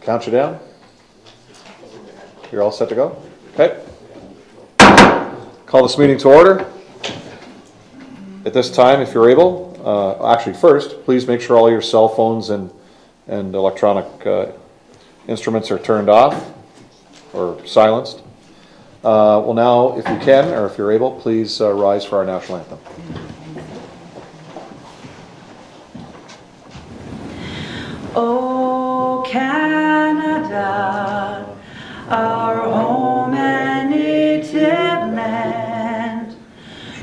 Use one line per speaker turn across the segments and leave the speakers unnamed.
Count you down. You're all set to go? Okay. Call this meeting to order. At this time, if you're able, actually first, please make sure all your cell phones and electronic instruments are turned off or silenced. Well, now, if you can, or if you're able, please rise for our national anthem.
Oh, Canada, our home and native land,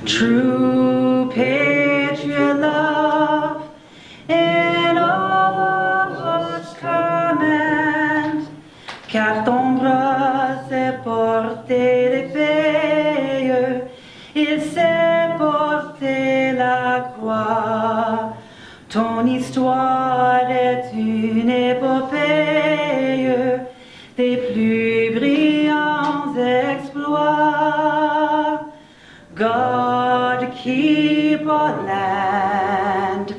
true patriot love in all of its command, car ton bras s'est porté l'épée, il s'est porté la croix. Ton histoire est une épopée des plus brillants exploits. God keep our land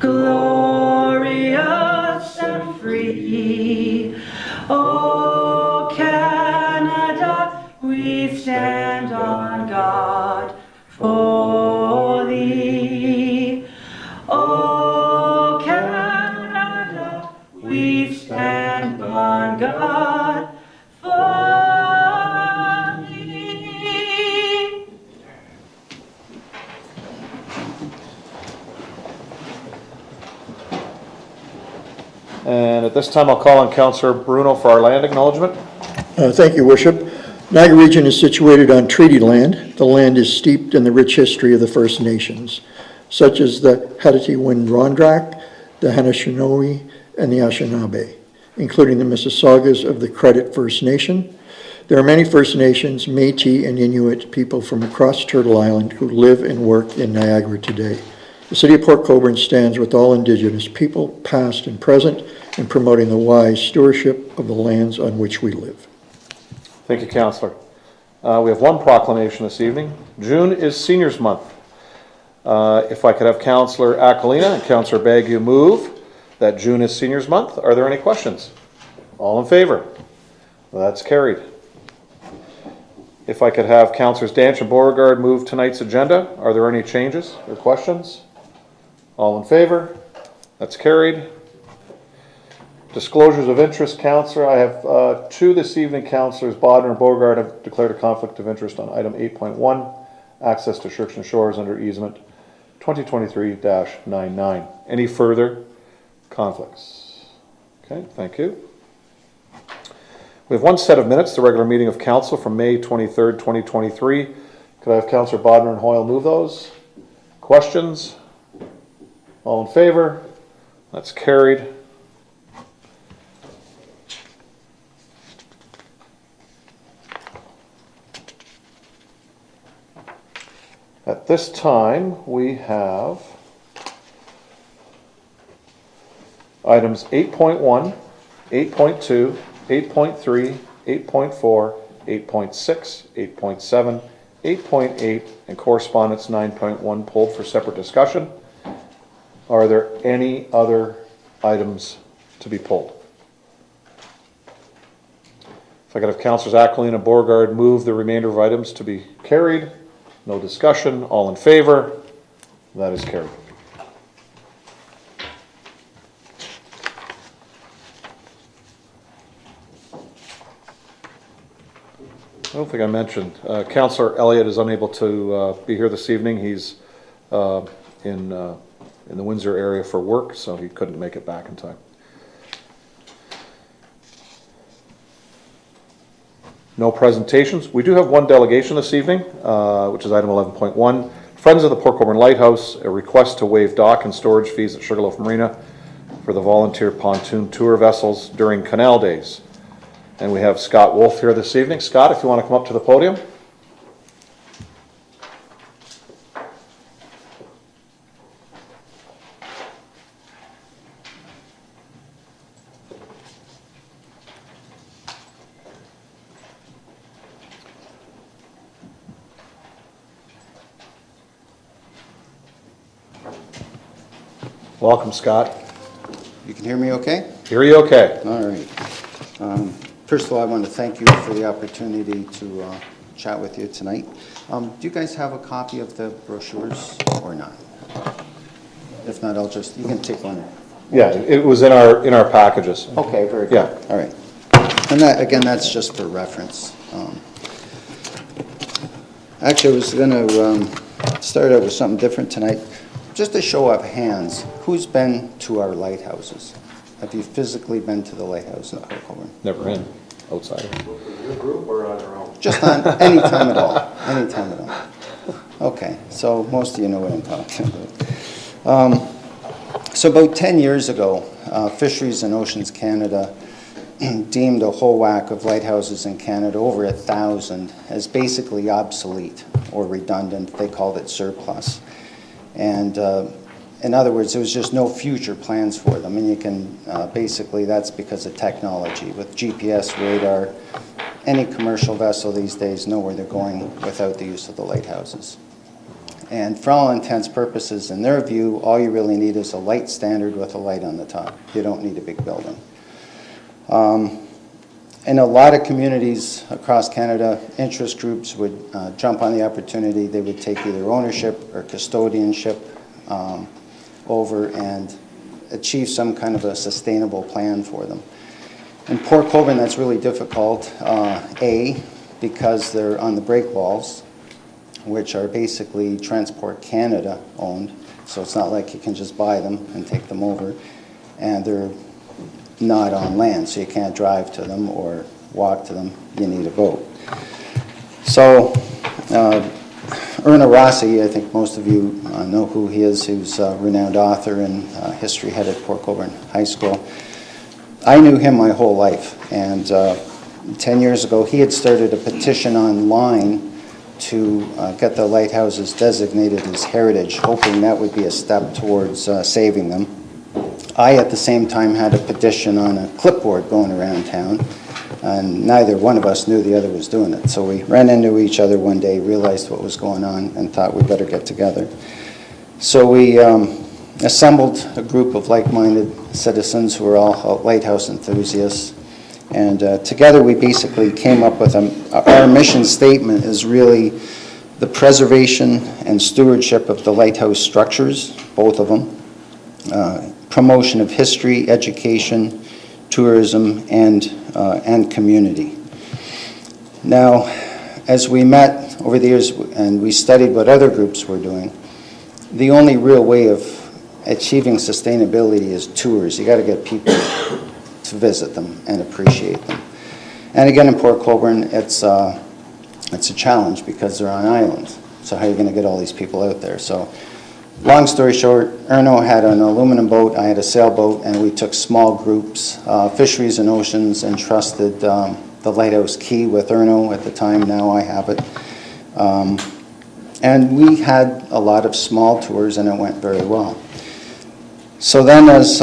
glorious and free. Oh Canada, we stand on guard for thee. Oh Canada, we stand on guard for thee.
And at this time, I'll call on Councillor Bruno for our land acknowledgement.
Thank you, Worship. Niagara Region is situated on treaty land. The land is steeped in the rich history of the First Nations, such as the Hatitiwinrodrak, the Hanishinaabe, and the Anishinaabe, including the Mississaugas of the Credit First Nation. There are many First Nations, Métis, and Inuit people from across Turtle Island who live and work in Niagara today. The City of Port Colborne stands with all Indigenous people, past and present, in promoting the wise stewardship of the lands on which we live.
Thank you, Councillor. We have one proclamation this evening. June is Seniors Month. If I could have Councillor Aquilina and Councillor Bagu move that June is Seniors Month. Are there any questions? All in favor? That's carried. If I could have Councillors Danch and Beauregard move tonight's agenda. Are there any changes or questions? All in favor? That's carried. Disclosures of interest, Councillor. I have two this evening. Councillors Bodner and Beauregard have declared a conflict of interest on item 8.1, access to Shirks and Shores under easement 2023-99. Any further conflicts? Okay, thank you. We have one set of minutes, the regular meeting of council from May 23rd, 2023. Could I have Councillor Bodner and Hoyle move those? Questions? All in favor? That's carried. At this time, we have items 8.1, 8.2, 8.3, 8.4, 8.6, 8.7, 8.8, and correspondence 9.1 pulled for separate discussion. Are there any other items to be pulled? If I could have Councillors Aquilina and Beauregard move the remainder of items to be carried. No discussion. All in favor? That is carried. I don't think I mentioned, Councillor Elliott is unable to be here this evening. He's in the Windsor area for work, so he couldn't make it back in time. No presentations. We do have one delegation this evening, which is item 11.1. Friends of the Port Colborne Lighthouse, a request to waive dock and storage fees at Sugarloaf Marina for the volunteer pontoon tour vessels during canal days. And we have Scott Wolf here this evening. Scott, if you want to come up to the podium. Welcome, Scott.
You can hear me okay?
Hear you okay.
All right. First of all, I want to thank you for the opportunity to chat with you tonight. Do you guys have a copy of the brochures or not? If not, you can take one.
Yeah, it was in our packages.
Okay, very good.
Yeah.
All right. And that, again, that's just for reference. Actually, I was going to start out with something different tonight. Just a show of hands, who's been to our lighthouses? Have you physically been to the lighthouse in Colborne?
Never in, outside.
Your group or on your own?
Just on any time at all. Any time at all. Okay, so most of you know what I'm talking about. So about 10 years ago, Fisheries and Oceans Canada deemed a whole whack of lighthouses in Canada, over 1,000, as basically obsolete or redundant. They called it surplus. And in other words, there was just no future plans for them. And you can, basically, that's because of technology. With GPS, radar, any commercial vessel these days know where they're going without the use of the lighthouses. And for all intents and purposes, in their view, all you really need is a light standard with a light on the top. You don't need a big building. In a lot of communities across Canada, interest groups would jump on the opportunity. They would take either ownership or custodianship over and achieve some kind of a sustainable plan for them. In Port Colborne, that's really difficult, because they're on the breakwalls, which are basically Transport Canada owned, so it's not like you can just buy them and take them over, and they're not on land, so you can't drive to them or walk to them. You need a boat. So Erna Rossi, I think most of you know who he is, who's a renowned author and history head at Port Colborne High School. I knew him my whole life, and 10 years ago he had started a petition online to get the lighthouses designated as heritage, hoping that would be a step towards saving them. I, at the same time, had a petition on a clipboard going around town, and neither one of us knew the other was doing it. So we ran into each other one day, realized what was going on, and thought we better get together. So we assembled a group of like-minded citizens who were all lighthouse enthusiasts, and together we basically came up with our mission statement is really the preservation and stewardship of the lighthouse structures, both of them, promotion of history, education, tourism, and community. Now, as we met over the years and we studied what other groups were doing, the only real way of achieving sustainability is tours. You got to get people to visit them and appreciate them. And again, in Port Colborne, it's a challenge because they're on islands. So how are you going to get all these people out there? So long story short, Erno had an aluminum boat, I had a sailboat, and we took small groups. Fisheries and Oceans entrusted the Lighthouse Key with Erno at the time, now I have it. And we had a lot of small tours and it went very well. So then as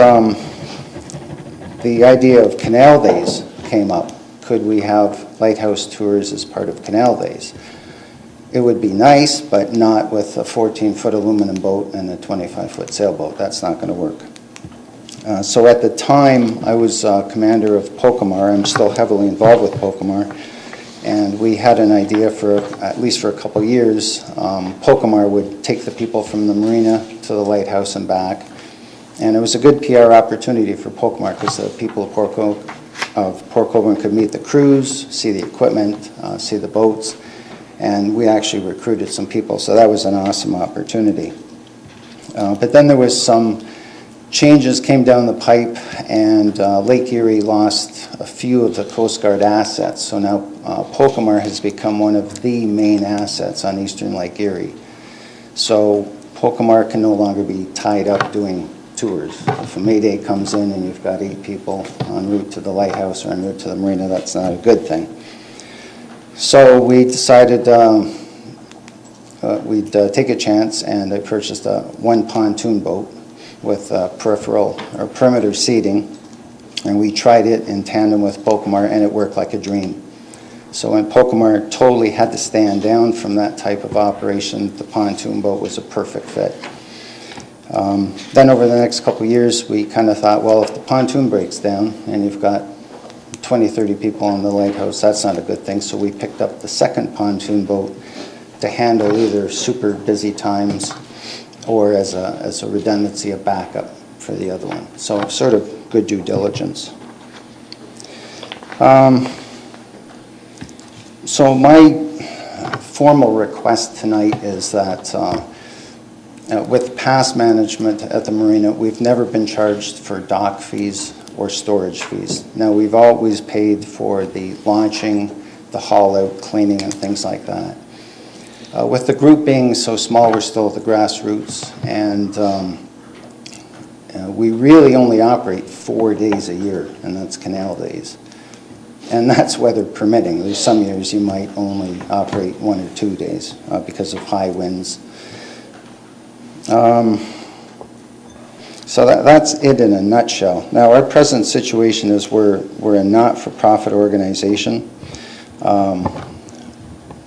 the idea of Canal Days came up, could we have lighthouse tours as part of Canal Days? It would be nice, but not with a 14-foot aluminum boat and a 25-foot sailboat. That's not going to work. So at the time, I was commander of Pocomar. I'm still heavily involved with Pocomar. And we had an idea for, at least for a couple of years, Pocomar would take the people from the marina to the lighthouse and back. And it was a good PR opportunity for Pocomar because the people of Port Colborne could meet the crews, see the equipment, see the boats. And we actually recruited some people, so that was an awesome opportunity. But then there was some changes came down the pipe, and Lake Erie lost a few of the Coast Guard assets. So now Pocomar has become one of the main assets on eastern Lake Erie. So Pocomar can no longer be tied up doing tours. If a Mayday comes in and you've got 8 people en route to the lighthouse or en route to the marina, that's not a good thing. So we decided we'd take a chance, and I purchased one pontoon boat with peripheral or perimeter seating, and we tried it in tandem with Pocomar, and it worked like a dream. So when Pocomar totally had to stand down from that type of operation, the pontoon boat was a perfect fit. Then over the next couple of years, we kind of thought, well, if the pontoon breaks down and you've got 20, 30 people on the lighthouse, that's not a good thing. So we picked up the second pontoon boat to handle either super busy times or as a redundancy, a backup for the other one. So sort of good due diligence. So my formal request tonight is that with past management at the marina, we've never been charged for dock fees or storage fees. Now, we've always paid for the launching, the haul out, cleaning, and things like that. With the group being so small, we're still at the grassroots, and we really only operate 4 days a year, and that's canal days. And that's weather permitting. There's some years you might only operate 1 or 2 days because of high winds. So that's it in a nutshell. Now, our present situation is we're a not-for-profit organization.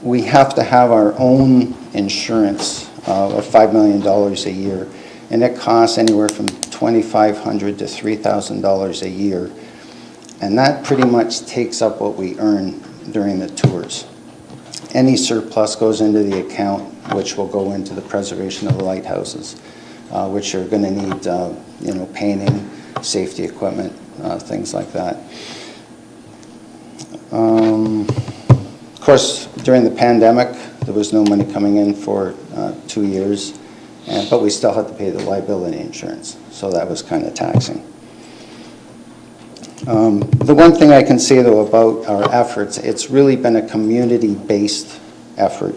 We have to have our own insurance of $5 million a year, and it costs anywhere from $2,500 to $3,000 a year. And that pretty much takes up what we earn during the tours. Any surplus goes into the account, which will go into the preservation of the lighthouses, which are going to need, painting, safety equipment, things like that. Of course, during the pandemic, there was no money coming in for 2 years, but we still had to pay the liability insurance, so that was kind of taxing. The one thing I can say, though, about our efforts, it's really been a community-based effort.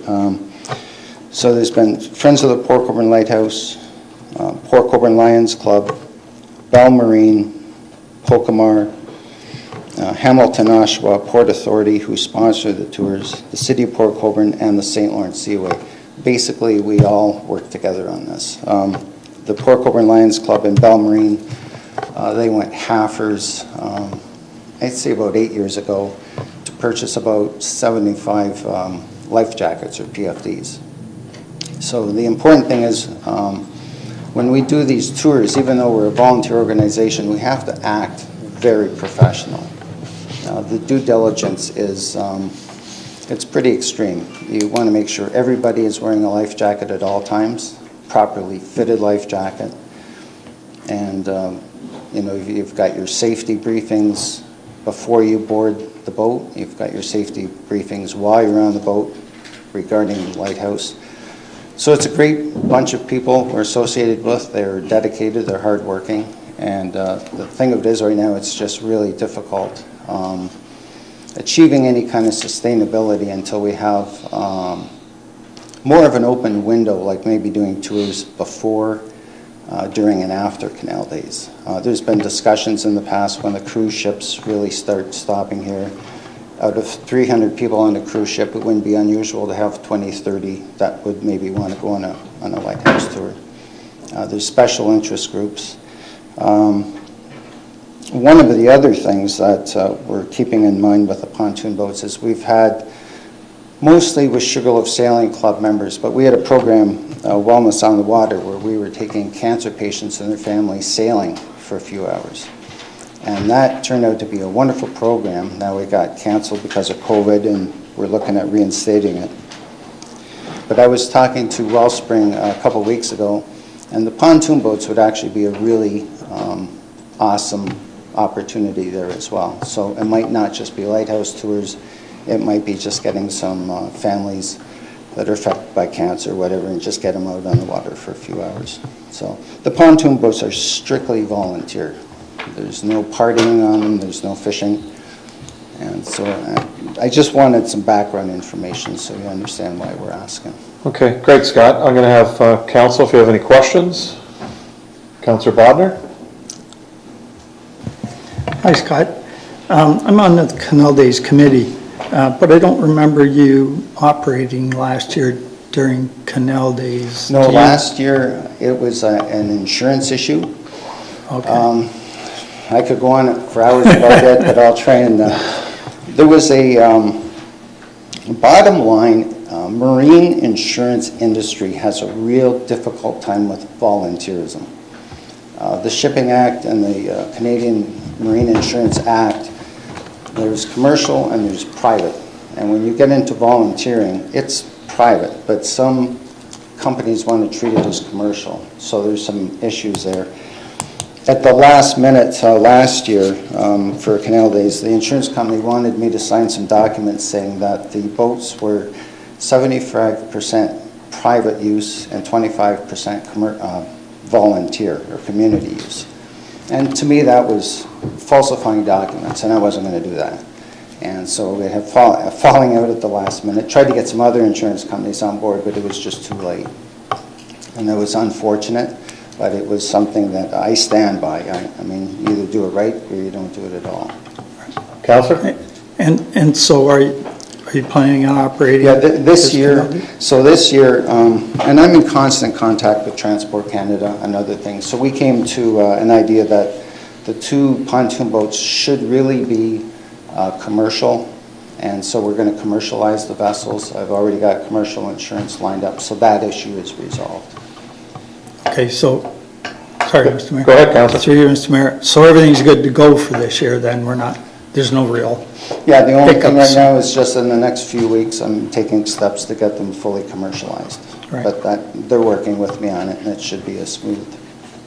So there's been Friends of the Port Colborne Lighthouse, Port Colborne Lions Club, Bell Marine, Polkamar, Hamilton Oshawa, Port Authority, who sponsor the tours, the City of Port Colborne, and the St. Lawrence Seaway. Basically, we all work together on this. The Port Colborne Lions Club and Bell Marine, they went halfers, I'd say about 8 years ago, to purchase about 75 life jackets or PFDs. So the important thing is when we do these tours, even though we're a volunteer organization, we have to act very professional. The due diligence is, it's pretty extreme. You want to make sure everybody is wearing a life jacket at all times, properly fitted life jacket, and you've got your safety briefings before you board the boat. You've got your safety briefings while you're on the boat regarding the lighthouse. So it's a great bunch of people we're associated with. They're dedicated, they're hardworking, and the thing of it is right now, it's just really difficult achieving any kind of sustainability until we have more of an open window, like maybe doing tours before, during and after canal days. There's been discussions in the past when the cruise ships really start stopping here. Out of 300 people on a cruise ship, it wouldn't be unusual to have 20, 30 that would maybe want to go on a lighthouse tour. There's special interest groups. One of the other things that we're keeping in mind with the pontoon boats is we've had, mostly with Sugarloaf Sailing Club members, but we had a program, Wellness on the Water, where we were taking cancer patients and their families sailing for a few hours. And that turned out to be a wonderful program. Now it got canceled because of COVID, and we're looking at reinstating it. But I was talking to Wellspring a couple weeks ago, and the pontoon boats would actually be a really awesome opportunity there as well. So it might not just be lighthouse tours, it might be just getting some families that are affected by cancer or whatever, and just get them out on the water for a few hours. So the pontoon boats are strictly volunteer. There's no partying on them, there's no fishing. And so I just wanted some background information so you understand why we're asking.
Okay, great, Scott. I'm going to have council, if you have any questions. Councillor Bodnar?
Hi, Scott. I'm on the Canal Days Committee, but I don't remember you operating last year during Canal Days.
No, last year it was an insurance issue.
Okay.
I could go on for hours about that, but I'll try and... there was a bottom line, marine insurance industry has a real difficult time with volunteerism. The Shipping Act and the Canadian Marine Insurance Act There's commercial and there's private. And when you get into volunteering, it's private, but some companies want to treat it as commercial. So there's some issues there. At the last minute last year for Canal Days, the insurance company wanted me to sign some documents saying that the boats were 75% private use and 25% volunteer or community use. And to me, that was falsifying documents, and I wasn't going to do that. And so we had falling out at the last minute. Tried to get some other insurance companies on board, but it was just too late. And it was unfortunate, but it was something that I stand by. I mean, you either do it right or you don't do it at all.
Counselor?
And so are you planning on operating?
Yeah, this year,
Canal Day?
so this year, and I'm in constant contact with Transport Canada and other things. So we came to an idea that the 2 pontoon boats should really be commercial, and so we're going to commercialize the vessels. I've already got commercial insurance lined up, so that issue is resolved.
Okay, so, sorry, Mr. Mayor.
Go ahead, Councilor.
Through you, Mr. Mayor. So everything's good to go for this year then? There's no real
Yeah, the only thing right
hiccups?
now is just in the next few weeks, I'm taking steps to get them fully commercialized.
Right.
But they're working with me on it, and it should be a smooth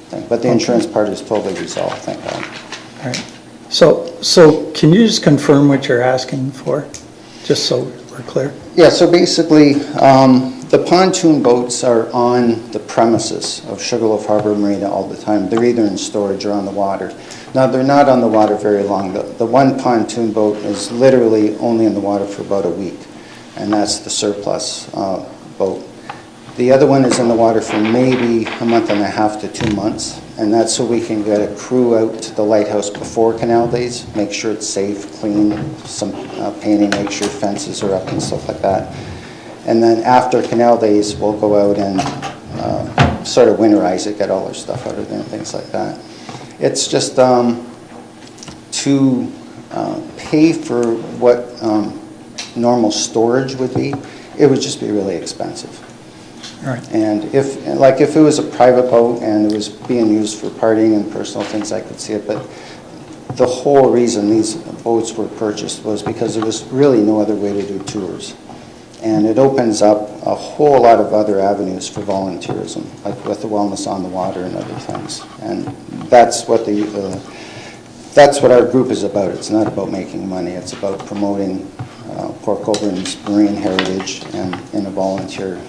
thing. But the insurance part is totally resolved, thank God.
All right. So can you just confirm what you're asking for, just so we're clear?
Yeah, so basically, the pontoon boats are on the premises of Sugarloaf Harbor Marina all the time. They're either in storage or on the water. Now, they're not on the water very long. The one pontoon boat is literally only in the water for about a week, and that's the surplus boat. The other one is in the water for maybe a month and a half to 2 months, and that's so we can get a crew out to the lighthouse before Canal Days, make sure it's safe, clean, some painting, make sure fences are up and stuff like that. And then after Canal Days, we'll go out and sort of winterize it, get all our stuff out of there and things like that. It's just to pay for what normal storage would be, it would just be really expensive.
All right.
And if it was a private boat and it was being used for partying and personal things, I could see it, but the whole reason these boats were purchased was because there was really no other way to do tours. And it opens up a whole lot of other avenues for volunteerism, like with the Wellness on the Water and other things. And that's what that's what our group is about. It's not about making money. It's about promoting Port Colborne's marine heritage and in a volunteer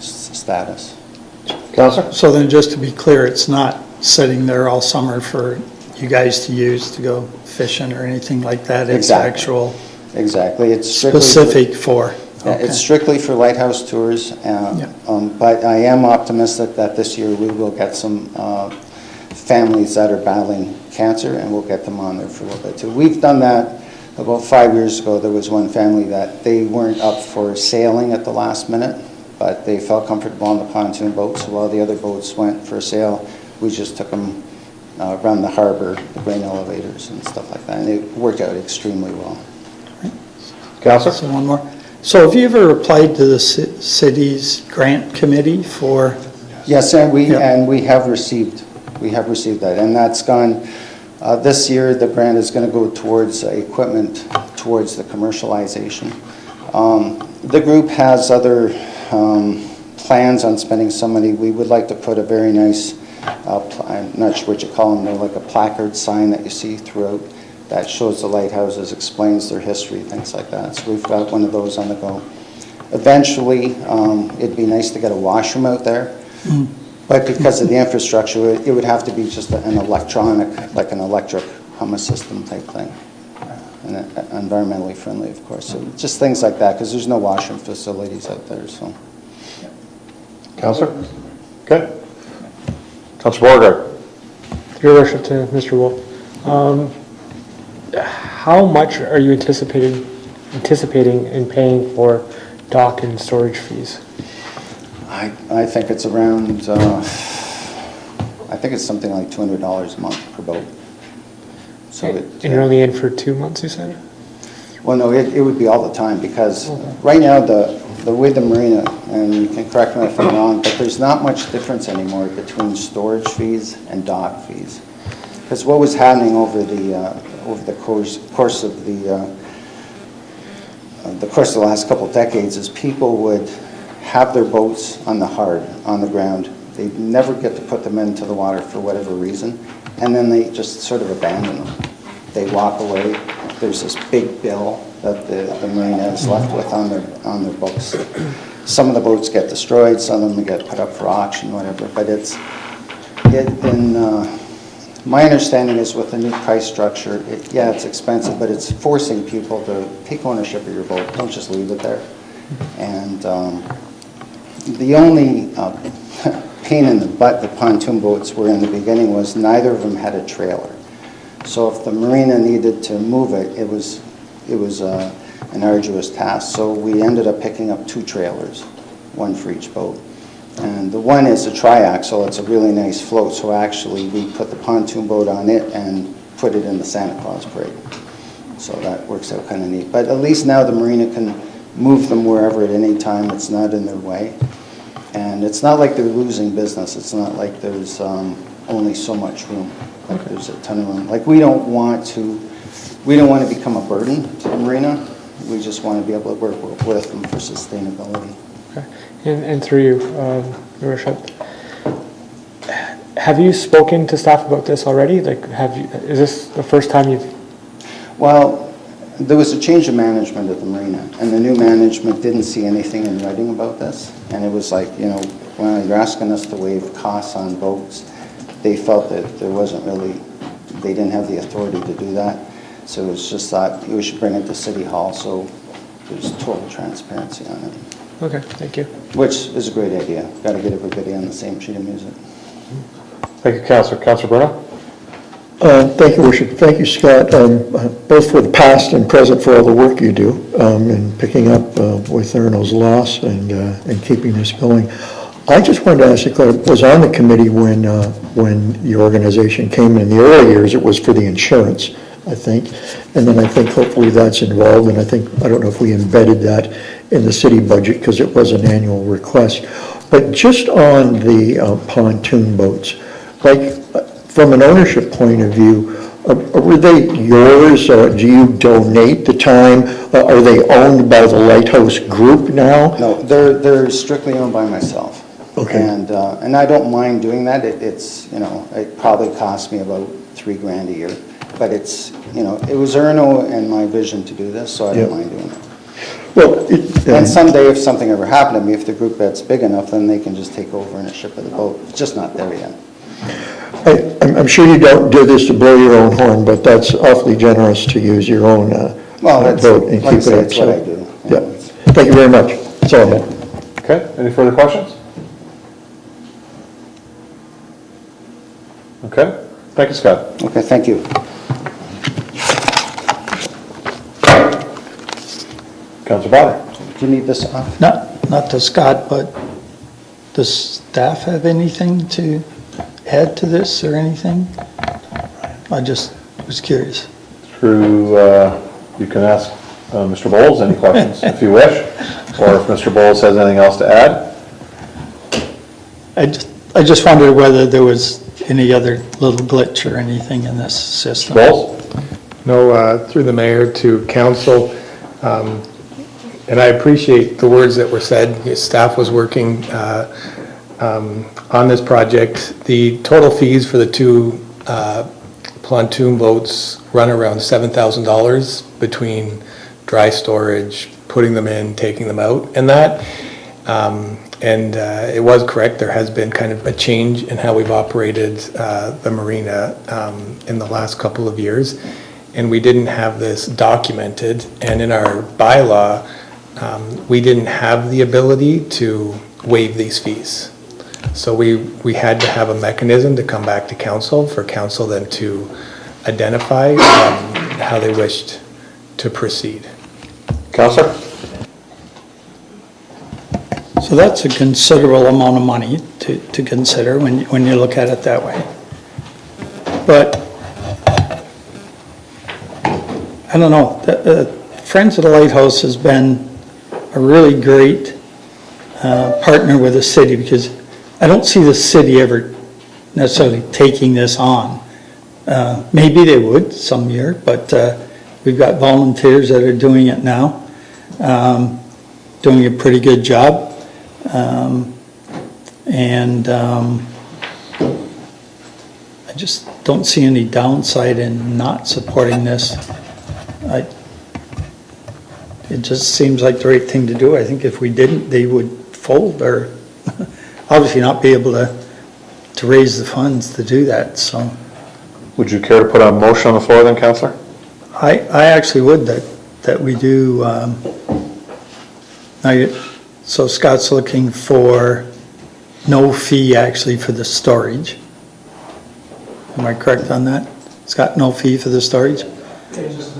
status.
Counselor?
So then just to be clear, it's not sitting there all summer for you guys to use to go fishing or anything like that? It's
Exactly.
actual
Exactly. It's strictly
specific for?
Yeah,
Okay.
it's strictly for lighthouse tours, but I am optimistic that this year we will get some families that are battling cancer, and we'll get them on there for a little bit too. We've done that about 5 years ago. There was one family that they weren't up for sailing at the last minute, but they felt comfortable on the pontoon boat, so while the other boats went for a sail, we just took them around the harbor, the grain elevators and stuff like that, and it worked out extremely well.
Counselor?
So one more. So have you ever applied to the city's grant committee for?
Yes, and we
Yeah.
have received that, and that's gone. This year, the grant is going to go towards equipment, towards the commercialization. The group has other plans on spending some money. We would like to put a very nice, I'm not sure what you call them, they're like a placard sign that you see throughout that shows the lighthouses, explains their history, things like that. So we've got one of those on the go. Eventually, it'd be nice to get a washroom out there, but because of the infrastructure, it would have to be just an electronic, like an electric hummus system type thing. And environmentally friendly, of course. So just things like that, because there's no washroom facilities out there, so.
Counselor? Okay. Counselor Beauregard?
Your worship, to Mr. Wolf. How much are you anticipating in paying for dock and storage fees?
I think it's around, I think it's something like $200 a month per boat. So
And you're only in for 2 months, you said?
Well, no, it would be all the time, because right now, the way the marina, and you can correct me if I'm wrong, but there's not much difference anymore between storage fees and dock fees. Because what was happening over the course of the last couple of decades is people would have their boats on the ground. They never get to put them into the water for whatever reason, and then they just sort of abandon them. They walk away. There's this big bill that the marina is left with on their books. Some of the boats get destroyed, some of them get put up for auction, whatever. But my understanding is with the new price structure, it's expensive, but it's forcing people to take ownership of your boat. Don't just leave it there. And the only pain in the butt the pontoon boats were in the beginning was neither of them had a trailer. So if the marina needed to move it, it was an arduous task. So we ended up picking up 2 trailers, one for each boat. And the one is a triaxle. It's a really nice float. So actually we put the pontoon boat on it and put it in the Santa Claus parade. So that works out kind of neat. But at least now the marina can move them wherever at any time. It's not in their way. And it's not like they're losing business. It's not like there's only so much room. Like there's a ton of room. Like we don't want to become a burden to the marina. We just want to be able to work with them for sustainability.
Okay. And through you, Your Worship, have you spoken to staff about this already? Like, is this the first time you've?
Well, there was a change of management at the marina, and the new management didn't see anything in writing about this. And it was like, well, you're asking us to waive costs on boats. They felt that they didn't have the authority to do that. So it was just thought we should bring it to City Hall so there's total transparency on it.
Okay, thank you.
Which is a great idea. Got to get everybody on the same sheet of music.
Thank you, Councillor. Councillor Bruno?
Thank you, Worship. Thank you, Scott, both for the past and present for all the work you do in picking up with Erno's loss and keeping this going. I just wanted to ask you, Claire, was on the committee when your organization came in the early years. It was for the insurance, I think, and then I think hopefully that's involved, and I don't know if we embedded that in the city budget because it was an annual request. But just on the pontoon boats, like from an ownership point of view, were they yours? Do you donate the time? Are they owned by the Lighthouse Group now?
No, they're strictly owned by myself.
Okay.
And I don't mind doing that. It probably costs me about $3,000 a year, but it was Erno and my vision to do this, so I don't mind doing it.
Well,
And someday, if something ever happened to me, if the group gets big enough, then they can just take over ownership of the boat. It's just not there yet.
I'm sure you don't do this to blow your own horn, but that's awfully generous to use your own boat and
like I
keep
say,
it up.
it's what I do.
Yeah. Thank you very much. That's all I have.
Okay, any further questions? Okay, thank you, Scott.
Okay, thank you.
Councillor Bother?
Do you need this off?
Not to Scott, but does staff have anything to add to this or anything? I just was curious.
Through, you can ask Mr. Bowles any questions if you wish, or if Mr. Bowles has anything else to add.
I just wondered whether there was any other little glitch or anything in this system.
Bowles?
No, through the mayor to council, and I appreciate the words that were said. His staff was working on this project. The total fees for the 2 pontoon boats run around $7,000 between dry storage, putting them in, taking them out, and that. It was correct. There has been kind of a change in how we've operated the marina in the last couple of years, and we didn't have this documented. And in our bylaw, we didn't have the ability to waive these fees. So we had to have a mechanism to come back to council for council then to identify how they wished to proceed.
Councillor?
So that's a considerable amount of money to consider when you look at it that way. But, I don't know, Friends of the Lighthouse has been a really great partner with the city, because I don't see the city ever necessarily taking this on. Maybe they would some year, but we've got volunteers that are doing it now, doing a pretty good job. And I just don't see any downside in not supporting this. It just seems like the right thing to do. I think if we didn't, they would fold or obviously not be able to raise the funds to do that, so.
Would you care to put a motion on the floor then, Councillor?
I actually would that we do, so Scott's looking for no fee actually for the storage. Am I correct on that? Scott, no fee for the storage?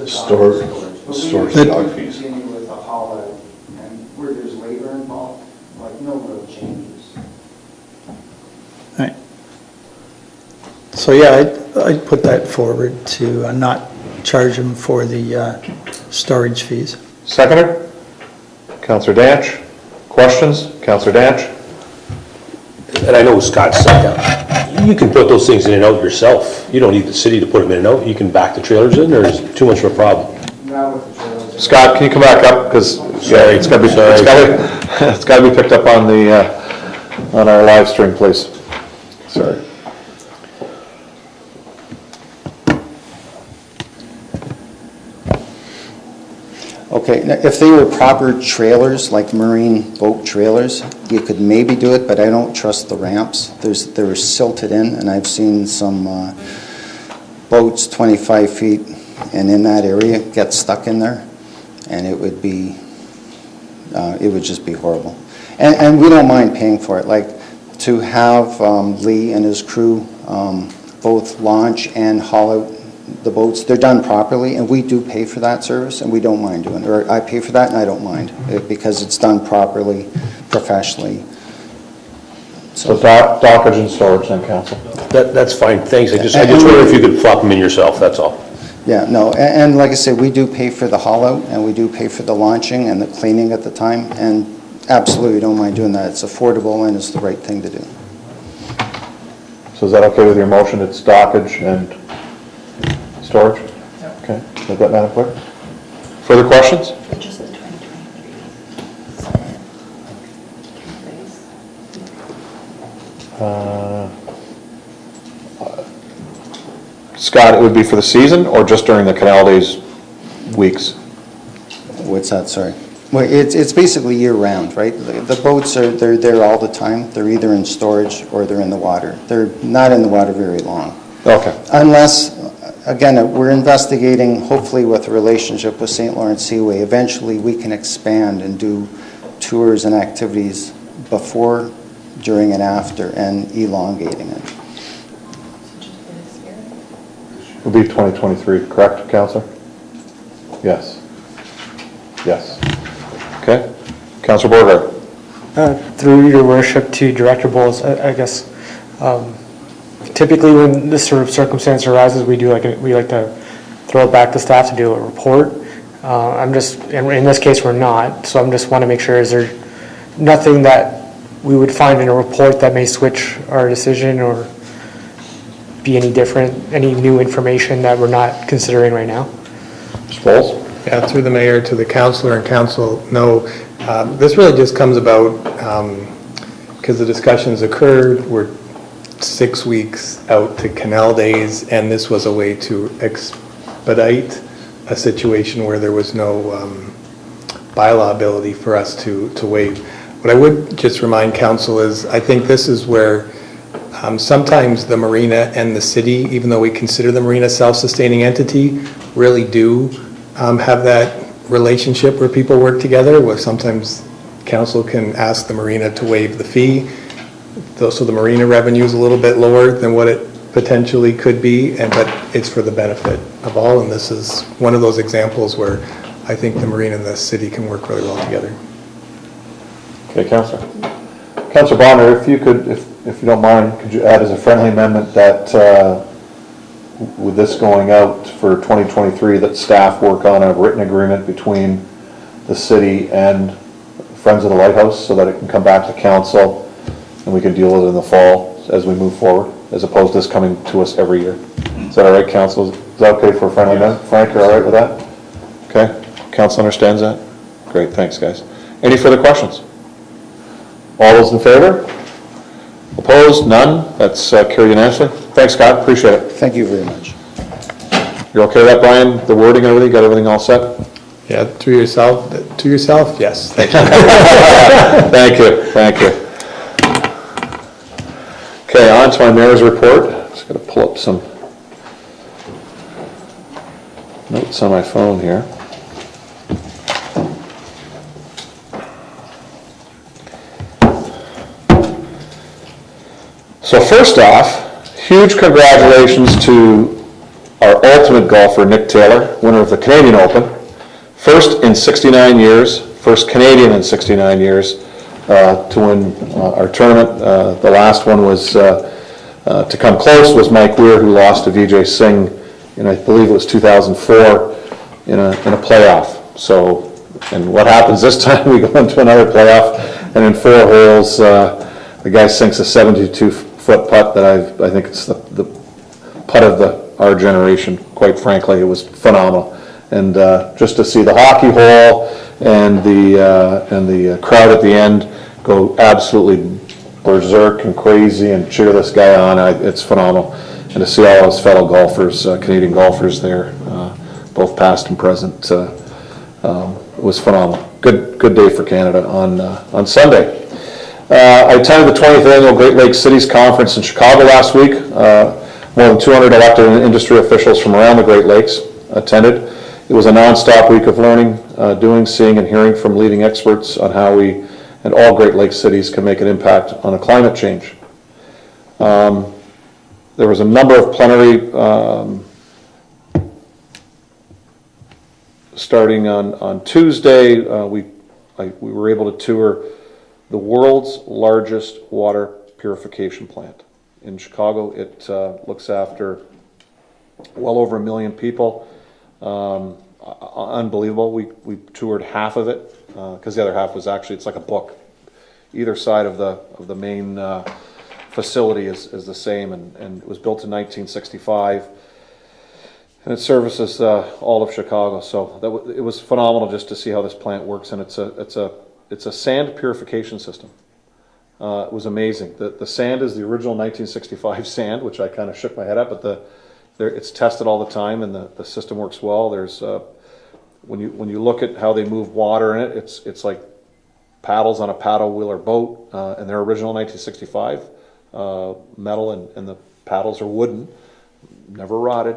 Storage
The-
dog fees.
Continue with the haul out, and where there's labor involved, like no real changes.
Right. So yeah, I'd put that forward to not charge them for the storage fees.
Seconder? Councillor Danch? Questions? Councillor Danch?
And I know Scott said that, you can put those things in and out yourself. You don't need the city to put them in and out. You can back the trailers in, or is it too much of a problem?
Not with the trailers.
Scott, can you come back up, because it's got to be picked up on the, on our live stream, please. Sorry.
Okay, now, if they were proper trailers, like marine boat trailers, you could maybe do it, but I don't trust the ramps. They're silted in, and I've seen some boats 25 feet and in that area get stuck in there, and it would just be horrible. And we don't mind paying for it, like to have Lee and his crew both launch and haul out the boats. They're done properly, and we do pay for that service, and we don't mind doing it. Or I pay for that, and I don't mind, because it's done properly, professionally.
So dockage and storage then, Council.
That's fine, thanks. I just wonder if you could flop them in yourself, that's all.
Yeah, no, and like I said, we do pay for the haul out, and we do pay for the launching and the cleaning at the time, and absolutely don't mind doing that. It's affordable, and it's the right thing to do.
So is that okay with your motion? It's dockage and storage? Okay, is that, Madam Clerk? Further questions?
Just the 2023.
Scott, it would be for the season or just during the Canal Days weeks?
What's that, sorry? Well, it's basically year-round, right? The boats they're there all the time. They're either in storage or they're in the water. They're not in the water very long.
Okay.
Unless, again, we're investigating, hopefully with a relationship with St. Lawrence Seaway, eventually we can expand and do tours and activities before, during, and after, and elongating it.
It would be 2023, correct, Councillor? Yes. Yes. Okay. Councillor Borgard.
Through your worship to Director Bowles, I guess, typically when this sort of circumstance arises, we like to throw it back to staff to do a report. In this case, we're not, so I'm just want to make sure, is there nothing that we would find in a report that may switch our decision or be any different, any new information that we're not considering right now?
Mr. Bowles?
Yeah, through the mayor to the councillor and council, no. This really just comes about because the discussions occurred. We're 6 weeks out to Canal Days, and this was a way to expedite a situation where there was no bylaw ability for us to waive. What I would just remind council is, I think this is where sometimes the marina and the city, even though we consider the marina a self-sustaining entity, really do have that relationship where people work together, where sometimes council can ask the marina to waive the fee. So the marina revenue is a little bit lower than what it potentially could be, but it's for the benefit of all, and this is one of those examples where I think the marina and the city can work really well together.
Okay, Councillor. Councillor Bonner, if you could, if you don't mind, could you add as a friendly amendment that with this going out for 2023, that staff work on a written agreement between the city and Friends of the Lighthouse so that it can come back to council and we can deal with it in the fall as we move forward, as opposed to this coming to us every year? Is that all right, council? Is that okay for a friendly amendment? Frank, you're all right with that? Okay, council understands that? Great, thanks, guys. Any further questions? All those in favor? Opposed? None? That's carried unanimously. Thanks, Scott, appreciate it.
Thank you very much.
You're okay with that, Brian? The wording and everything, got everything all set?
Yeah, to yourself, yes, thank you.
Thank you. Okay, on to my mayor's report. Just gotta pull up some notes on my phone here. So first off, huge congratulations to our ultimate golfer, Nick Taylor, winner of the Canadian Open. First in 69 years, first Canadian in 69 years to win our tournament. The last one was, to come close, was Mike Weir, who lost to Vijay Singh in, I believe it was 2004, in a playoff. So, and what happens this time? We go into another playoff, and in 4 holes, the guy sinks a 72-foot putt that I think it's the putt of our generation. Quite frankly, it was phenomenal. And just to see the hockey hole and the crowd at the end go absolutely berserk and crazy and cheer this guy on, it's phenomenal. And to see all his fellow golfers, Canadian golfers there, both past and present, was phenomenal. Good day for Canada on Sunday. I attended the 20th Annual Great Lakes Cities Conference in Chicago last week. More than 200 elected and industry officials from around the Great Lakes attended. It was a non-stop week of learning, doing, seeing, and hearing from leading experts on how we and all Great Lakes cities can make an impact on a climate change. There was a number of plenary starting on Tuesday. We were able to tour the world's largest water purification plant in Chicago. It looks after well over 1 million people. Unbelievable. We toured half of it because the other half was actually, it's like a book. Either side of the main facility is the same, and it was built in 1965, and it services all of Chicago. So it was phenomenal just to see how this plant works, and it's a sand purification system. It was amazing. The sand is the original 1965 sand, which I kind of shook my head at, but it's tested all the time, and the system works well. There's when you look at how they move water in it, it's like paddles on a paddle wheel or boat, and they're original 1965 metal, and the paddles are wooden, never rotted.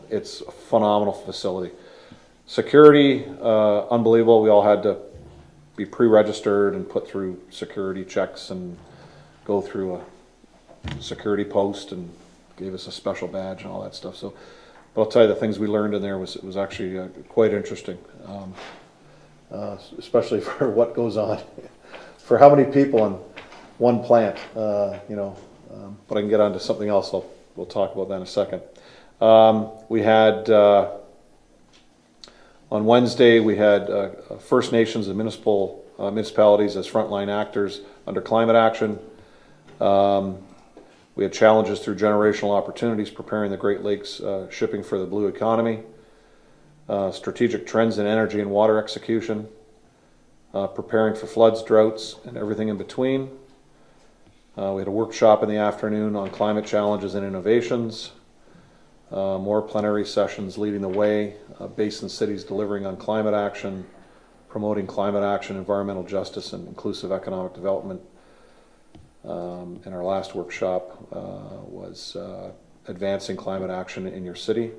It's a phenomenal facility. Security, unbelievable. We all had to be pre-registered and put through security checks and go through a security post, and gave us a special badge and all that stuff. So, but I'll tell you, the things we learned in there was actually quite interesting, especially for what goes on, for how many people in one plant, but I can get on to something else. We'll talk about that in a second. We had, on Wednesday, we had First Nations and municipalities as frontline actors under climate action. We had challenges through generational opportunities, preparing the Great Lakes shipping for the blue economy, strategic trends in energy and water execution, preparing for floods, droughts, and everything in between. We had a workshop in the afternoon on climate challenges and innovations, more plenary sessions leading the way, basin cities delivering on climate action, promoting climate action, environmental justice, and inclusive economic development. And our last workshop was advancing climate action in your city.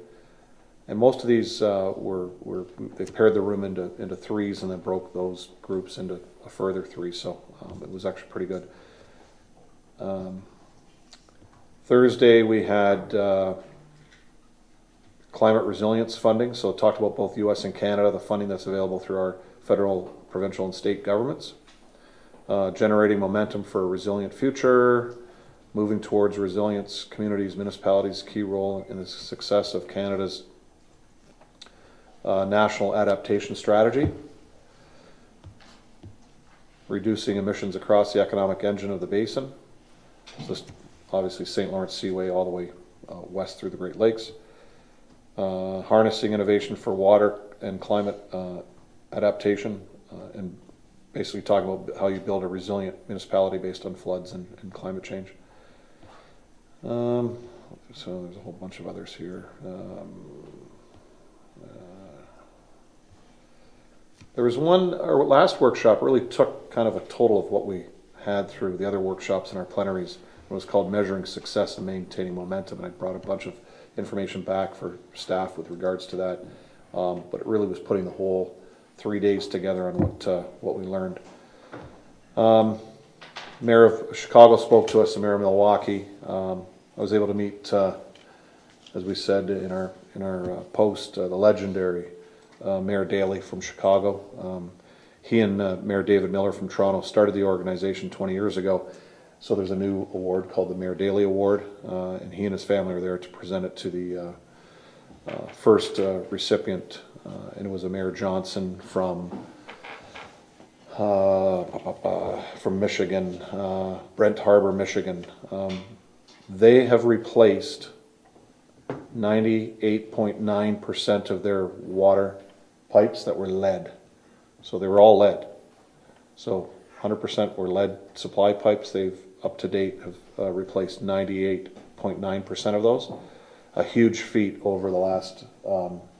And most of these they paired the room into threes and then broke those groups into a further 3. So it was actually pretty good. Thursday we had climate resilience funding. So it talked about both U.S. and Canada, the funding that's available through our federal, provincial, and state governments. Generating momentum for a resilient future, moving towards resilience, communities, municipalities' key role in the success of Canada's national adaptation strategy, reducing emissions across the economic engine of the basin. So this, obviously St. Lawrence Seaway all the way west through the Great Lakes. Harnessing innovation for water and climate adaptation, and basically talking about how you build a resilient municipality based on floods and climate change. So there's a whole bunch of others here. There was one, our last workshop really took kind of a total of what we had through the other workshops in our plenaries. It was called Measuring Success and Maintaining Momentum, and I brought a bunch of information back for staff with regards to that. But it really was putting the whole 3 days together on what we learned. Mayor of Chicago spoke to us, the Mayor of Milwaukee. I was able to meet, as we said in our post, the legendary Mayor Daley from Chicago. He and Mayor David Miller from Toronto started the organization 20 years ago. So there's a new award called the Mayor Daley Award, and he and his family are there to present it to the first recipient, and it was a Mayor Johnson from Michigan, Brent Harbor, Michigan. They have replaced 98.9% of their water pipes that were lead. So they were all lead. So 100% were lead supply pipes. They've up to date have replaced 98.9% of those. A huge feat over the last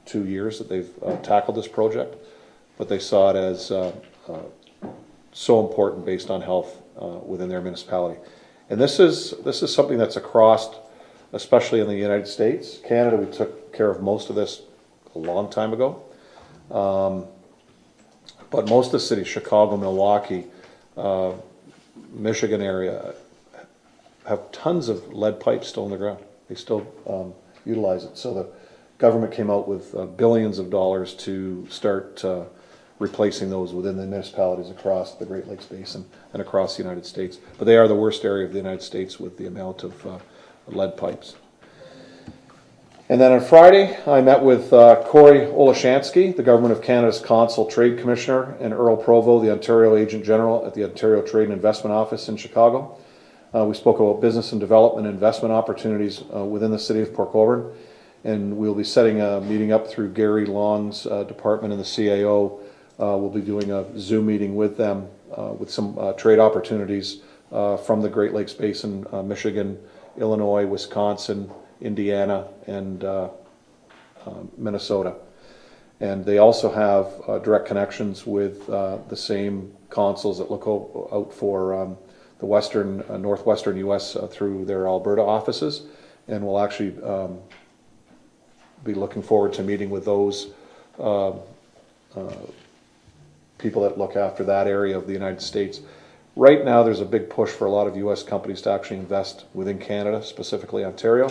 2 years that they've tackled this project, but they saw it as so important based on health within their municipality. And this is something that's across, especially in the United States. Canada, we took care of most of this a long time ago. But most of the cities, Chicago, Milwaukee, Michigan area, have tons of lead pipes still in the ground. They still utilize it. So the government came out with billions of dollars to start replacing those within the municipalities across the Great Lakes Basin and across the United States. But they are the worst area of the United States with the amount of lead pipes. And then on Friday, I met with Corey Olashansky, the Government of Canada's Consul Trade Commissioner, and Earl Provo, the Ontario Agent General at the Ontario Trade and Investment Office in Chicago. We spoke about business and development and investment opportunities within the city of Port Colborne, and we'll be setting a meeting up through Gary Long's department and the CAO. We'll be doing a Zoom meeting with them with some trade opportunities from the Great Lakes Basin, Michigan, Illinois, Wisconsin, Indiana, and Minnesota. And they also have direct connections with the same consuls that look out for the western, northwestern U.S. Through their Alberta offices. And we'll actually be looking forward to meeting with those people that look after that area of the United States. Right now, there's a big push for a lot of U.S. companies to actually invest within Canada, specifically Ontario.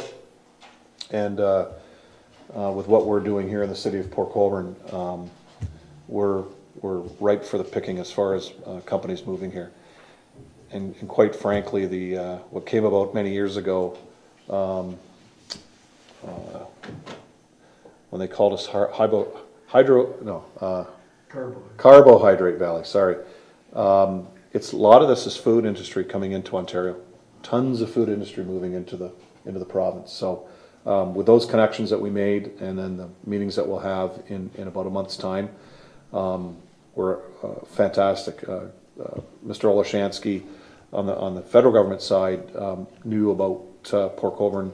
And with what we're doing here in the city of Port Colborne, we're ripe for the picking as far as companies moving here. And quite frankly, what came about many years ago, when they called us Carbohydrate Valley. Sorry, it's a lot of this is food industry coming into Ontario. Tons of food industry moving into the province. So. With those connections that we made, and then the meetings that we'll have in about a month's time, were fantastic. Mr. Olashansky on the federal government side knew about Port Colborne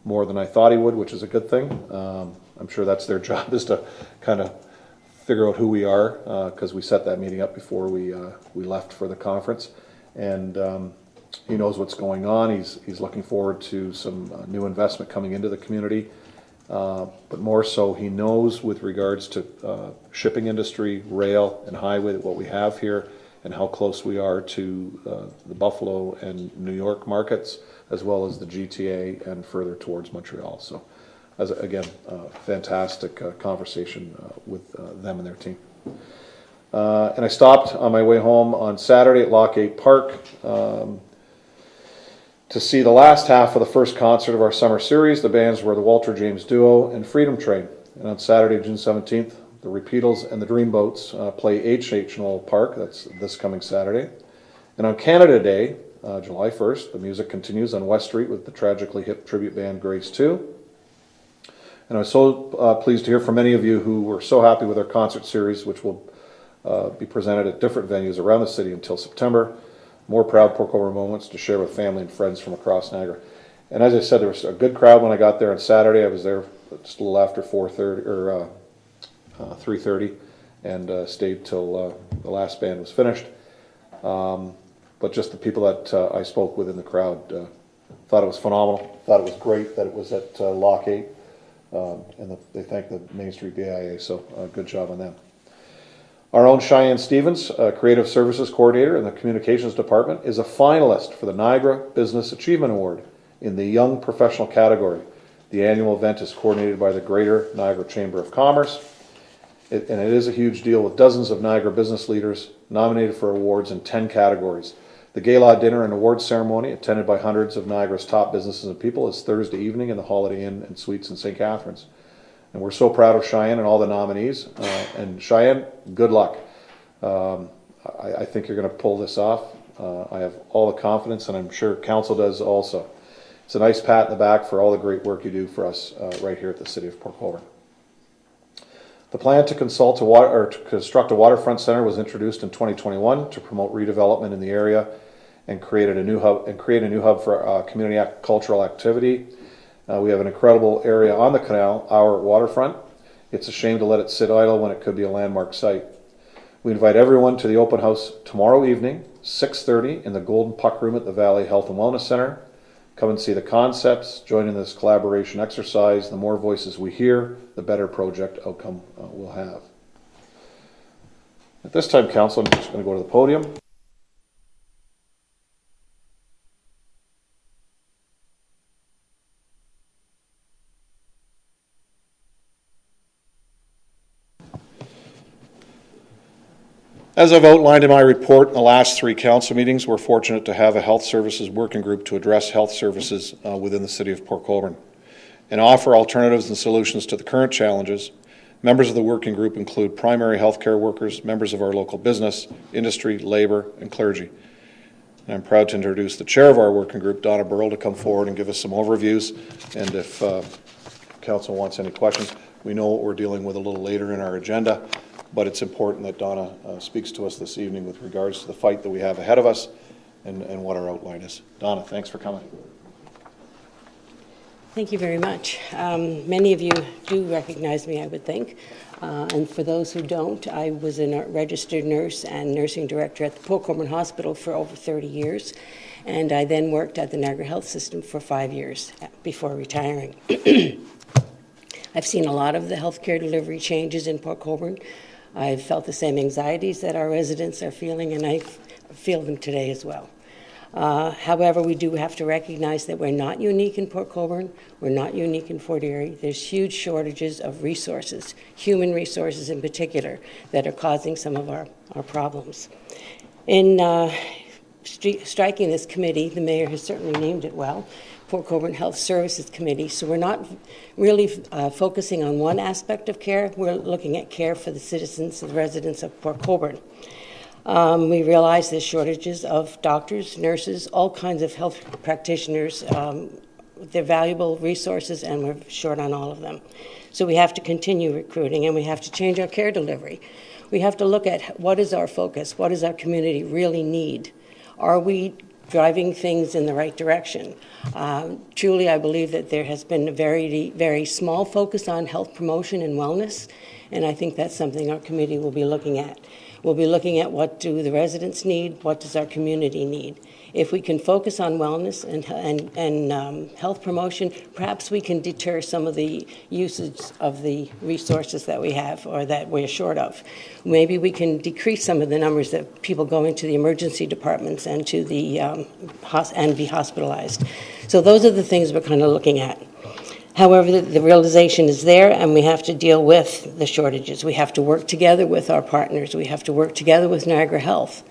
more than I thought he would, which is a good thing. I'm sure that's their job, is to kind of figure out who we are, because we set that meeting up before we left for the conference, and he knows what's going on. He's looking forward to some new investment coming into the community, but more so, he knows with regards to shipping industry, rail, and highway, what we have here, and how close we are to the Buffalo and New York markets, as well as the GTA and further towards Montreal. So, again, fantastic conversation with them and their team. And I stopped on my way home on Saturday at Lockgate Park to see the last half of the first concert of our summer series. The bands were the Walter James Duo and Freedom Train. And on Saturday, June 17th, the Repeatles and the Dreamboats play H.H. Knoll Park. That's this coming Saturday. And on Canada Day, July 1st. The music continues on West Street with the tragically hip tribute band Grace 2. And I was so pleased to hear from many of you who were so happy with our concert series, which will be presented at different venues around the city until September. More proud Port Colborne moments to share with family and friends from across Niagara. And as I said, there was a good crowd when I got there on Saturday. I was there just a little after 4:30 or 3:30, and stayed till the last band was finished. But just the people that I spoke with in the crowd thought it was phenomenal. Thought it was great that it was at Lock 8, and they thanked the Main Street BIA. So good job on them. Our own Cheyenne Stevens, Creative Services Coordinator in the Communications Department, is a finalist for the Niagara Business Achievement Award in the Young Professional category. The annual event is coordinated by the Greater Niagara Chamber of Commerce, and it is a huge deal with dozens of Niagara business leaders nominated for awards in 10 categories. The gala dinner and awards ceremony, attended by hundreds of Niagara's top businesses and people, is Thursday evening in the Holiday Inn and Suites in St. Catharines. And we're so proud of Cheyenne and all the nominees. And Cheyenne, good luck. I think you're going to pull this off. I have all the confidence, and I'm sure council does also. It's a nice pat in the back for all the great work you do for us right here at the City of Port Colborne. The plan to construct a waterfront center was introduced in 2021 to promote redevelopment in the area and create a new hub for community cultural activity. We have an incredible area on the canal, our waterfront. It's a shame to let it sit idle when it could be a landmark site. We invite everyone to the open house tomorrow evening, 6:30, in the Golden Puck Room at the Valley Health and Wellness Center. Come and see the concepts, join in this collaboration exercise. The more voices we hear, the better project outcome we'll have. At this time, Council, I'm just going to go to the podium. As I've outlined in my report in the last 3 council meetings, we're fortunate to have a health services working group to address health services within the City of Port Colborne and offer alternatives and solutions to the current challenges. Members of the working group include primary health care workers, members of our local business, industry, labor, and clergy. And I'm proud to introduce the chair of our working group, Donna Burrell, to come forward and give us some overviews. And if council wants any questions, we know what we're dealing with a little later in our agenda. But it's important that Donna speaks to us this evening with regards to the fight that we have ahead of us and what our outline is. Donna, thanks for coming.
Thank you very much. Many of you do recognize me, I would think. And for those who don't, I was a registered nurse and nursing director at the Port Colborne Hospital for over 30 years. And I then worked at the Niagara Health System for 5 years before retiring. I've seen a lot of the healthcare delivery changes in Port Colborne. I've felt the same anxieties that our residents are feeling, and I feel them today as well. However, we do have to recognize that we're not unique in Port Colborne. We're not unique in Fort Erie. There's huge shortages of resources, human resources in particular, that are causing some of our problems. In striking this committee, the mayor has certainly named it well, Port Colborne Health Services Committee. So we're not really focusing on one aspect of care. We're looking at care for the citizens, the residents of Port Colborne. We realize there's shortages of doctors, nurses, all kinds of health practitioners. They're valuable resources, and we're short on all of them. So we have to continue recruiting, and we have to change our care delivery. We have to look at what is our focus, what does our community really need? Are we driving things in the right direction? Truly, I believe that there has been a very, very small focus on health promotion and wellness, and I think that's something our committee will be looking at. We'll be looking at what do the residents need, what does our community need. If we can focus on wellness and health promotion, perhaps we can deter some of the usage of the resources that we have or that we're short of. Maybe we can decrease some of the numbers that people go into the emergency departments and to the and be hospitalized. So those are the things we're kind of looking at. However, the realization is there, and we have to deal with the shortages. We have to work together with our partners. We have to work together with Niagara Health.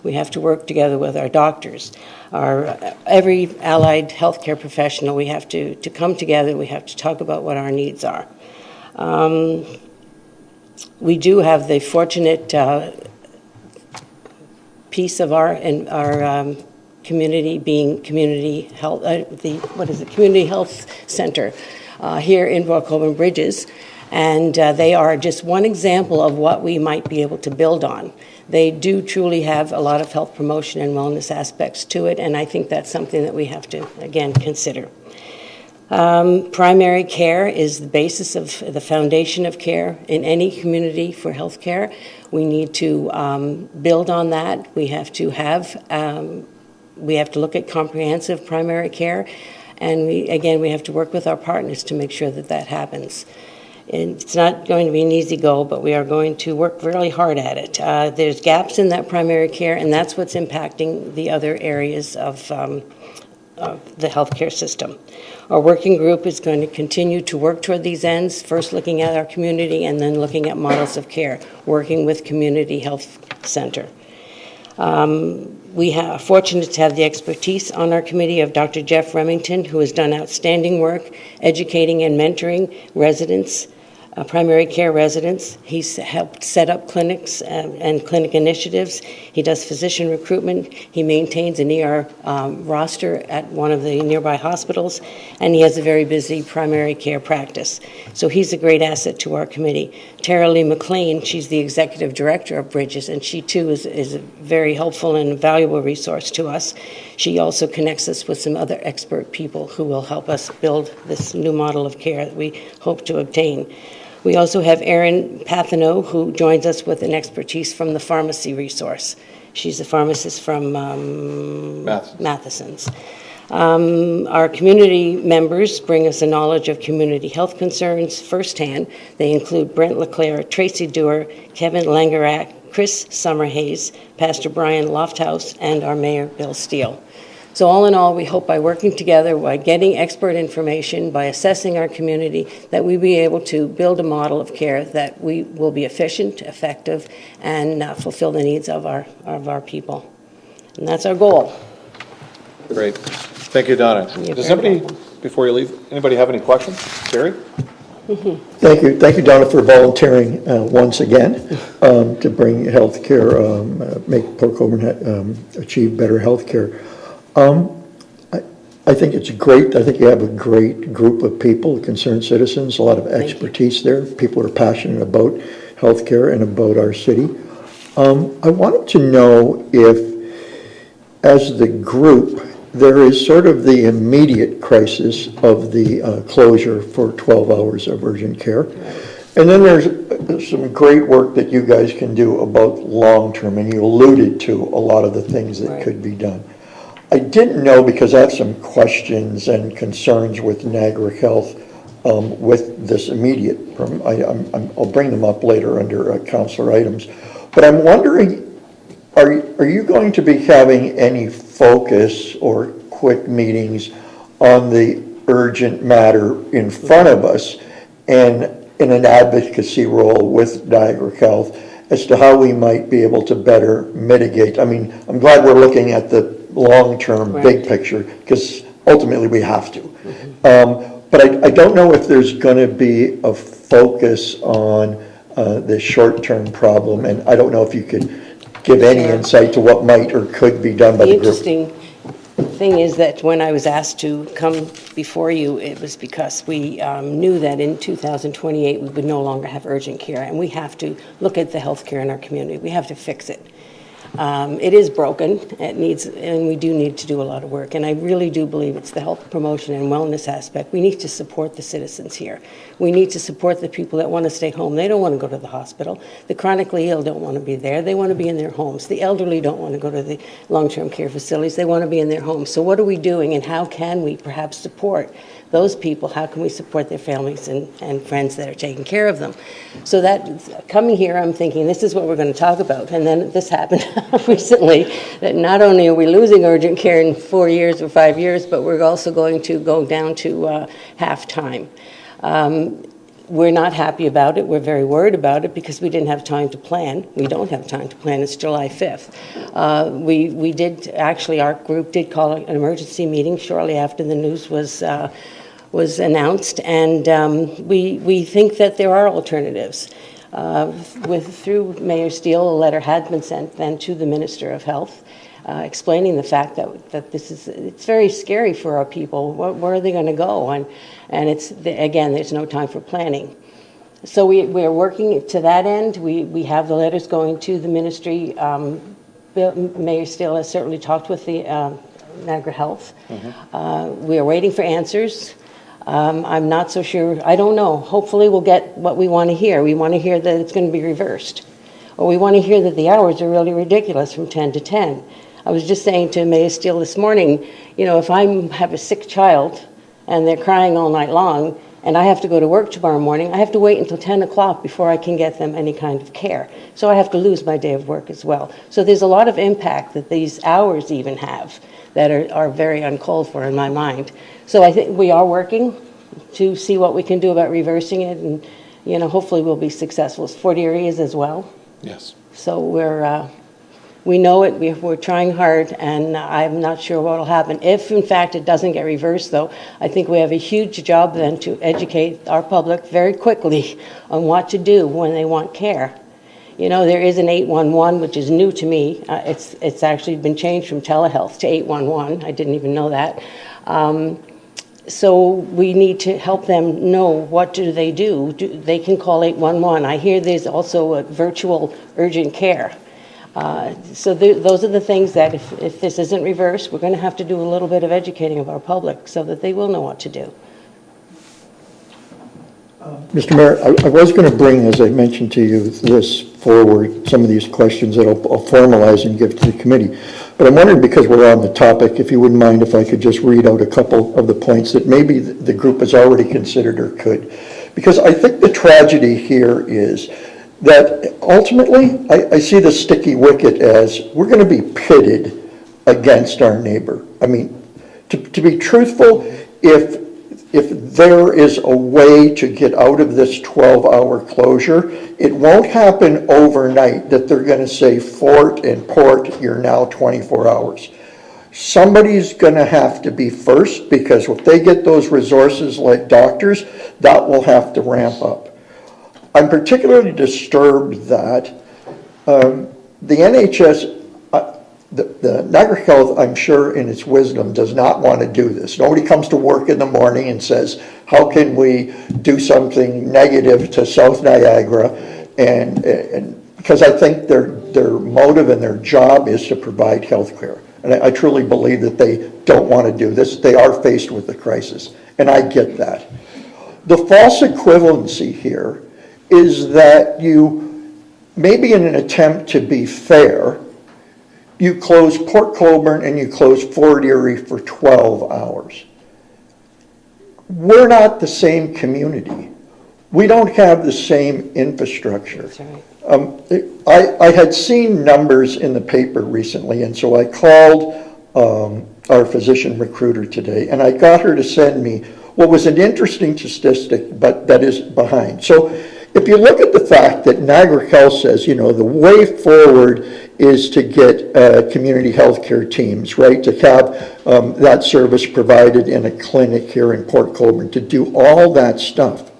We have to work together with our doctors. Every allied healthcare professional, we have to come together. We have to talk about what our needs are. We do have the fortunate piece of our community being community health, Community Health Center here in Royal Colborne Bridges. And they are just one example of what we might be able to build on. They do truly have a lot of health promotion and wellness aspects to it, and I think that's something that we have to, again, consider. Primary care is the basis of the foundation of care in any community for health care. We need to build on that. We have to look at comprehensive primary care, and we have to work with our partners to make sure that that happens. It's not going to be an easy go, but we are going to work really hard at it. There's gaps in that primary care, and that's what's impacting the other areas of the healthcare system. Our working group is going to continue to work toward these ends, first looking at our community and then looking at models of care, working with Community Health Center. We are fortunate to have the expertise on our committee of Dr. Jeff Remington, who has done outstanding work educating and mentoring residents, primary care residents. He's helped set up clinics and clinic initiatives. He does physician recruitment. He maintains an ER roster at one of the nearby hospitals, and he has a very busy primary care practice. So he's a great asset to our committee. Tara Lee McLean, she's the executive director of Bridges, and she too is a very helpful and valuable resource to us. She also connects us with some other expert people who will help us build this new model of care that we hope to obtain. We also have Erin Pathano, who joins us with an expertise from the pharmacy resource. She's a pharmacist from Matheson's. Our community members bring us a knowledge of community health concerns firsthand. They include Brent LeClaire, Tracy Dewar, Kevin Langerak, Chris Summerhays, Pastor Brian Lofthouse, and our Mayor, Bill Steele. So all in all, we hope by working together, by getting expert information, by assessing our community, that we be able to build a model of care that we will be efficient, effective, and fulfill the needs of our people. And that's our goal.
Great. Thank you, Donna. Does anybody, before you leave, anybody have any questions? Gary?
Thank you, Donna, for volunteering once again to bring health care, make Port Colborne achieve better health care. I think it's great. I think you have a great group of people, concerned citizens, a lot of expertise there. People are passionate about healthcare and about our city. I wanted to know if, as the group, there is sort of the immediate crisis of the closure for 12 hours of urgent care. And then there's some great work that you guys can do about long-term, and you alluded to a lot of the things that could be done. I didn't know, because I have some questions and concerns with Niagara Health with this immediate, I'll bring them up later under councillor items. But I'm wondering, are you going to be having any focus or quick meetings on the urgent matter in front of us and in an advocacy role with Niagara Health as to how we might be able to better mitigate? I mean, I'm glad we're looking at the long-term big picture, because ultimately we have to. But I don't know if there's going to be a focus on the short-term problem, and I don't know if you could give any insight to what might or could be done by the group.
The interesting thing is that when I was asked to come before you, it was because we knew that in 2028 we would no longer have urgent care, and we have to look at the health care in our community. We have to fix it. It is broken. And we do need to do a lot of work. And I really do believe it's the health promotion and wellness aspect. We need to support the citizens here. We need to support the people that want to stay home. They don't want to go to the hospital. The chronically ill don't want to be there. They want to be in their homes. The elderly don't want to go to the long-term care facilities. They want to be in their homes. So what are we doing, and how can we perhaps support those people? How can we support their families and friends that are taking care of them? So that coming here, I'm thinking this is what we're going to talk about. And then this happened recently, that not only are we losing urgent care in 4 years or 5 years, but we're also going to go down to half-time. We're not happy about it. We're very worried about it because we didn't have time to plan. We don't have time to plan. It's July 5th. We did, actually, our group did call an emergency meeting shortly after the news was announced, and we think that there are alternatives. Through Mayor Steele, a letter had been sent then to the Minister of Health. explaining the fact that it's very scary for our people. Where are they going to go? And again, there's no time for planning. So we are working to that end. We have the letters going to the ministry. Mayor Steele has certainly talked with the Niagara Health. We are waiting for answers. I'm not so sure. I don't know. Hopefully we'll get what we want to hear. We want to hear that it's going to be reversed. Or we want to hear that the hours are really ridiculous from 10 to 10. I was just saying to Mayor Steele this morning, if I have a sick child and they're crying all night long and I have to go to work tomorrow morning, I have to wait until 10 o'clock before I can get them any kind of care. So I have to lose my day of work as well. So there's a lot of impact that these hours even have that are very uncalled for in my mind. So I think we are working to see what we can do about reversing it, and hopefully we'll be successful. It's 40 areas as well.
Yes.
So we know it. We're trying hard, and I'm not sure what will happen. If in fact it doesn't get reversed, though, I think we have a huge job then to educate our public very quickly on what to do when they want care. There is an 811, which is new to me. It's actually been changed from telehealth to 811. I didn't even know that. So we need to help them know what do they do. They can call 811. I hear there's also a virtual urgent care. So those are the things that if this isn't reversed, we're going to have to do a little bit of educating of our public so that they will know what to do.
Mr. Mayor, I was going to bring, as I mentioned to you, this forward, some of these questions that I'll formalize and give to the committee. But I'm wondering, because we're on the topic, if you wouldn't mind if I could just read out a couple of the points that maybe the group has already considered or could. Because I think the tragedy here is that ultimately, I see the sticky wicket as we're going to be pitted against our neighbor. I mean, to be truthful, if there is a way to get out of this 12-hour closure, it won't happen overnight that they're going to say, Fort and Port, you're now 24 hours. Somebody's going to have to be first, because if they get those resources like doctors, that will have to ramp up. I'm particularly disturbed that the NHS, the Niagara Health, I'm sure in its wisdom, does not want to do this. Nobody comes to work in the morning and says, how can we do something negative to South Niagara? And because I think their motive and their job is to provide health care. And I truly believe that they don't want to do this. They are faced with a crisis, and I get that. The false equivalency here is that you, maybe in an attempt to be fair, you close Port Colborne and you close Fort Erie for 12 hours. We're not the same community. We don't have the same infrastructure.
That's right.
I had seen numbers in the paper recently, and so I called our physician recruiter today, and I got her to send me what was an interesting statistic, but that is behind. So if you look at the fact that Niagara Health says, the way forward is to get community health care teams, right, to have that service provided in a clinic here in Port Colborne, to do all that stuff.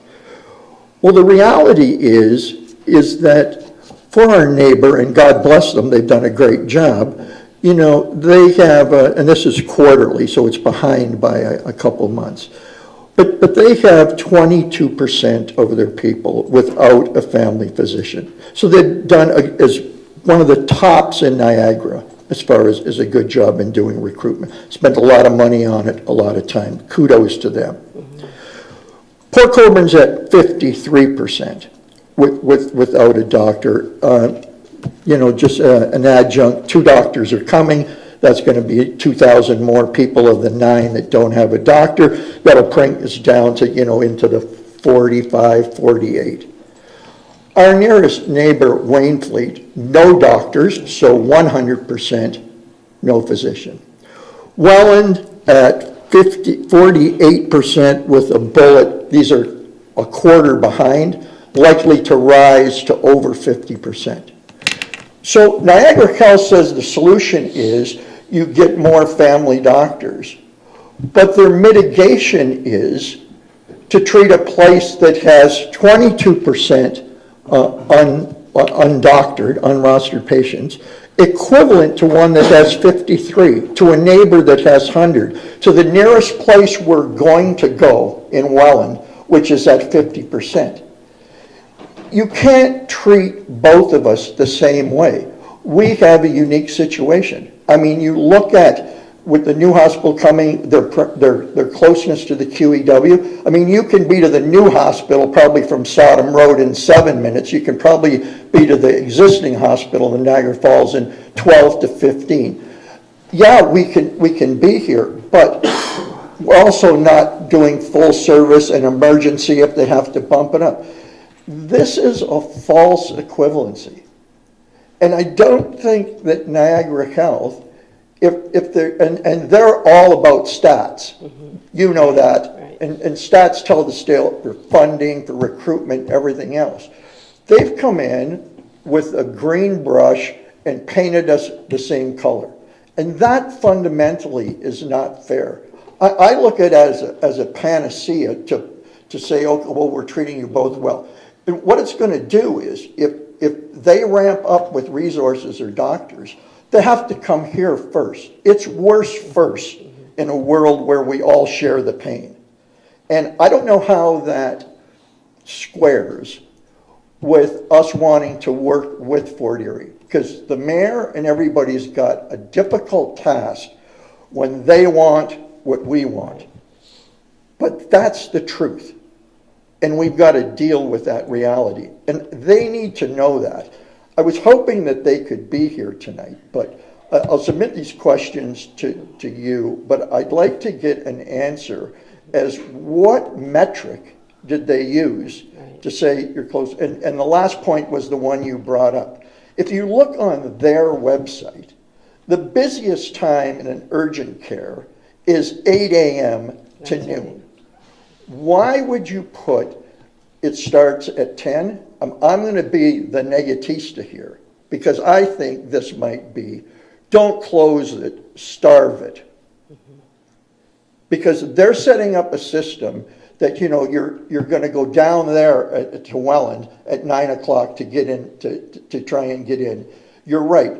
Well, the reality is that for our neighbor, and God bless them, they've done a great job, they have, and this is quarterly, so it's behind by a couple months, but they have 22% of their people without a family physician. So they've done as one of the tops in Niagara as far as a good job in doing recruitment. Spent a lot of money on it, a lot of time. Kudos to them. Port Colborne's at 53% without a doctor. Just an adjunct, 2 doctors are coming. That's going to be 2,000 more people of the 9 that don't have a doctor. That'll bring us down to, into the 45, 48. Our nearest neighbor, Waynfleet, no doctors, so 100% no physician. Welland at 48% with a bullet. These are a quarter behind, likely to rise to over 50%. So Niagara Health says the solution is you get more family doctors, but their mitigation is to treat a place that has 22% undoctored, unrostered patients, equivalent to one that has 53, to a neighbor that has 100, to the nearest place we're going to go in Welland, which is at 50%. You can't treat both of us the same way. We have a unique situation. I mean, you look at, with the new hospital coming, their closeness to the QEW. I mean, you can be to the new hospital probably from Sodom Road in 7 minutes. You can probably be to the existing hospital in Niagara Falls in 12 to 15. Yeah, we can be here, but we're also not doing full service and emergency if they have to bump it up. This is a false equivalency. And I don't think that Niagara Health, if they're, and they're all about stats. You know that.
Right.
And stats tell the tale for funding, for recruitment, everything else. They've come in with a green brush and painted us the same color. And that fundamentally is not fair. I look at it as a panacea to say, okay, well, we're treating you both well. And what it's going to do is, if they ramp up with resources or doctors, they have to come here first. It's worse first in a world where we all share the pain. And I don't know how that squares with us wanting to work with Fort Erie, because the mayor and everybody's got a difficult task when they want what we want. But that's the truth. And we've got to deal with that reality. And they need to know that. I was hoping that they could be here tonight, but I'll submit these questions to you, but I'd like to get an answer as what metric did they use to say you're close? And the last point was the one you brought up. If you look on their website, the busiest time in an urgent care is 8 a.m. to noon. Why would you put it starts at 10? I'm going to be the negatista here, because I think this might be, don't close it, starve it. Because they're setting up a system that, you know, you're going to go down there to Welland at 9 o'clock to get in, to try and get in. You're right.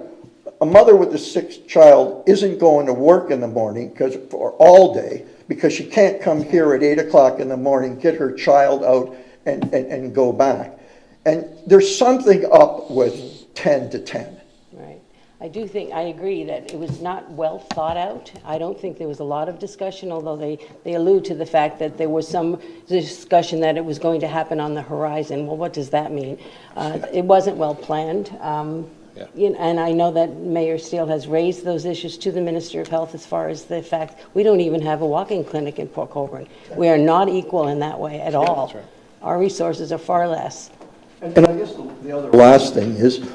A mother with a sick child isn't going to work in the morning or all day, because she can't come here at 8 o'clock in the morning, get her child out and go back. And there's something up with 10 to 10.
Right. I agree that it was not well thought out. I don't think there was a lot of discussion, although they allude to the fact that there was some discussion that it was going to happen on the horizon. Well, what does that mean? It wasn't well planned. And I know that Mayor Steele has raised those issues to the Minister of Health as far as the fact we don't even have a walk-in clinic in Port Colborne. We are not equal in that way at all. That's right. Our resources are far less.
And I guess the other last thing is,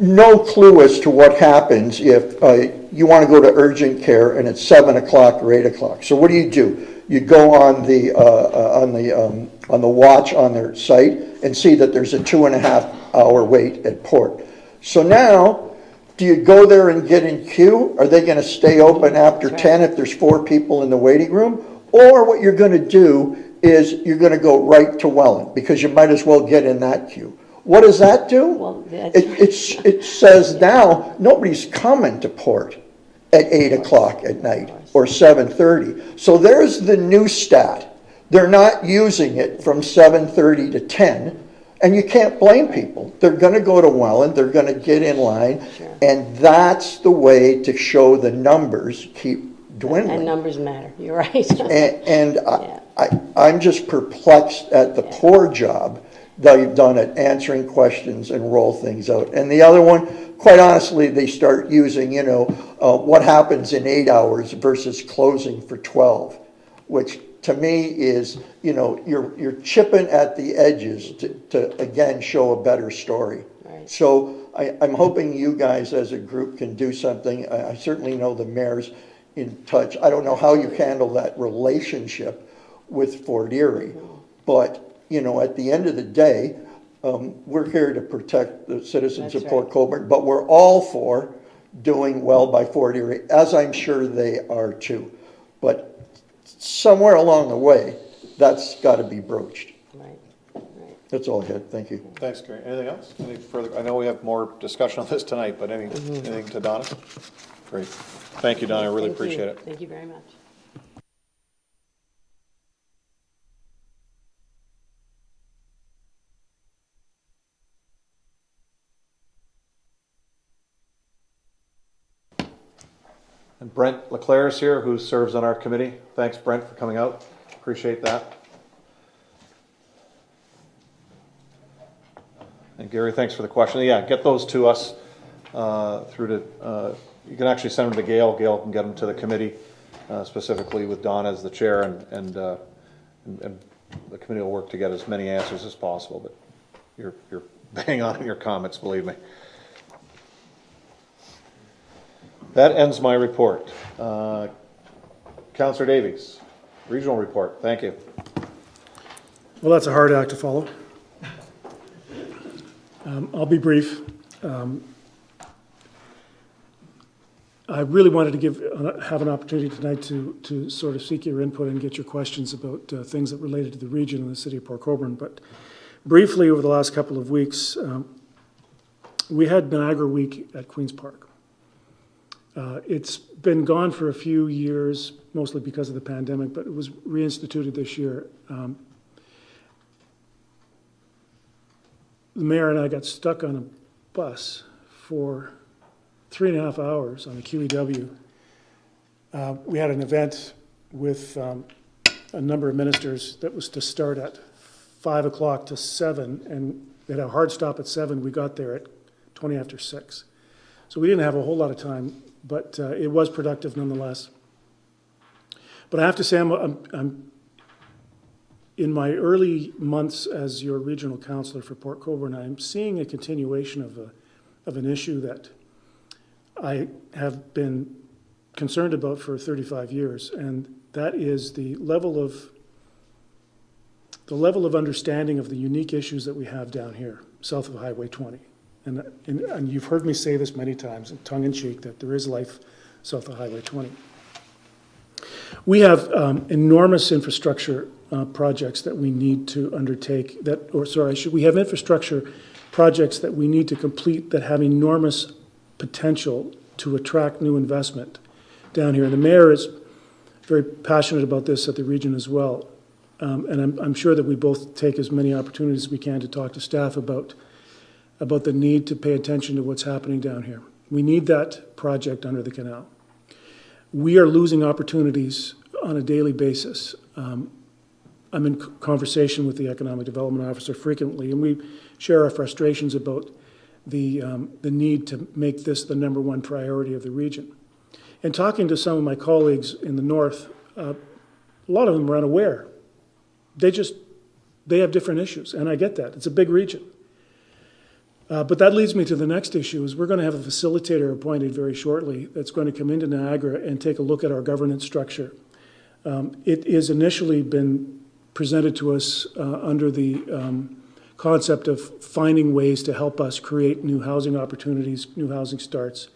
no clue as to what happens if you want to go to urgent care and it's 7 o'clock or 8 o'clock. So what do? You go on the watch on their site and see that there's a 2.5 hour wait at Port. So now, do you go there and get in queue? Are they going to stay open after 10 if there's 4 people in the waiting room? Or what you're going to do is you're going to go right to Welland, because you might as well get in that queue. What does that do?
Well,
it says now nobody's coming to Port at 8 o'clock at night or 7:30. So there's the new stat. They're not using it from 7:30 to 10. And you can't blame people. They're going to go to Welland, they're going to get in line, and that's the way to show the numbers keep dwindling.
And numbers matter, you're right.
I'm just perplexed at the poor job that you've done at answering questions and roll things out. And the other one, quite honestly, they start using, what happens in 8 hours versus closing for 12, which to me is, you're chipping at the edges to again show a better story.
Right.
So I'm hoping you guys as a group can do something. I certainly know the mayor's in touch. I don't know how you handle that relationship with Fort Erie, but at the end of the day, we're here to protect the citizens of Port Colborne, but we're all for doing well by Fort Erie, as I'm sure they are too. But somewhere along the way, that's got to be broached.
Right.
That's all I had, thank you.
Thanks, Gary. Anything else? Any further? I know we have more discussion on this tonight, but anything to Donna? Great. Thank you, Donna. I really
Thank you.
appreciate it.
Thank you very much.
And Brent Leclerc is here, who serves on our committee. Thanks, Brent, for coming out. Appreciate that. And Gary, thanks for the question. Yeah, get those to us through to, you can actually send them to Gail. Gail can get them to the committee, specifically with Don as the chair, and the committee will work to get as many answers as possible. But you're bang on in your comments, believe me. That ends my report. Councillor Davies, regional report. Thank you.
Well, that's a hard act to follow. I'll be brief. I really wanted to have an opportunity tonight to sort of seek your input and get your questions about things that related to the region and the city of Port Colborne. But briefly, over the last couple of weeks, we had Niagara Week at Queen's Park. It's been gone for a few years, mostly because of the pandemic, but it was reinstituted this year. The mayor and I got stuck on a bus for 3.5 hours on the QEW. We had an event with a number of ministers that was to start at 5 o'clock to 7, and we had a hard stop at 7. We got there at 20 after 6. So we didn't have a whole lot of time, but it was productive nonetheless. But I have to say, I'm in my early months as your regional councillor for Port Colborne, I'm seeing a continuation of an issue that I have been concerned about for 35 years, and that is the level of understanding of the unique issues that we have down here, south of Highway 20. And you've heard me say this many times, tongue-in-cheek, that there is life south of Highway 20. We have enormous infrastructure projects that we need to undertake, we have infrastructure projects that we need to complete that have enormous potential to attract new investment down here. And the mayor is very passionate about this at the region as well. And I'm sure that we both take as many opportunities as we can to talk to staff about the need to pay attention to what's happening down here. We need that project under the canal. We are losing opportunities on a daily basis. I'm in conversation with the economic development officer frequently, and we share our frustrations about the need to make this the number one priority of the region. And talking to some of my colleagues in the north, a lot of them are unaware. They have different issues, and I get that. It's a big region. But that leads me to the next issue, is we're going to have a facilitator appointed very shortly that's going to come into Niagara and take a look at our governance structure. It has initially been presented to us under the concept of finding ways to help us create new housing opportunities, new housing starts,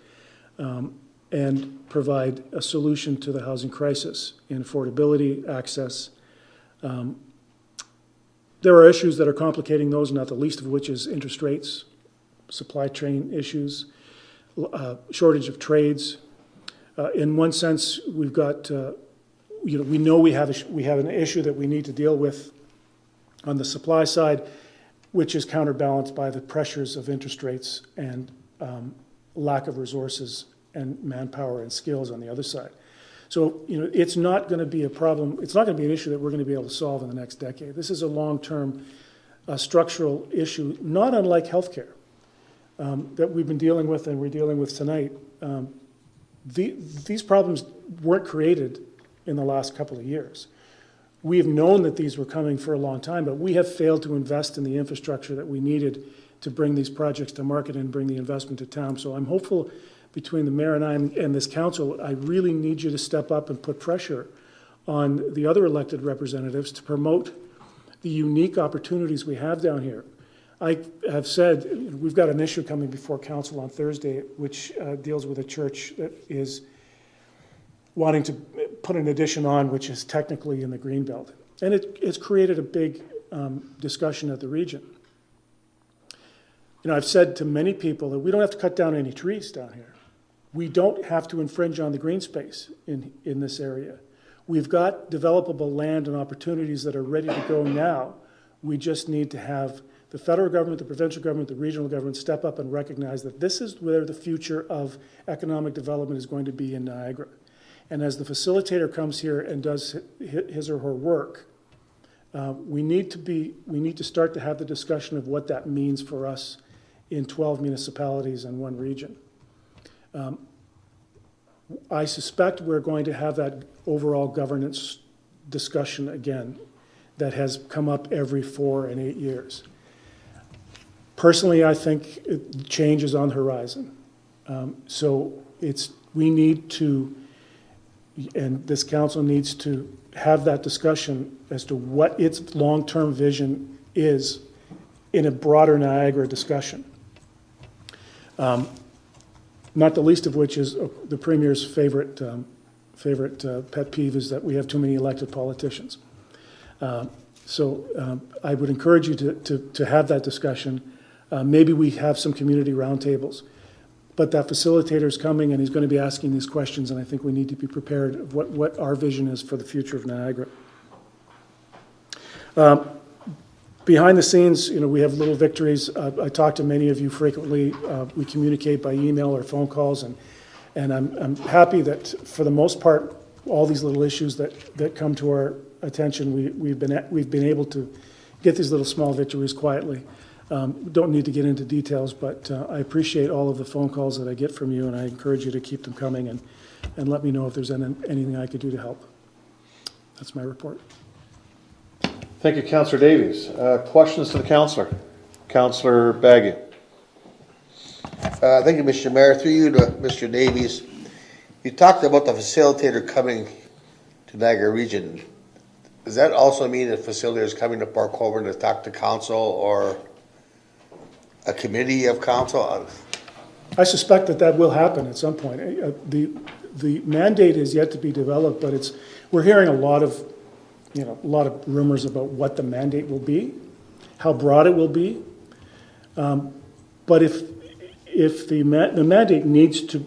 and provide a solution to the housing crisis in affordability, access. There are issues that are complicating those, not the least of which is interest rates, supply chain issues, shortage of trades. In one sense, we've got, we know we have an issue that we need to deal with on the supply side, which is counterbalanced by the pressures of interest rates and lack of resources and manpower and skills on the other side. So, it's not going to be a problem. It's not going to be an issue that we're going to be able to solve in the next decade. This is a long-term structural issue, not unlike healthcare, that we've been dealing with and we're dealing with tonight. These problems weren't created in the last couple of years. We have known that these were coming for a long time, but we have failed to invest in the infrastructure that we needed to bring these projects to market and bring the investment to town. So I'm hopeful between the mayor and I and this council, I really need you to step up and put pressure on the other elected representatives to promote the unique opportunities we have down here. I have said, we've got an issue coming before council on Thursday, which deals with a church that is wanting to put an addition on, which is technically in the Greenbelt. And it's created a big discussion at the region. I've said to many people that we don't have to cut down any trees down here. We don't have to infringe on the green space in this area. We've got developable land and opportunities that are ready to go now. We just need to have the federal government, the provincial government, the regional government step up and recognize that this is where the future of economic development is going to be in Niagara. And as the facilitator comes here and does his or her work, we need to start to have the discussion of what that means for us in 12 municipalities and one region. I suspect we're going to have that overall governance discussion again that has come up every 4 and 8 years. Personally, I think change is on the horizon. So we need to, and this council needs to have that discussion as to what its long-term vision is in a broader Niagara discussion. Not the least of which is the Premier's favorite pet peeve is that we have too many elected politicians. So I would encourage you to have that discussion. Maybe we have some community roundtables. But that facilitator is coming and he's going to be asking these questions, and I think we need to be prepared of what our vision is for the future of Niagara. Behind the scenes, we have little victories. I talk to many of you frequently. We communicate by email or phone calls, and I'm happy that for the most part, all these little issues that come to our attention, we've been able to get these little small victories quietly. Don't need to get into details, but I appreciate all of the phone calls that I get from you, and I encourage you to keep them coming and let me know if there's anything I could do to help. That's my report.
Thank you, Councillor Davies. Questions to the councillor? Councillor Baggy.
Thank you, Mr. Mayor. Through you to Mr. Davies. You talked about the facilitator coming to Niagara Region. Does that also mean that facilitator is coming to Port Colborne to talk to council or a committee of council?
I suspect that will happen at some point. The mandate is yet to be developed, but we're hearing a lot of rumors about what the mandate will be, how broad it will be. But if the mandate needs to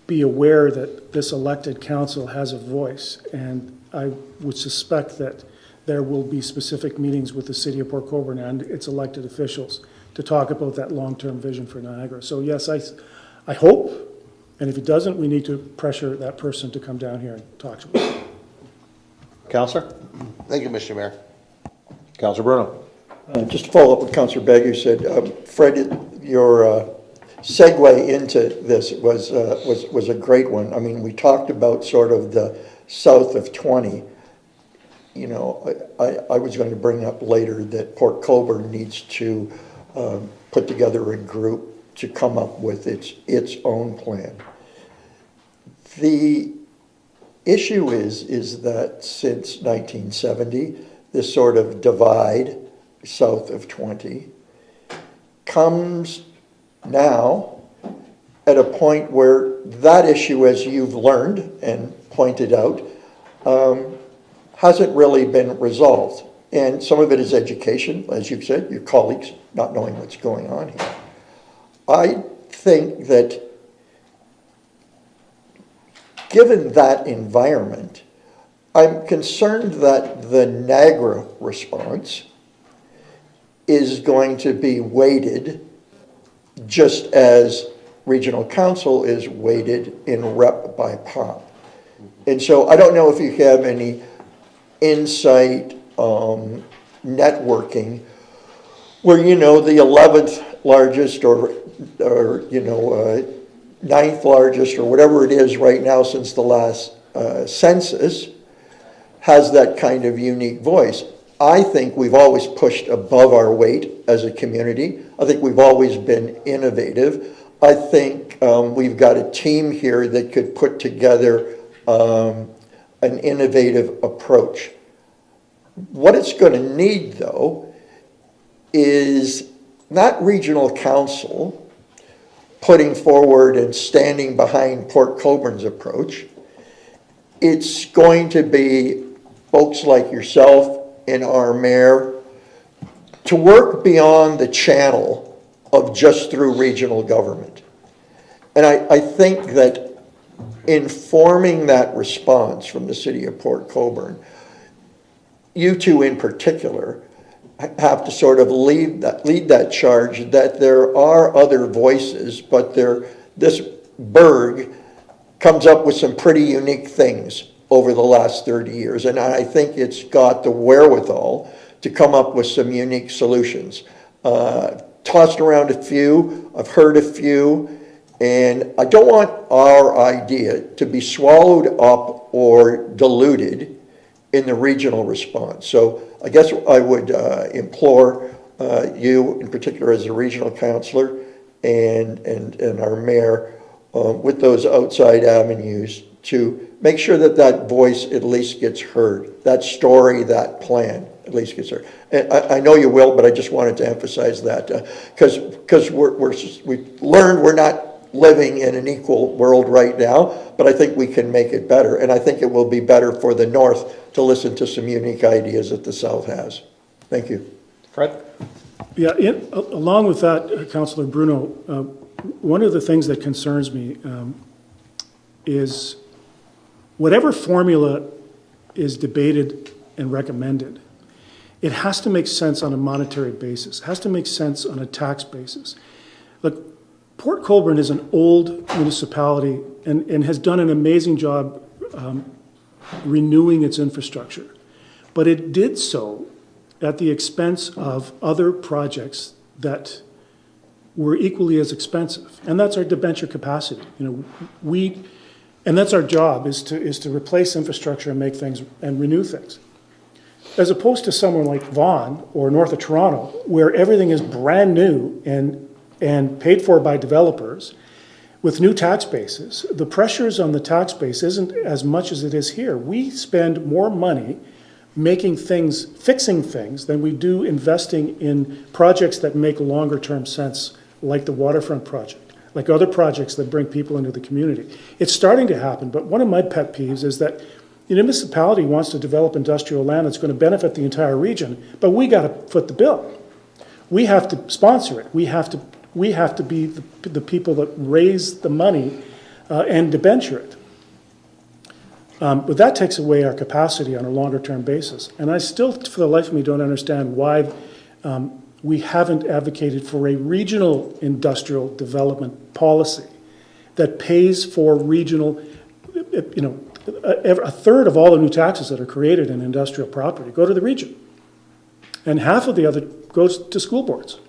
be aware that this elected council has a voice, and I would suspect that there will be specific meetings with the City of Port Colborne and its elected officials to talk about that long-term vision for Niagara. So yes, I hope, and if it doesn't, we need to pressure that person to come down here and talk to us.
Councillor?
Thank you, Mr. Mayor.
Councillor Bruno.
Just to follow up what Councillor Baggy said, Fred, your segue into this was a great one. I mean, we talked about sort of the south of 20. I was going to bring up later that Port Colborne needs to put together a group to come up with its own plan. The issue is that since 1970, this sort of divide south of 20 comes now at a point where that issue, as you've learned and pointed out, hasn't really been resolved. And some of it is education, as you've said, your colleagues not knowing what's going on here. I think that given that environment, I'm concerned that the Niagara response is going to be weighted just as regional council is weighted in rep by pop. And so I don't know if you have any insight networking where, the 11th largest or 9th largest or whatever it is right now since the last census has that kind of unique voice. I think we've always pushed above our weight as a community. I think we've always been innovative. I think we've got a team here that could put together an innovative approach. What it's going to need, though, is not regional council putting forward and standing behind Port Colborne's approach. It's going to be folks like yourself and our mayor to work beyond the channel of just through regional government. And I think that in forming that response from the city of Port Colborne, you two in particular have to sort of lead that charge that there are other voices, but this burg comes up with some pretty unique things over the last 30 years. And I think it's got the wherewithal to come up with some unique solutions. Tossed around a few, I've heard a few, and I don't want our idea to be swallowed up or diluted in the regional response. So I guess I would implore you in particular as a regional councillor and our mayor with those outside avenues to make sure that voice at least gets heard, that story, that plan at least gets heard. And I know you will, but I just wanted to emphasize that because we've learned we're not living in an equal world right now, but I think we can make it better. And I think it will be better for the North to listen to some unique ideas that the South has. Thank you.
Fred?
Yeah, along with that, Councillor Bruno, one of the things that concerns me is whatever formula is debated and recommended, it has to make sense on a monetary basis. It has to make sense on a tax basis. Look, Port Colborne is an old municipality and has done an amazing job renewing its infrastructure. But it did so at the expense of other projects that were equally as expensive. And that's our debenture capacity. And that's our job, is to replace infrastructure and make things and renew things. As opposed to somewhere like Vaughan or north of Toronto, where everything is brand new and paid for by developers with new tax bases, the pressures on the tax base isn't as much as it is here. We spend more money making things, fixing things, than we do investing in projects that make longer term sense, like the waterfront project, like other projects that bring people into the community. It's starting to happen, but one of my pet peeves is that the municipality wants to develop industrial land that's going to benefit the entire region, but we got to foot the bill. We have to sponsor it. We have to be the people that raise the money and debenture it. But that takes away our capacity on a longer term basis. And I still, for the life of me, don't understand why we haven't advocated for a regional industrial development policy that pays for regional, a third of all the new taxes that are created in industrial property go to the region. And half of the other goes to school boards.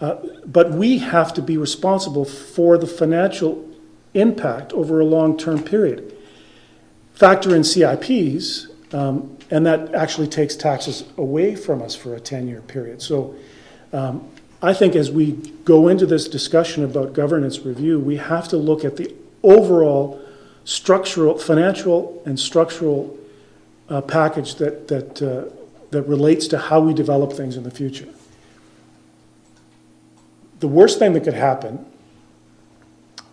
But we have to be responsible for the financial impact over a long-term period. Factor in CIPs, and that actually takes taxes away from us for a 10-year period. So I think as we go into this discussion about governance review, we have to look at the overall structural, financial and structural package that relates to how we develop things in the future. The worst thing that could happen,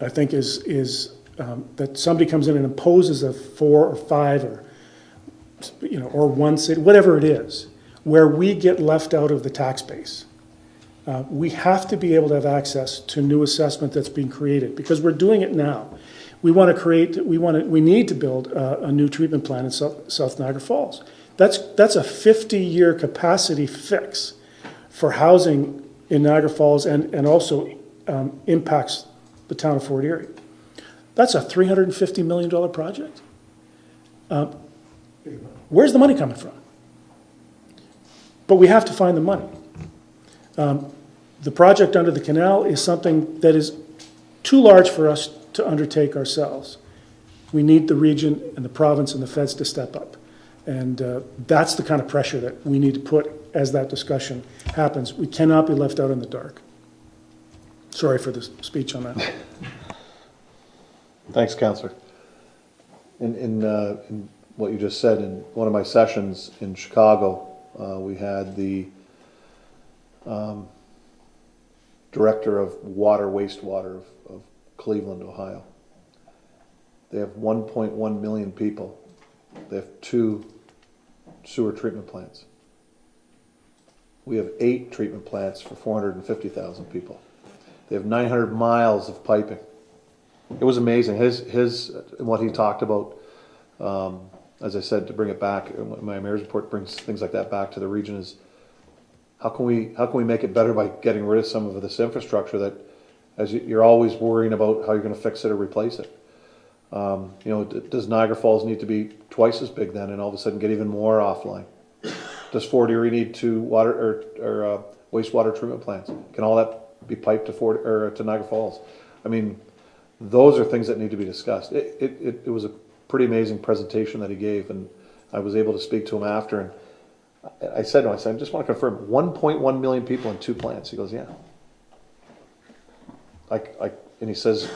I think, is that somebody comes in and imposes a 4 or 5 or one city, whatever it is, where we get left out of the tax base. We have to be able to have access to new assessment that's being created, because we're doing it now. We need to build a new treatment plant in South Niagara Falls. That's a 50-year capacity fix for housing in Niagara Falls and also impacts the town of Fort Erie. That's a $350 million project. Where's the money coming from? But we have to find the money. The project under the canal is something that is too large for us to undertake ourselves. We need the region and the province and the feds to step up. And that's the kind of pressure that we need to put as that discussion happens. We cannot be left out in the dark. Sorry for the speech on that.
Thanks, Councillor. In what you just said, in one of my sessions in Chicago, we had the director of wastewater of Cleveland, Ohio. They have 1.1 million people. They have 2 sewer treatment plants. we have 8 treatment plants for 450,000 people. They have 900 miles of piping. It was amazing. What he talked about, as I said, to bring it back, my mayor's report brings things like that back to the region, is how can we make it better by getting rid of some of this infrastructure that, as you're always worrying about how you're going to fix it or replace it. Does Niagara Falls need to be twice as big then, and all of a sudden get even more offline? Does Fort Erie need 2 water or wastewater treatment plants? Can all that be piped to Niagara Falls? I mean, those are things that need to be discussed. It was a pretty amazing presentation that he gave, and I was able to speak to him after, and I said to him, I just want to confirm, 1.1 million people in 2 plants. He goes, yeah. And he says,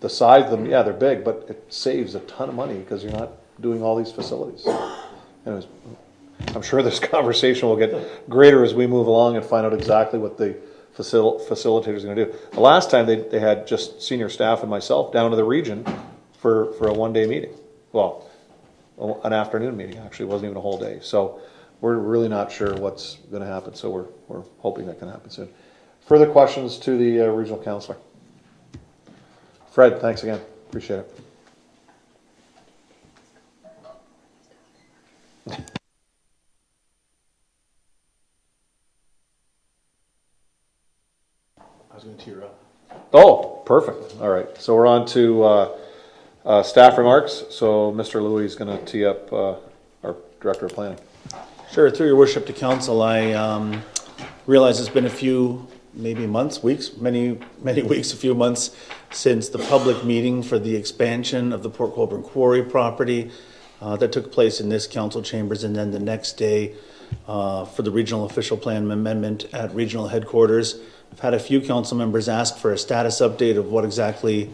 the size of them, yeah, they're big, but it saves a ton of money because you're not doing all these facilities. Anyways, I'm sure this conversation will get greater as we move along and find out exactly what the facilitator is going to do. The last time they had just senior staff and myself down to the region for a one-day meeting. Well, an afternoon meeting, actually. It wasn't even a whole day. So we're really not sure what's going to happen. So we're hoping that can happen soon. Further questions to the regional councillor? Fred, thanks again. Appreciate it.
I was going to tear up.
Oh, perfect. All right. So we're on to staff remarks. So Mr. Louis is going to tee up our Director of Planning.
Sure. Through your worship to council, I realize it's been a few, maybe months, weeks, many weeks, a few months since the public meeting for the expansion of the Port Colborne Quarry property that took place in this council chambers, and then the next day for the regional official plan amendment at regional headquarters. I've had a few council members ask for a status update of what exactly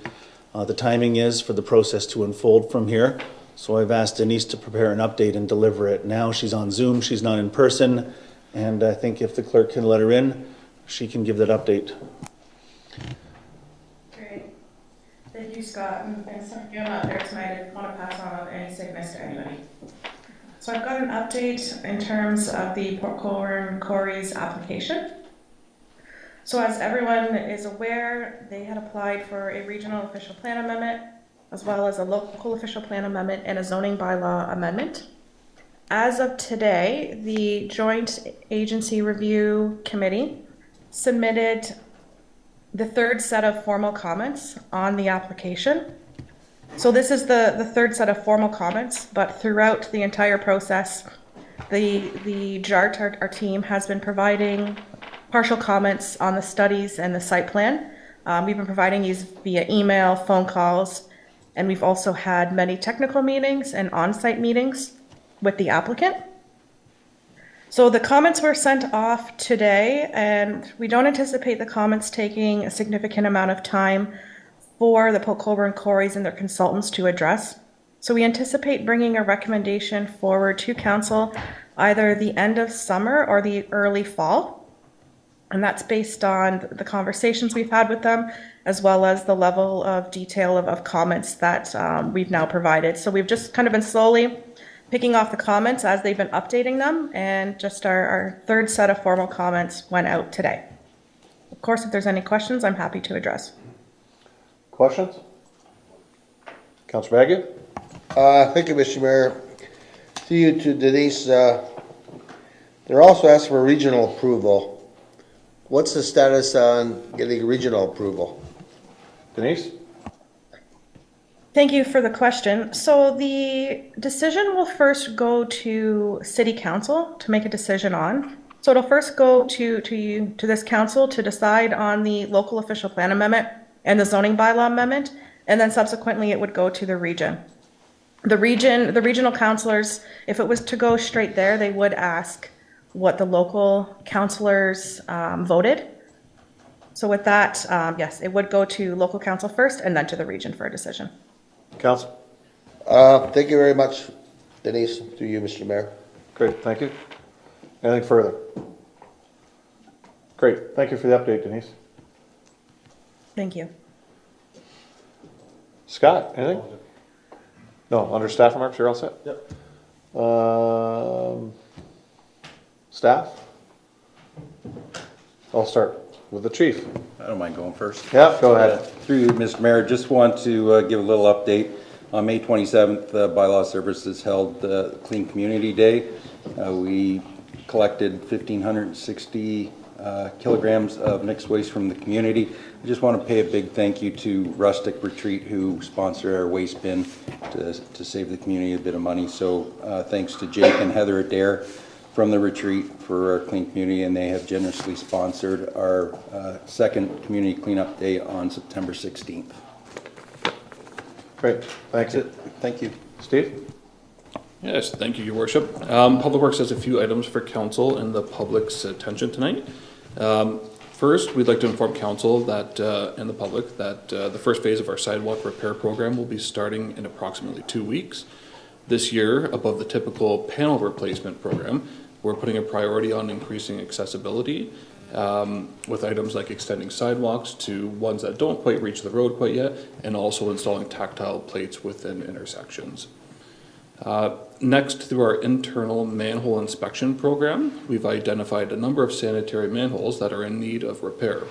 the timing is for the process to unfold from here. So I've asked Denise to prepare an update and deliver it now. She's on Zoom, she's not in person, and I think if the clerk can let her in, she can give that update.
Great. Thank you, Scott. And sorry, I'm not there tonight. I didn't want to pass on any sickness to anybody. So I've got an update in terms of the Port Colborne Quarries application. So as everyone is aware, they had applied for a regional official plan amendment, as well as a local official plan amendment and a zoning bylaw amendment. As of today, the Joint Agency Review Committee submitted the third set of formal comments on the application. So this is the third set of formal comments, but throughout the entire process, the JART, our team, has been providing partial comments on the studies and the site plan. We've been providing these via email, phone calls, and we've also had many technical meetings and on-site meetings with the applicant. So the comments were sent off today, and we don't anticipate the comments taking a significant amount of time for the Port Colborne Quarries and their consultants to address. So we anticipate bringing a recommendation forward to council either the end of summer or the early fall. And that's based on the conversations we've had with them, as well as the level of detail of comments that we've now provided. So we've just kind of been slowly picking off the comments as they've been updating them, and just our third set of formal comments went out today. Of course, if there's any questions, I'm happy to address.
Questions? Councillor Baggio?
Thank you, Mr. Mayor. To you, to Denise, they're also asking for regional approval. What's the status on getting regional approval?
Denise?
Thank you for the question. So the decision will first go to City Council to make a decision on. So it'll first go to this council to decide on the local official plan amendment and the zoning bylaw amendment, and then subsequently it would go to the region. The regional councilors, if it was to go straight there, they would ask what the local councilors voted. So with that, yes, it would go to local council first and then to the region for a decision.
Council?
Thank you very much, Denise. To you, Mr. Mayor.
Great, thank you. Anything further? Great, thank you for the update, Denise.
Thank you.
Scott, anything? No, under staff remarks, you're all set?
Yep.
Staff? I'll start with the chief.
I don't mind going first.
Yeah, go ahead.
Through you, Mr. Mayor, just want to give a little update. On May 27th, Bylaw Services held Clean Community Day. We collected 1,560 kilograms of mixed waste from the community. I just want to pay a big thank you to Rustic Retreat, who sponsored our waste bin to save the community a bit of money. So thanks to Jake and Heather Adair from the retreat for our clean community, and they have generously sponsored our second community cleanup day on September 16th.
Great, thanks.
Thank you.
Steve?
Yes, thank you, Your Worship. Public Works has a few items for council and the public's attention tonight. First, we'd like to inform council that and the public that the first phase of our sidewalk repair program will be starting in approximately 2 weeks. This year, above the typical panel replacement program, we're putting a priority on increasing accessibility with items like extending sidewalks to ones that don't quite reach the road quite yet, and also installing tactile plates within intersections. Next, through our internal manhole inspection program, we've identified a number of sanitary manholes that are in need of repair.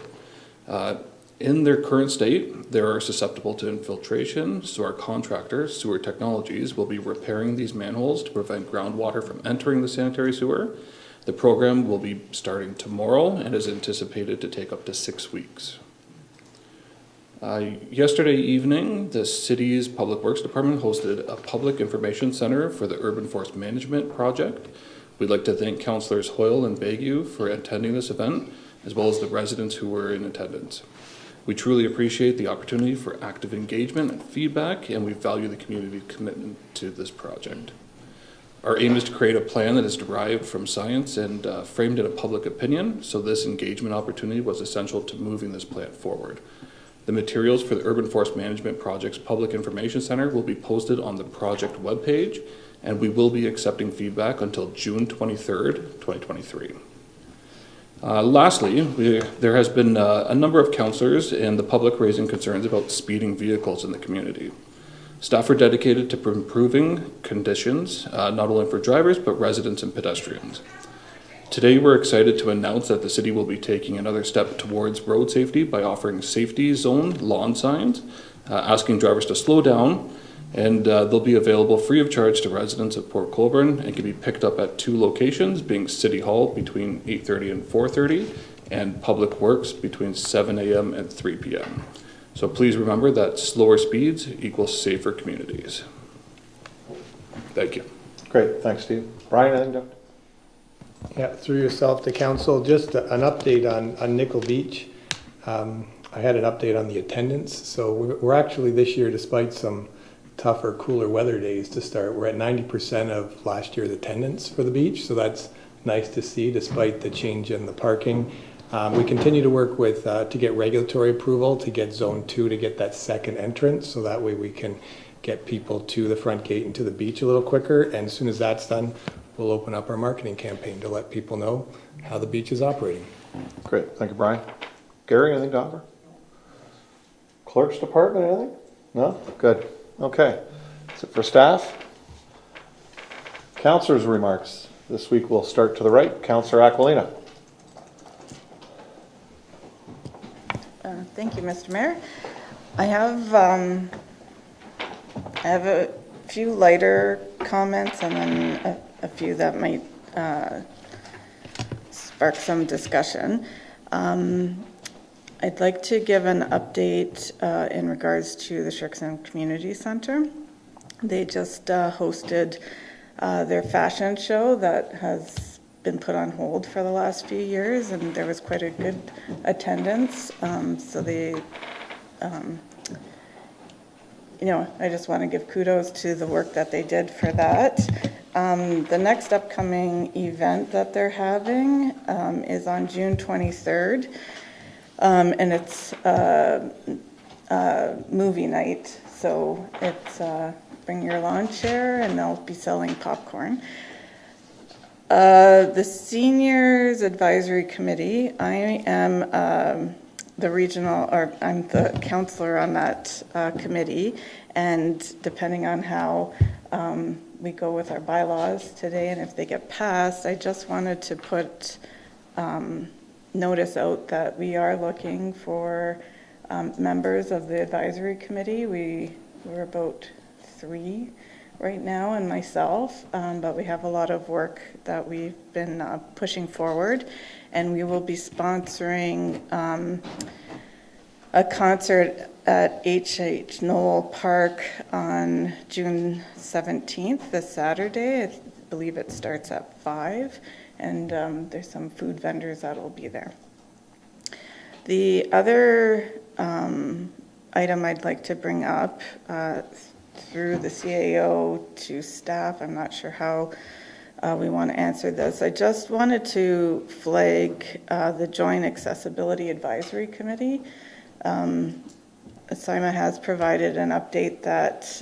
In their current state, they are susceptible to infiltration, so our contractor, Sewer Technologies, will be repairing these manholes to prevent groundwater from entering the sanitary sewer. The program will be starting tomorrow and is anticipated to take up to 6 weeks. Yesterday evening, the city's Public Works Department hosted a public information center for the Urban Forest Management Project. We'd like to thank Councillors Hoyle and Bagu for attending this event, as well as the residents who were in attendance. We truly appreciate the opportunity for active engagement and feedback, and we value the community's commitment to this project. Our aim is to create a plan that is derived from science and framed in a public opinion, so this engagement opportunity was essential to moving this plan forward. The materials for the Urban Forest Management Project's Public Information Center will be posted on the project webpage, and we will be accepting feedback until June 23rd, 2023. Lastly, there has been a number of councillors and the public raising concerns about speeding vehicles in the community. Staff are dedicated to improving conditions, not only for drivers, but residents and pedestrians. Today, we're excited to announce that the city will be taking another step towards road safety by offering safety zone lawn signs, asking drivers to slow down, and they'll be available free of charge to residents of Port Colborne and can be picked up at 2 locations, being City Hall between 8:30 and 4:30, and Public Works between 7 a.m. and 3 p.m. So please remember that slower speeds equals safer communities. Thank you.
Great, thanks, Steve. Brian, anything to?
Yeah, through yourself to council, just an update on Nickel Beach. I had an update on the attendance. So we're actually this year, despite some tougher, cooler weather days to start, we're at 90% of last year's attendance for the beach. So that's nice to see, despite the change in the parking. We continue to work with to get regulatory approval to get Zone 2 to get that second entrance. So that way we can get people to the front gate and to the beach a little quicker. And as soon as that's done, we'll open up our marketing campaign to let people know how the beach is operating.
Great, thank you, Brian. Gary, anything to offer? Clerk's department, anything? No? Good. Okay. That's it for staff. Councillors' remarks. This week we'll start to the right. Councillor Aquilina.
Thank you, Mr. Mayor. I have a few lighter comments and then a few that might spark some discussion. I'd like to give an update in regards to the Sherkston Community Center. They just hosted their fashion show that has been put on hold for the last few years, and there was quite a good attendance. So they, I just want to give kudos to the work that they did for that. The next upcoming event that they're having is on June 23rd, and it's movie night. So it's bring your lawn chair, and they'll be selling popcorn. The Seniors Advisory Committee, I am I'm the counselor on that committee, and depending on how we go with our bylaws today and if they get passed, I just wanted to put notice out that we are looking for members of the advisory committee. We're about 3 right now, and myself, but we have a lot of work that we've been pushing forward, and we will be sponsoring a concert at H.H. Knoll Park on June 17th, this Saturday. I believe it starts at 5, and there's some food vendors that will be there. The other item I'd like to bring up through the CAO to staff, I'm not sure how we want to answer this. I just wanted to flag the Joint Accessibility Advisory Committee. Simon has provided an update that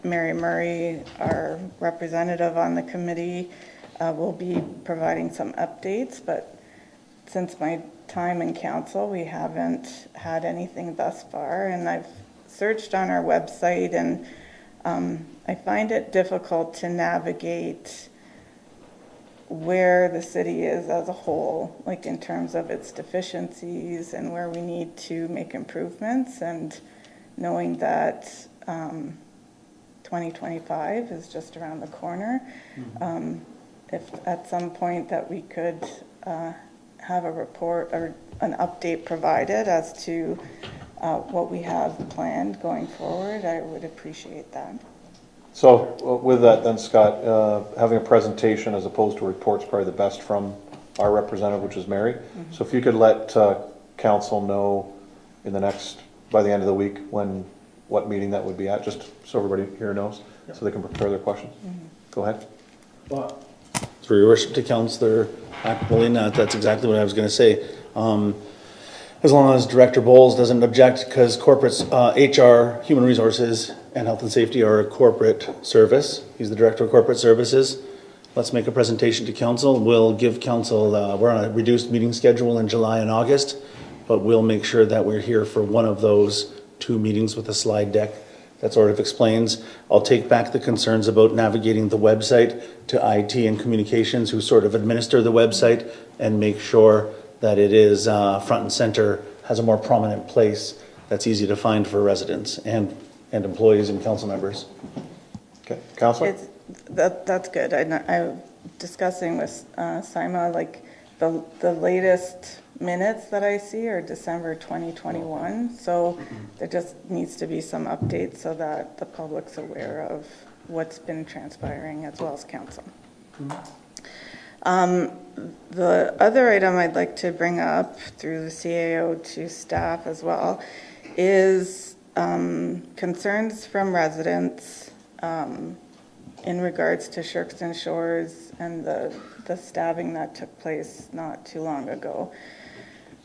Mary Murray, our representative on the committee, will be providing some updates, but since my time in council, we haven't had anything thus far, and I've searched on our website, and I find it difficult to navigate where the city is as a whole, like in terms of its deficiencies and where we need to make improvements, and knowing that 2025 is just around the corner. If at some point that we could have a report or an update provided as to what we have planned going forward, I would appreciate that.
So with that then, Scott, having a presentation as opposed to a report is probably the best from our representative, which is Mary. So if you could let council know in the by the end of the week what meeting that would be at, just so everybody here knows, so they can prepare their questions. Go ahead.
Well, through your worship to Councillor Aquilina, that's exactly what I was going to say. As long as Director Bowles doesn't object, because corporate HR, Human Resources, and Health and Safety are a corporate service. He's the Director of Corporate Services. Let's make a presentation to Council. We'll give Council, we're on a reduced meeting schedule in July and August, but we'll make sure that we're here for one of those 2 meetings with a slide deck that sort of explains. I'll take back the concerns about navigating the website to IT and communications, who sort of administer the website, and make sure that it is front and center, has a more prominent place that's easy to find for residents and employees and council members.
Okay, Councillor?
That's good. I'm discussing with Simon, like the latest minutes that I see are December 2021. So there just needs to be some updates so that the public's aware of what's been transpiring as well as council. The other item I'd like to bring up through the CAO to staff as well is concerns from residents in regards to Shirkston Shores and the stabbing that took place not too long ago,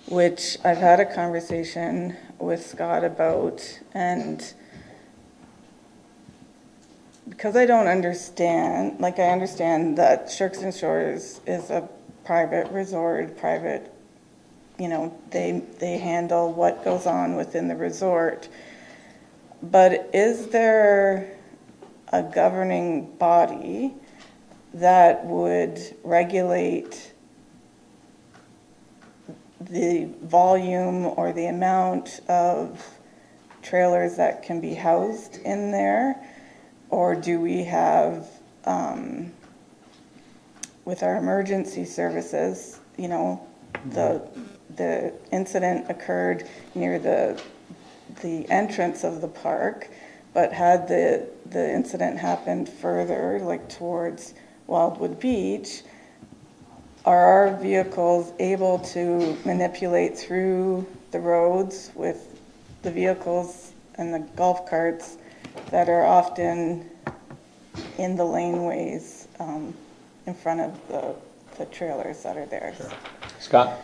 which I've had a conversation with Scott about, and because I don't understand, like I understand that Shirkston Shores is a private resort, they handle what goes on within the resort, but is there a governing body that would regulate the volume or the amount of trailers that can be housed in there? Or do we have, with our emergency services, the incident occurred near the entrance of the park, but had the incident happened further, like towards Wildwood Beach, are our vehicles able to manipulate through the roads with the vehicles and the golf carts that are often in the laneways in front of the trailers that are there?
Scott?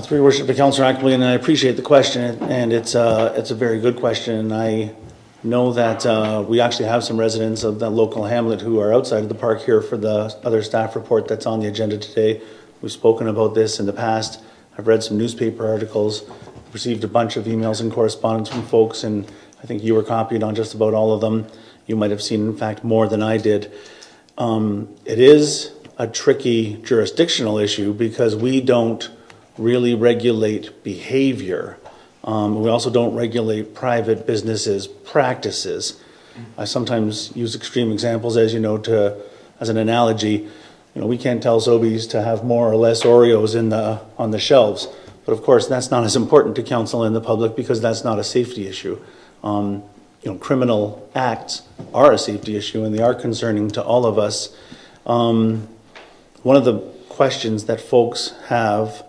Through your worship to Councillor Ackley, and I appreciate the question, and it's a very good question. And I know that we actually have some residents of that local hamlet who are outside of the park here for the other staff report that's on the agenda today. We've spoken about this in the past. I've read some newspaper articles, received a bunch of emails and correspondence from folks, and I think you were copied on just about all of them. You might have seen, in fact, more than I did. It is a tricky jurisdictional issue because we don't really regulate behavior. We also don't regulate private businesses' practices. I sometimes use extreme examples, as you know, as an analogy. We can't tell Sobeys to have more or less Oreos on the shelves. But of course, that's not as important to council and the public because that's not a safety issue. Criminal acts are a safety issue and they are concerning to all of us. One of the questions that folks have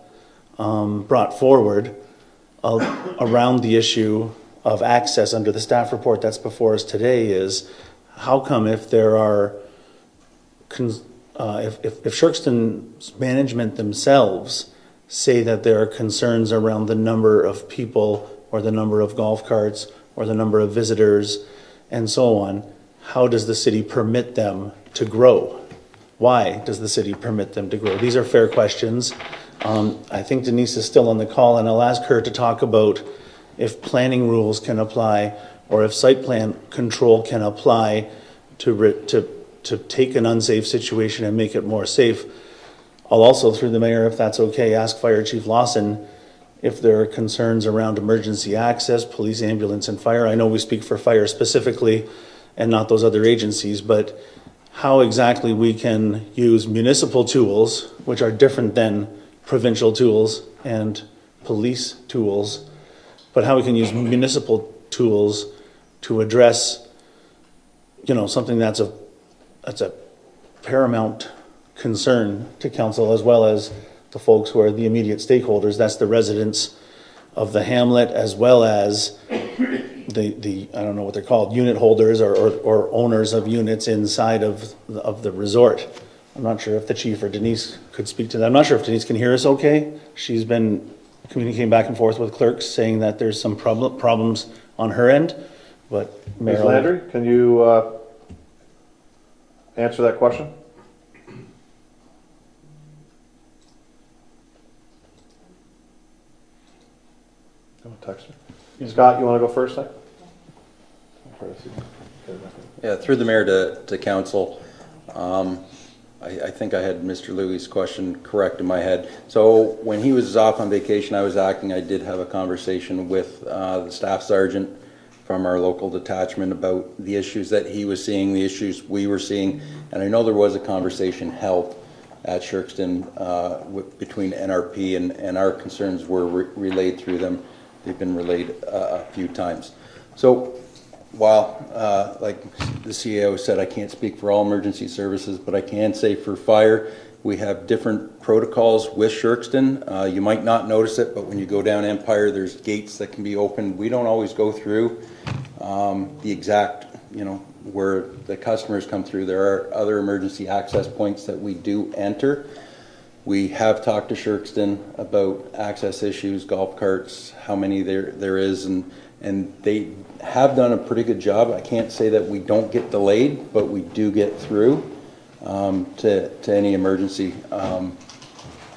brought forward around the issue of access under the staff report that's before us today is how come if there are if Shirkston's management themselves say that there are concerns around the number of people or the number of golf carts or the number of visitors and so on, how does the city permit them to grow? Why does the city permit them to grow? These are fair questions. I think Denise is still on the call, and I'll ask her to talk about if planning rules can apply or if site plan control can apply to take an unsafe situation and make it more safe. I'll also, through the mayor, if that's okay, ask Fire Chief Lawson if there are concerns around emergency access, police, ambulance, and fire. I know we speak for fire specifically and not those other agencies, but how exactly we can use municipal tools, which are different than provincial tools and police tools, but how we can use municipal tools to address, something that's a paramount concern to council as well as the folks who are the immediate stakeholders. That's the residents of the hamlet as well as the I don't know what they're called, unit holders or owners of units inside of the resort. I'm not sure if the chief or Denise could speak to that. I'm not sure if Denise can hear us okay. She's been communicating back and forth with clerks saying that there's some problems on her end, but
Ms.
Mayor
Landry, can you answer that question? Text her. Scott, you want to go first then?
Yeah, through the mayor to council. I think I had Mr. Louis' question correct in my head. So when he was off on vacation, I was acting. I did have a conversation with the staff sergeant from our local detachment about the issues that he was seeing, the issues we were seeing, and I know there was a conversation held at Shirkston between NRP and our concerns were relayed through them. They've been relayed a few times. So while, like the CEO said, I can't speak for all emergency services, but I can say for fire, we have different protocols with Shirkston. You might not notice it, but when you go down Empire, there's gates that can be opened. We don't always go through the exact, where the customers come through. There are other emergency access points that we do enter. We have talked to Shirkston about access issues, golf carts, how many there is, and they have done a pretty good job. I can't say that we don't get delayed, but we do get through to any emergency. I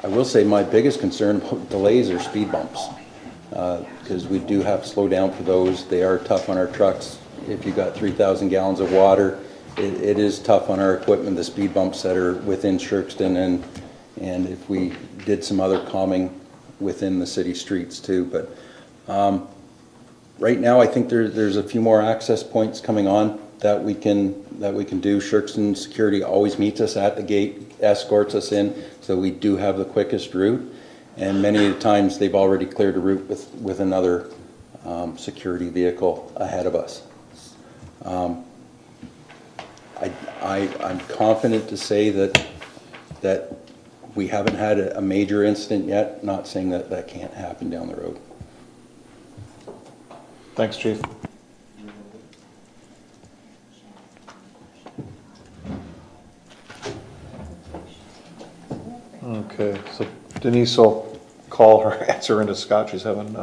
will say my biggest concern about delays are speed bumps, because we do have to slow down for those. They are tough on our trucks. If you've got 3,000 gallons of water, it is tough on our equipment, the speed bumps that are within Shirkston, and if we did some other calming within the city streets too. But right now, I think there's a few more access points coming on that we can do. Shirkston security always meets us at the gate, escorts us in, so we do have the quickest route. And many times they've already cleared a route with another security vehicle ahead of us. I'm confident to say that we haven't had a major incident yet. Not saying that can't happen down the road.
Thanks, Chief. Okay, so Denise will call her answer into Scott. She's having,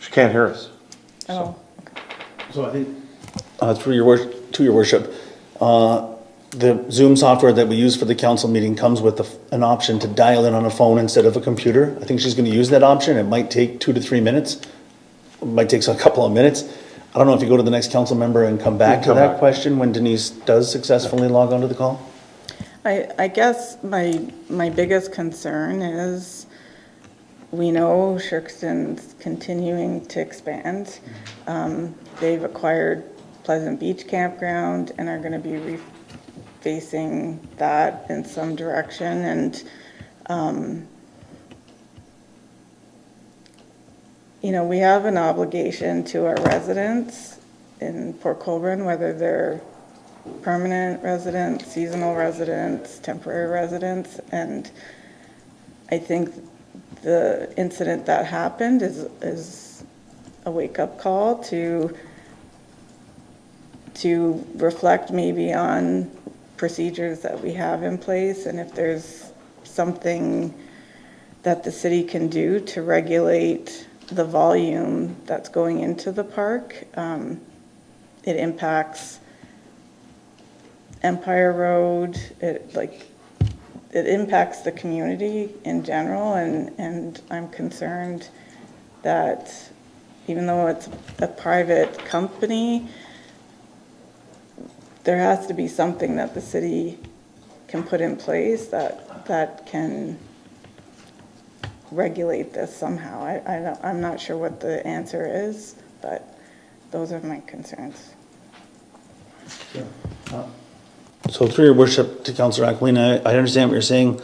she can't hear us.
Oh.
So I think, to your worship, the Zoom software that we use for the council meeting comes with an option to dial in on a phone instead of a computer. I think she's going to use that option. It might take 2 to 3 minutes. It might take a couple of minutes. I don't know if you go to the next council member and come back to that question when Denise does successfully log onto the call.
I guess my biggest concern is we know Shirkston's continuing to expand. They've acquired Pleasant Beach Campground and are going to be refacing that in some direction. And, you know, we have an obligation to our residents in Port Colborne, whether they're permanent residents, seasonal residents, temporary residents, and I think the incident that happened is a wake-up call to reflect maybe on procedures that we have in place, and if there's something that the city can do to regulate the volume that's going into the park. It impacts Empire Road, it impacts the community in general, and I'm concerned that even though it's a private company, there has to be something that the city can put in place that can regulate this somehow. I'm not sure what the answer is, but those are my concerns.
So through your worship to Councillor Aquilina, I understand what you're saying.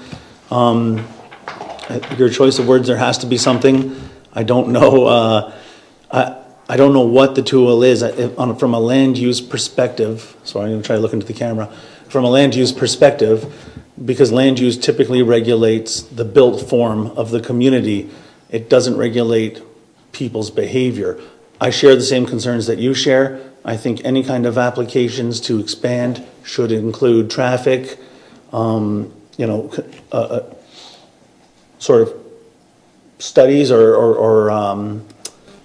Your choice of words, there has to be something. I don't know. I don't know what the tool is from a land use perspective. Sorry, I'm going to try to look into the camera. From a land use perspective, because land use typically regulates the built form of the community, it doesn't regulate people's behavior. I share the same concerns that you share. I think any kind of applications to expand should include traffic, sort of studies or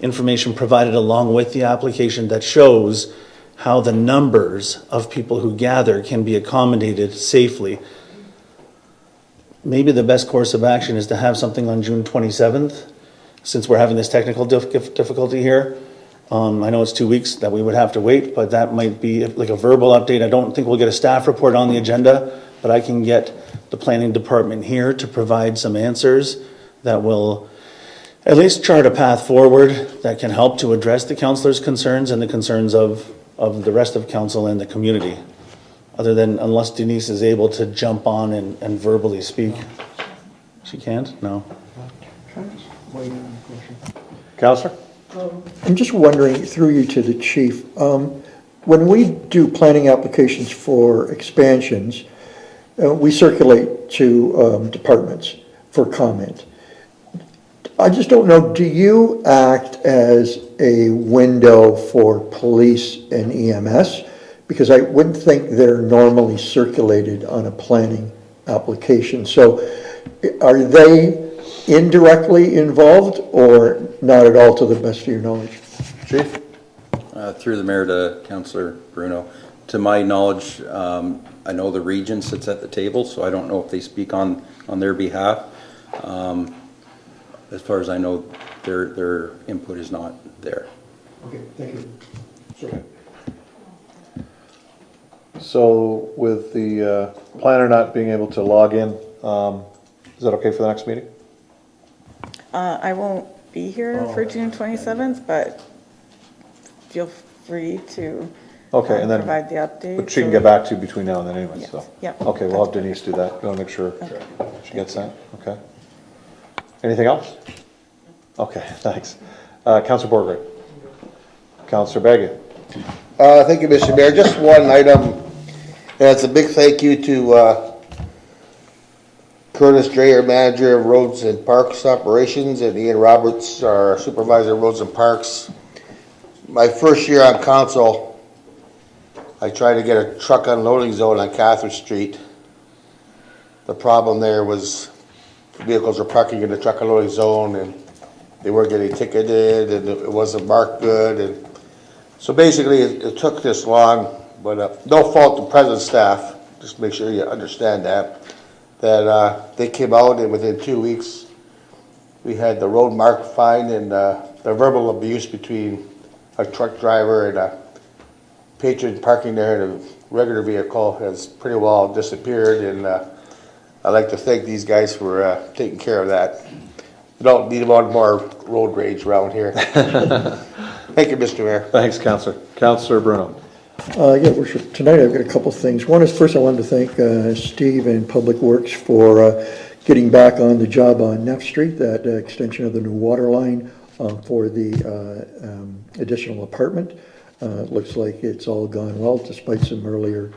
information provided along with the application that shows how the numbers of people who gather can be accommodated safely. Maybe the best course of action is to have something on June 27th, since we're having this technical difficulty here. I know it's 2 weeks that we would have to wait, but that might be like a verbal update. I don't think we'll get a staff report on the agenda, but I can get the planning department here to provide some answers that will at least chart a path forward that can help to address the councillors' concerns and the concerns of the rest of council and the community. Other than, unless Denise is able to jump on and verbally speak. She can't? No.
Councillor?
I'm just wondering, through you to the chief, when we do planning applications for expansions, we circulate to departments for comment. I just don't know, do you act as a window for police and EMS? Because I wouldn't think they're normally circulated on a planning application. So are they indirectly involved or not at all to the best of your knowledge?
Chief?
Through the mayor to Councillor Bruno. To my knowledge, I know the region sits at the table, so I don't know if they speak on their behalf. As far as I know, their input is not there.
Okay, thank you.
Okay. So with the planner not being able to log in, is that okay for the next meeting?
I won't be here for June 27th, but feel free to
Okay, and then
provide the update.
But she can get back to you between now and then anyway,
Yes.
so.
Yep.
Okay, we'll have Denise do that. We'll make sure she gets that. Okay. Anything else? Okay, thanks. Councillor Borgray. Councillor Baggett.
Thank you, Mr. Mayor. Just one item, and it's a big thank you to Curtis Dreyer, Manager of Roads and Parks Operations, and Ian Roberts, our Supervisor of Roads and Parks. My first year on council, I tried to get a truck unloading zone on Catherine Street. The problem there was vehicles were parking in the truck unloading zone and they weren't getting ticketed and it wasn't marked good. And so basically it took this long, but no fault to present staff, just make sure you understand that they came out and within 2 weeks we had the road marked fine and the verbal abuse between a truck driver and a patron parking there in a regular vehicle has pretty well disappeared, and I'd like to thank these guys for taking care of that. We don't need more road rage around here. Thank you, Mr. Mayor.
Thanks, Councillor. Councillor Bruno.
Yeah, Worship, tonight I've got a couple of things. One is, first I wanted to thank Steve and Public Works for getting back on the job on Neff Street, that extension of the new water line for the additional apartment. Looks like it's all gone well, despite some earlier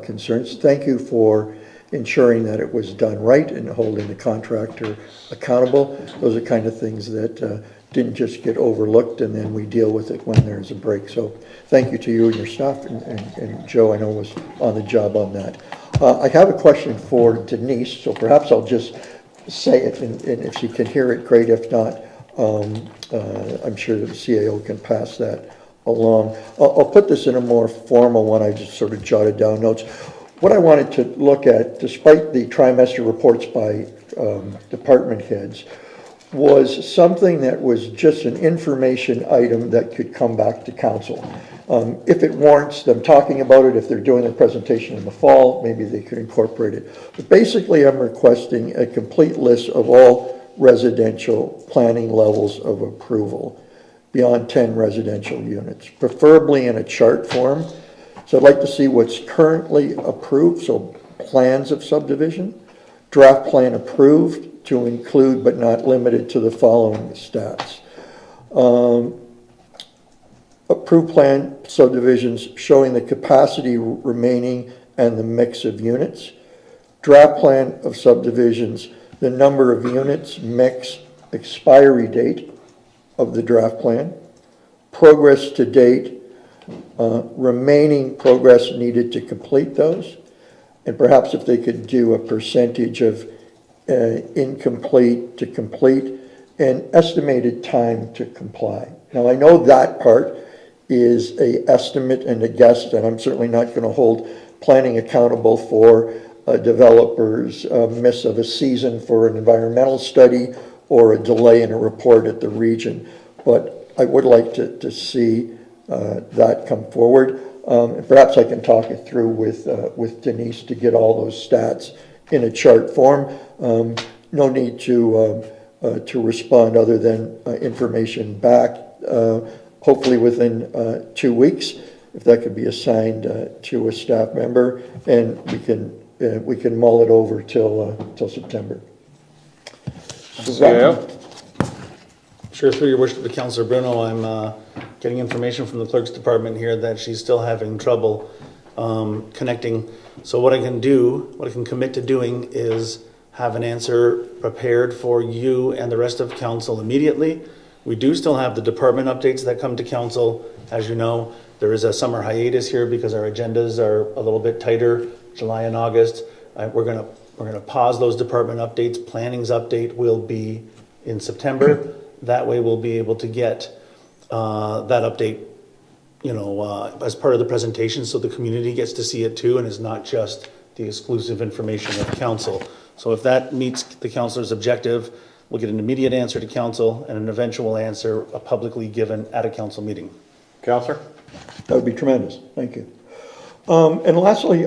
concerns. Thank you for ensuring that it was done right and holding the contractor accountable. Those are kind of things that didn't just get overlooked and then we deal with it when there's a break. So thank you to you and your staff, and Joe, I know, was on the job on that. I have a question for Denise, so perhaps I'll just say it, and if she can hear it, great. If not, I'm sure the CAO can pass that along. I'll put this in a more formal one. I just sort of jotted down notes. What I wanted to look at, despite the trimester reports by department heads, was something that was just an information item that could come back to council. If it warrants them talking about it, if they're doing the presentation in the fall, maybe they could incorporate it. But basically, I'm requesting a complete list of all residential planning levels of approval beyond 10 residential units, preferably in a chart form. So I'd like to see what's currently approved, so plans of subdivision, draft plan approved to include but not limited to the following stats. Approved plan subdivisions showing the capacity remaining and the mix of units. Draft plan of subdivisions, the number of units, mix, expiry date of the draft plan, progress to date, remaining progress needed to complete those, and perhaps if they could do a percentage of incomplete to complete, and estimated time to comply. Now, I know that part is a estimate and a guess, and I'm certainly not going to hold planning accountable for a developer's miss of a season for an environmental study or a delay in a report at the region. But I would like to see that come forward. And perhaps I can talk it through with Denise to get all those stats in a chart form. No need to respond other than information back. Hopefully within 2 weeks, if that could be assigned to a staff member, and we can mull it over till September.
Sure, through your worship to Councillor Bruno, I'm getting information from the clerk's department here that she's still having trouble connecting. So what I can commit to doing is have an answer prepared for you and the rest of council immediately. We do still have the department updates that come to council. As you know, there is a summer hiatus here because our agendas are a little bit tighter, July and August. We're gonna pause those department updates. Planning's update will be in September. That way we'll be able to get that update, as part of the presentation, so the community gets to see it too, and it's not just the exclusive information of council. So if that meets the councilor's objective, we'll get an immediate answer to council and an eventual answer publicly given at a council meeting.
Councillor?
That would be tremendous. Thank you. And lastly,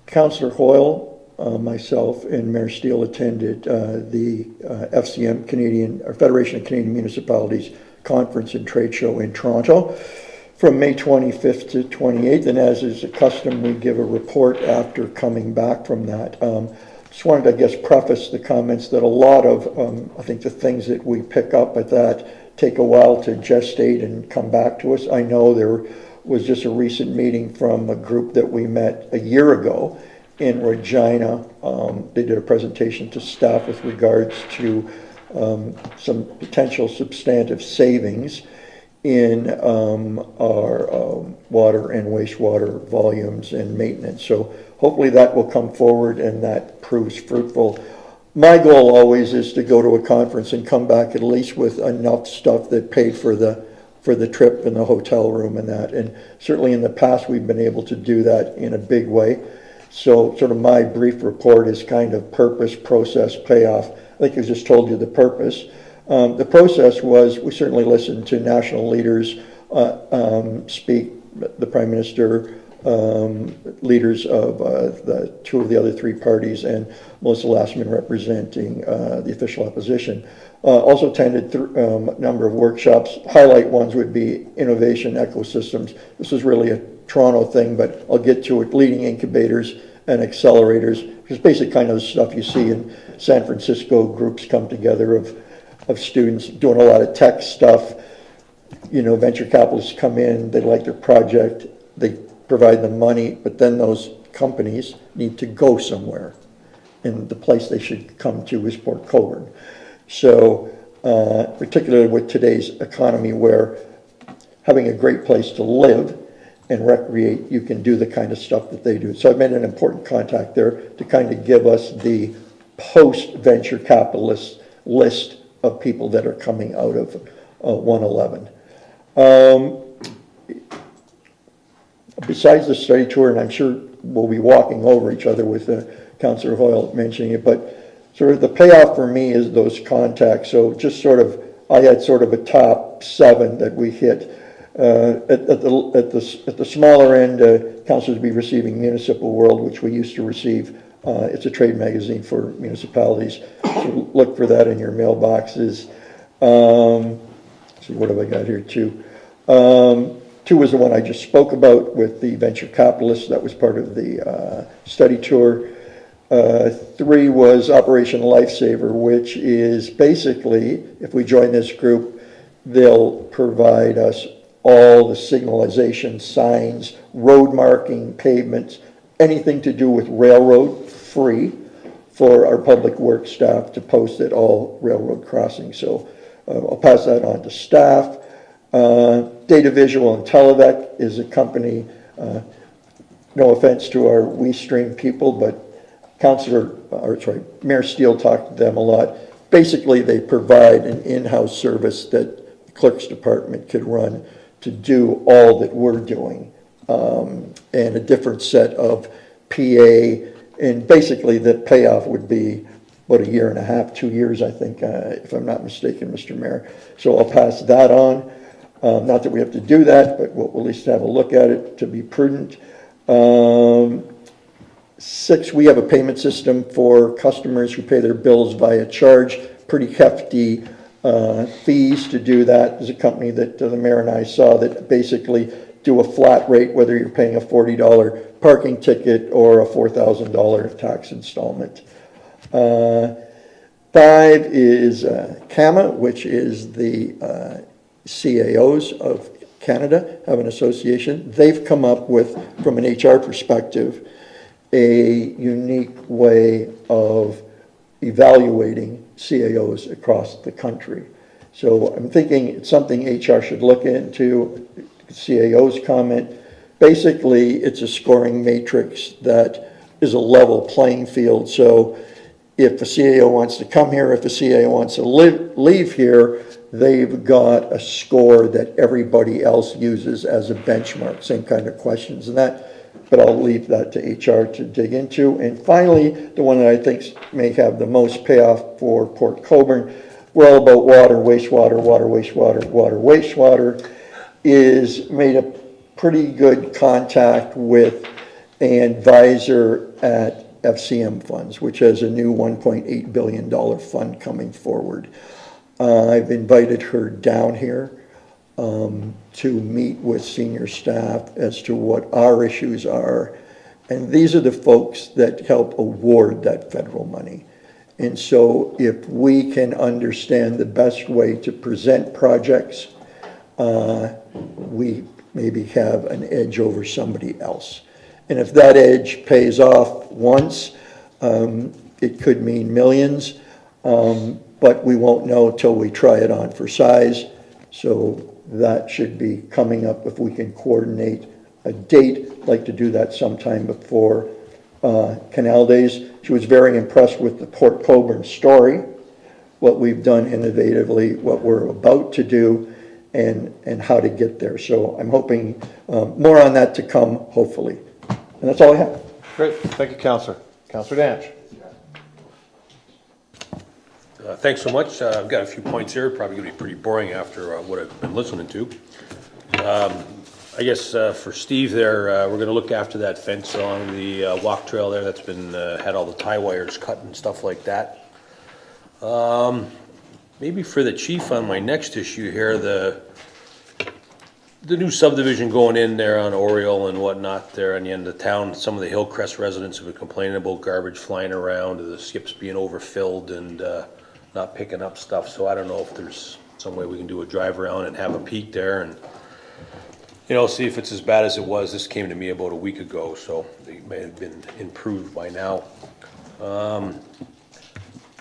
Councillor Hoyle, myself, and Mayor Steele attended the FCM Federation of Canadian Municipalities Conference and Trade Show in Toronto from May 25th to 28th. And as is a custom, we give a report after coming back from that. Just wanted to, preface the comments that a lot of, I think the things that we pick up at that take a while to gestate and come back to us. I know there was just a recent meeting from a group that we met a year ago in Regina. They did a presentation to staff with regards to some potential substantive savings in our water and wastewater volumes and maintenance. So hopefully that will come forward and that proves fruitful. My goal always is to go to a conference and come back at least with enough stuff that paid for the trip and the hotel room and that. And certainly in the past we've been able to do that in a big way. So sort of my brief report is kind of purpose, process, payoff. I think I just told you the purpose. The process was we certainly listened to national leaders speak, the Prime Minister, leaders of the two of the other three parties and Melissa Lastman representing the official opposition. Also attended a number of workshops. Highlight ones would be innovation ecosystems. This is really a Toronto thing, but I'll get to it. Leading incubators and accelerators, which is basically kind of the stuff you see in San Francisco. Groups come together of students doing a lot of tech stuff. You know, venture capitalists come in, they like their project, they provide them money, but then those companies need to go somewhere. And the place they should come to is Port Colborne. So, particularly with today's economy where having a great place to live and recreate, you can do the kind of stuff that they do. So I've made an important contact there to kind of give us the post-venture capitalist list of people that are coming out of 111. Besides the study tour, and I'm sure we'll be walking over each other with Councillor Hoyle mentioning it, but sort of the payoff for me is those contacts. So just sort of, I had sort of a top 7 that we hit. At the smaller end, councillors will be receiving Municipal World, which we used to receive. It's a trade magazine for municipalities. So look for that in your mailboxes. See, what have I got here? 2. 2 was the one I just spoke about with the venture capitalists. That was part of the study tour. 3 was Operation Lifesaver, which is basically, if we join this group, they'll provide us all the signalization, signs, road marking, pavements, anything to do with railroad, free for our public works staff to post at all railroad crossings. So I'll pass that on to staff. Data Visual and Televec is a company, no offense to our WeeStream people, but Mayor Steele talked to them a lot. Basically, they provide an in-house service that the clerk's department could run to do all that we're doing, and a different set of PA, and basically the payoff would be about 1.5 years, 2 years, I think, if I'm not mistaken, Mr. Mayor. So I'll pass that on. Not that we have to do that, but we'll at least have a look at it to be prudent. 6, we have a payment system for customers who pay their bills via charge, pretty hefty fees to do that. There's a company that the mayor and I saw that basically do a flat rate, whether you're paying a $40 parking ticket or a $4,000 tax installment. 5 is CAMA, which is the CAOs of Canada, have an association. They've come up with, from an HR perspective, a unique way of evaluating CAOs across the country. So I'm thinking it's something HR should look into. CAOs comment. Basically, it's a scoring matrix that is a level playing field. So if a CAO wants to come here, if a CAO wants to leave here, they've got a score that everybody else uses as a benchmark, same kind of questions and that. But I'll leave that to HR to dig into. And finally, the one that I think may have the most payoff for Port Colborne, we're all about water, wastewater, water, wastewater, water, wastewater, is made a pretty good contact with an advisor at FCM Funds, which has a new $1.8 billion fund coming forward. I've invited her down here to meet with senior staff as to what our issues are. And these are the folks that help award that federal money. And so if we can understand the best way to present projects, we maybe have an edge over somebody else. And if that edge pays off once, it could mean millions, but we won't know till we try it on for size. So that should be coming up if we can coordinate a date. I'd like to do that sometime before Canal Days. She was very impressed with the Port Colborne story, what we've done innovatively, what we're about to do, and how to get there. So I'm hoping more on that to come, hopefully. And that's all I have.
Great. Thank you, Councillor. Councillor Danch.
Thanks so much. I've got a few points here. Probably going to be pretty boring after what I've been listening to. I guess for Steve there, we're gonna look after that fence along the walk trail there that's been, had all the tie wires cut and stuff like that. Maybe for the chief on my next issue here, the new subdivision going in there on Oriole and whatnot there on the end of town, some of the Hillcrest residents have been complaining about garbage flying around, the skips being overfilled and not picking up stuff, so I don't know if there's some way we can do a drive around and have a peek there and, you know, see if it's as bad as it was. This came to me about a week ago, so it may have been improved by now.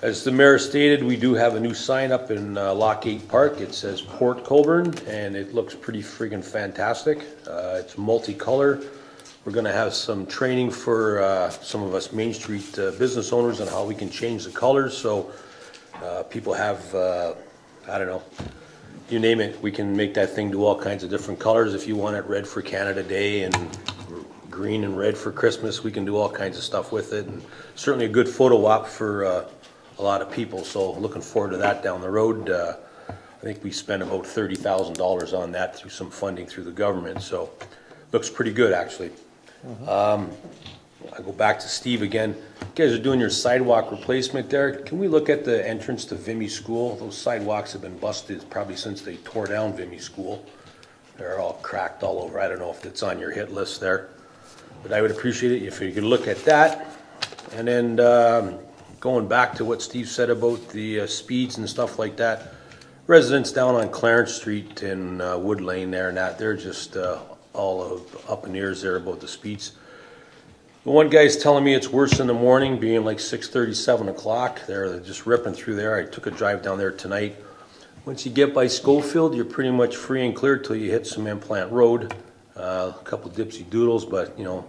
As the mayor stated, we do have a new sign up in Lock 8 Park. It says Port Colborne, and it looks pretty friggin' fantastic. It's multicolor. We're gonna have some training for some of us Main Street business owners on how we can change the colors, so people have, I don't know, you name it, we can make that thing do all kinds of different colors. If you want it red for Canada Day and green and red for Christmas, we can do all kinds of stuff with it. And certainly a good photo op for a lot of people, so looking forward to that down the road. I think we spent about $30,000 on that through some funding through the government, so looks pretty good actually. I go back to Steve again. You guys are doing your sidewalk replacement there. Can we look at the entrance to Vimy School? Those sidewalks have been busted probably since they tore down Vimy School. They're all cracked all over. I don't know if it's on your hit list there, but I would appreciate it if you could look at that. And then going back to what Steve said about the speeds and stuff like that, residents down on Clarence Street in Wood Lane there and that, they're just all up in ears there about the speeds. The one guy's telling me it's worse in the morning, being like 6:30, 7 o'clock. They're just ripping through there. I took a drive down there tonight. Once you get by Schofield, you're pretty much free and clear till you hit some Implant Road. A couple dipsy doodles, but you know,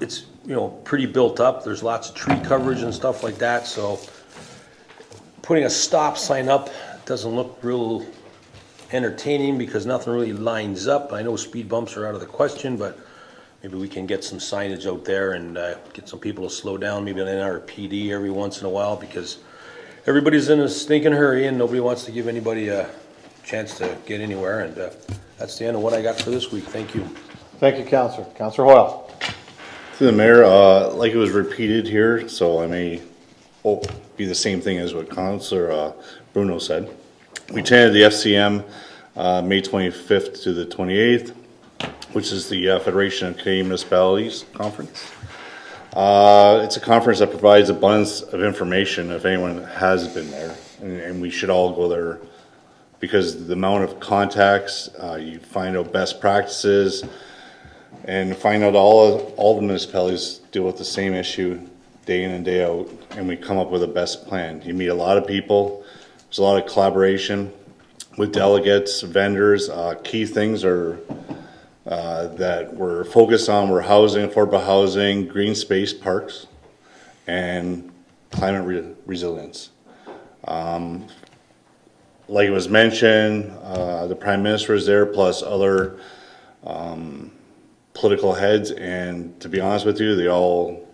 it's, you know, pretty built up. There's lots of tree coverage and stuff like that, so putting a stop sign up doesn't look real entertaining because nothing really lines up. I know speed bumps are out of the question, but maybe we can get some signage out there and get some people to slow down, maybe an NRPD every once in a while, because everybody's in a stinking hurry and nobody wants to give anybody a chance to get anywhere. And that's the end of what I got for this week. Thank you.
Thank you, Councillor. Councillor Hoyle.
To the mayor, like it was repeated here, so I may be the same thing as what Councillor Bruno said. We attended the FCM May 25th to the 28th, which is the Federation of Canadian Municipalities Conference. It's a conference that provides abundance of information if anyone has been there, and we should all go there because the amount of contacts, you find out best practices, and find out all the municipalities deal with the same issue day in and day out, and we come up with a best plan. You meet a lot of people, there's a lot of collaboration with delegates, vendors. Key things are that we're focused on were housing, affordable housing, green space parks, and climate resilience. Like it was mentioned, the Prime Minister is there, plus other political heads, and to be honest with you, they all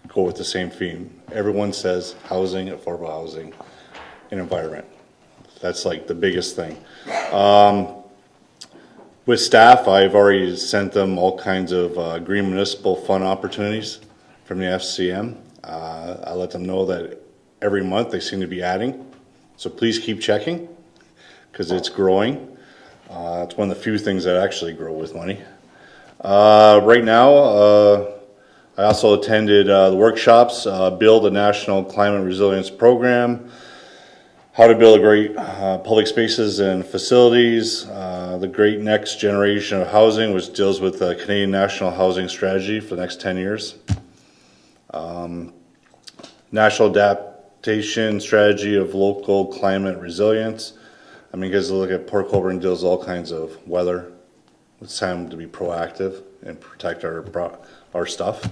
go with the same theme. Everyone says housing, affordable housing, and environment. That's like the biggest thing. With staff, I've already sent them all kinds of green municipal fund opportunities from the FCM. I let them know that every month they seem to be adding. So please keep checking because it's growing. It's one of the few things that actually grow with money. Right now, I also attended the workshops, Build a National Climate Resilience Program, How to Build a Great Public Spaces and Facilities, the Great Next Generation of Housing, which deals with the Canadian National Housing Strategy for the next 10 years. National Adaptation Strategy of Local Climate Resilience. I mean, you guys look at Port Colborne deals with all kinds of weather. It's time to be proactive and protect our stuff.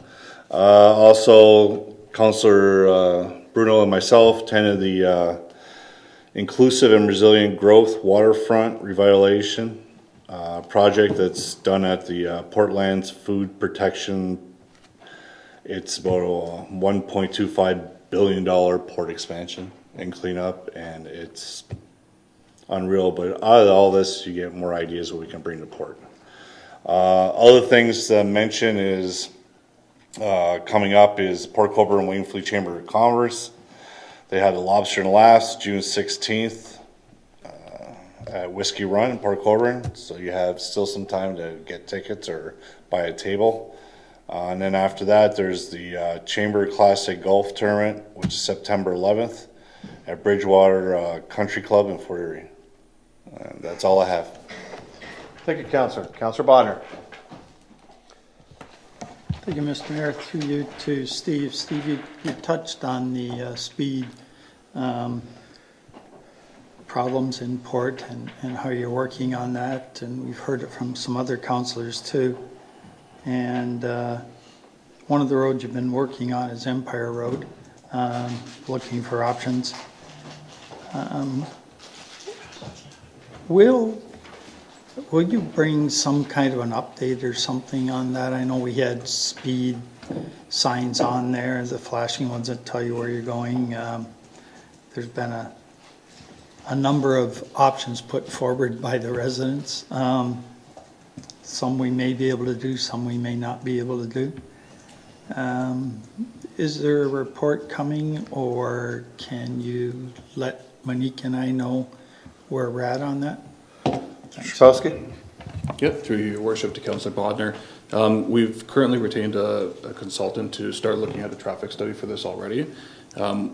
Also, Councillor Bruno and myself attended the Inclusive and Resilient Growth Waterfront Revitalization project that's done at the Portland's Food Protection. It's about a $1.25 billion port expansion and cleanup, and it's unreal, but out of all this, you get more ideas what we can bring to port. Other things to mention is, coming up is Port Colborne Wainfleet Chamber of Commerce. They had the Lobster and Laughs June 16th at Whiskey Run in Port Colborne, so you have still some time to get tickets or buy a table. And then after that, there's the Chamber Classic Golf Tournament, which is September 11th at Bridgewater Country Club in Fort Erie. That's all I have.
Thank you, Councillor. Councillor Bodnar.
Thank you, Mr. Mayor. Through you to Steve. Steve, you touched on the speed problems in port and how you're working on that, and we've heard it from some other councillors too. And one of the roads you've been working on is Empire Road, looking for options. Will you bring some kind of an update or something on that? I know we had speed signs on there, the flashing ones that tell you where you're going. There's been a number of options put forward by the residents. Some we may be able to do, some we may not be able to do. Is there a report coming, or can you let Monique and I know where we're at on that?
Trzaskowski?
Yep, through your worship to Councillor Bodnar. We've currently retained a consultant to start looking at a traffic study for this already.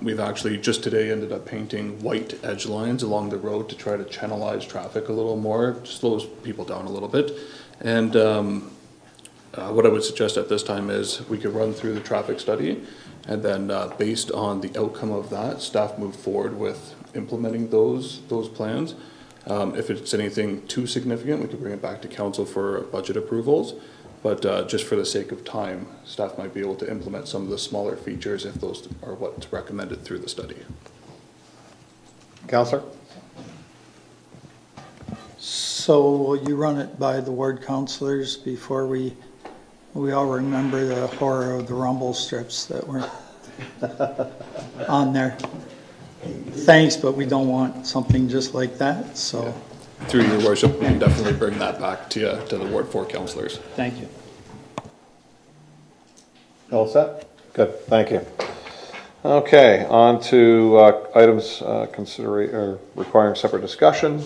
We've actually just today ended up painting white edge lines along the road to try to channelize traffic a little more, slows people down a little bit. And what I would suggest at this time is we could run through the traffic study, and then based on the outcome of that, staff move forward with implementing those plans. If it's anything too significant, we could bring it back to council for budget approvals. But just for the sake of time, staff might be able to implement some of the smaller features if those are what's recommended through the study.
Councillor?
So will you run it by the ward councillors before we all remember the horror of the rumble strips that were on there? Thanks, but we don't want something just like that, so.
Yeah. Through your worship, we can definitely bring that back to you, to the Ward 4 councillors.
Thank you.
All set? Good, thank you. Okay, on to items requiring separate discussion.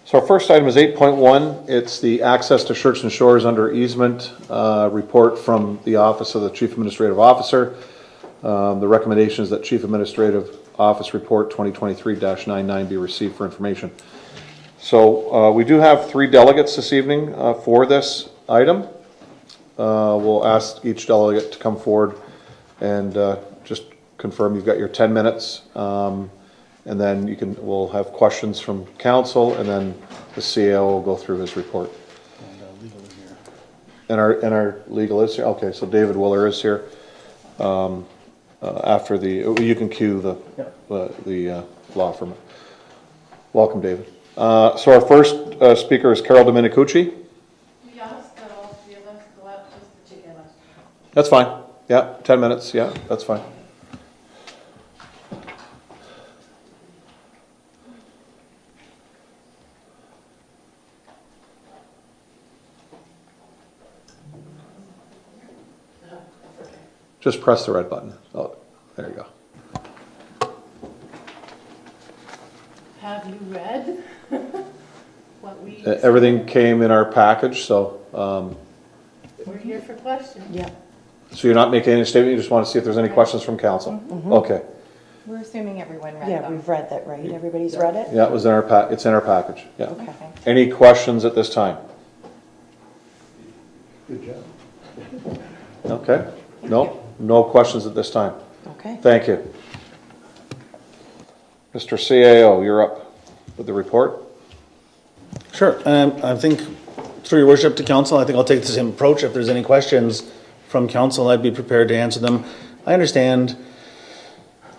So our first item is 8.1. It's the access to Shirks and Shores under easement report from the Office of the Chief Administrative Officer. The recommendation is that Chief Administrative Office Report 2023-99 be received for information. So we do have 3 delegates this evening for this item. We'll ask each delegate to come forward and just confirm you've got your 10 minutes. And then we'll have questions from council, and then the CEO will go through his report.
And legal is here.
And our legal is here? Okay, so David Willer is here. After you can cue the law firm. Welcome, David. So our first speaker is Carol Domenicucci.
We asked that all 3 of us go out just the together.
That's fine. Yeah, 10 minutes. Yeah, that's fine. Just press the red button. Oh, there you go.
Have you read what we...
Everything came in our package, so...
We're here for questions. Yeah.
So you're not making any statement, you just want to see if there's any questions from council?
Mm-hmm.
Okay.
We're assuming everyone read
Yeah,
them.
we've read that, right? Everybody's read it?
Yeah, it's in our package, yeah.
Okay.
Any questions at this time?
Good job.
Okay. No questions at this time.
Okay.
Thank you. Mr. CAO, you're up with the report.
Sure. I think through your worship to council, I think I'll take the same approach. If there's any questions from council, I'd be prepared to answer them. I understand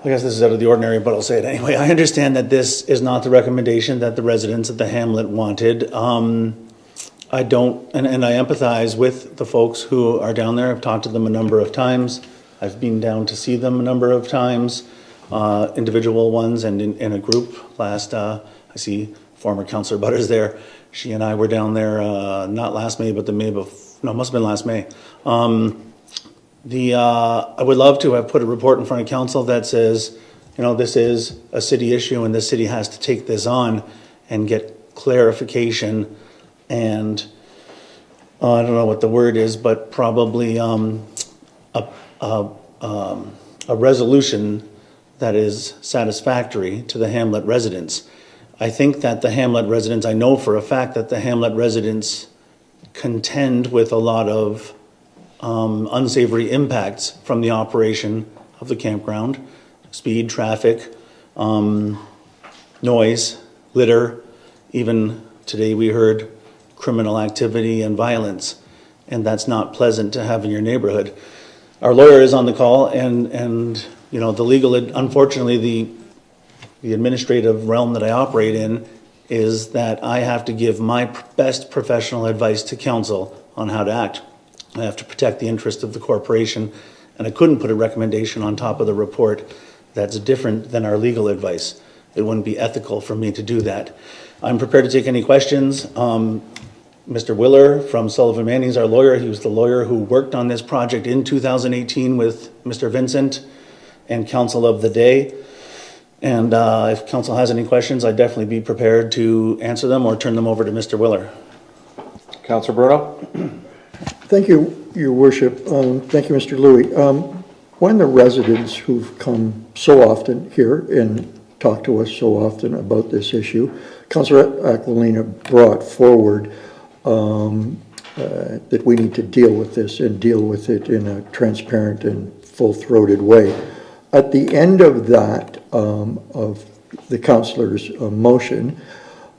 I guess this is out of the ordinary, but I'll say it anyway. I understand that this is not the recommendation that the residents of the hamlet wanted. I don't, and I empathize with the folks who are down there. I've talked to them a number of times. I've been down to see them a number of times, individual ones and in a group. Last, I see former Councillor Butters there. She and I were down there, not last May, but the May before, no, it must have been last May. I would love to have put a report in front of council that says, you know, this is a city issue and the city has to take this on and get clarification and I don't know what the word is, but probably a resolution that is satisfactory to the hamlet residents. I think that the hamlet residents, I know for a fact that the hamlet residents contend with a lot of unsavory impacts from the operation of the campground: speed, traffic, noise, litter, even today we heard criminal activity and violence, and that's not pleasant to have in your neighborhood. Our lawyer is on the call, and you know, the legal, unfortunately, the administrative realm that I operate in is that I have to give my best professional advice to council on how to act. I have to protect the interest of the corporation, and I couldn't put a recommendation on top of the report that's different than our legal advice. It wouldn't be ethical for me to do that. I'm prepared to take any questions. Mr. Willer from Sullivan Manning is our lawyer. He was the lawyer who worked on this project in 2018 with Mr. Vincent and council of the day. And if council has any questions, I'd definitely be prepared to answer them or turn them over to Mr. Willer.
Councillor Bruno?
Thank you, Your Worship. Thank you, Mr. Louie. One of the residents who've come so often here and talked to us so often about this issue, Councillor Aquilina brought forward that we need to deal with this and deal with it in a transparent and full-throated way. At the end of that, of the councillor's motion,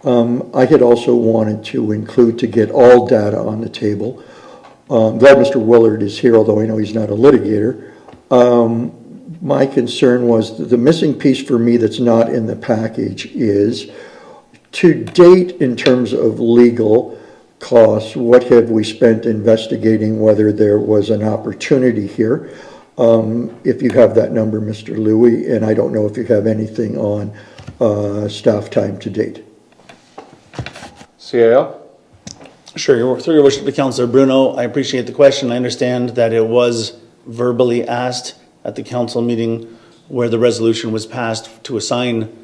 I had also wanted to include to get all data on the table. I'm glad Mr. Willard is here, although I know he's not a litigator. My concern was the missing piece for me that's not in the package is, to date, in terms of legal costs, what have we spent investigating whether there was an opportunity here? If you have that number, Mr. Louie, and I don't know if you have anything on staff time to date.
CAO?
Sure, through your worship to Councillor Bruno, I appreciate the question. I understand that it was verbally asked at the council meeting where the resolution was passed to assign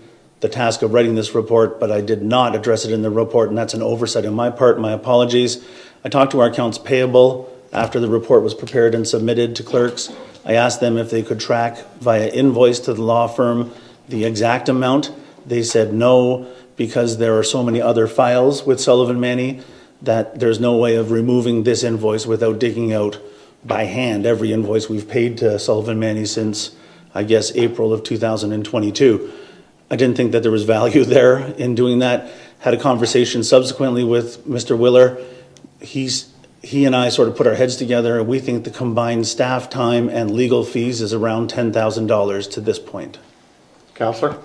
the task of writing this report, but I did not address it in the report, and that's an oversight on my part. My apologies. I talked to our accounts payable after the report was prepared and submitted to clerks. I asked them if they could track via invoice to the law firm the exact amount. They said no, because there are so many other files with Sullivan Manning that there's no way of removing this invoice without digging out by hand every invoice we've paid to Sullivan Manning since, I guess, April of 2022. I didn't think that there was value there in doing that. Had a conversation subsequently with Mr. Willer. He and I sort of put our heads together, and we think the combined staff time and legal fees is around $10,000 to this point.
Councillor?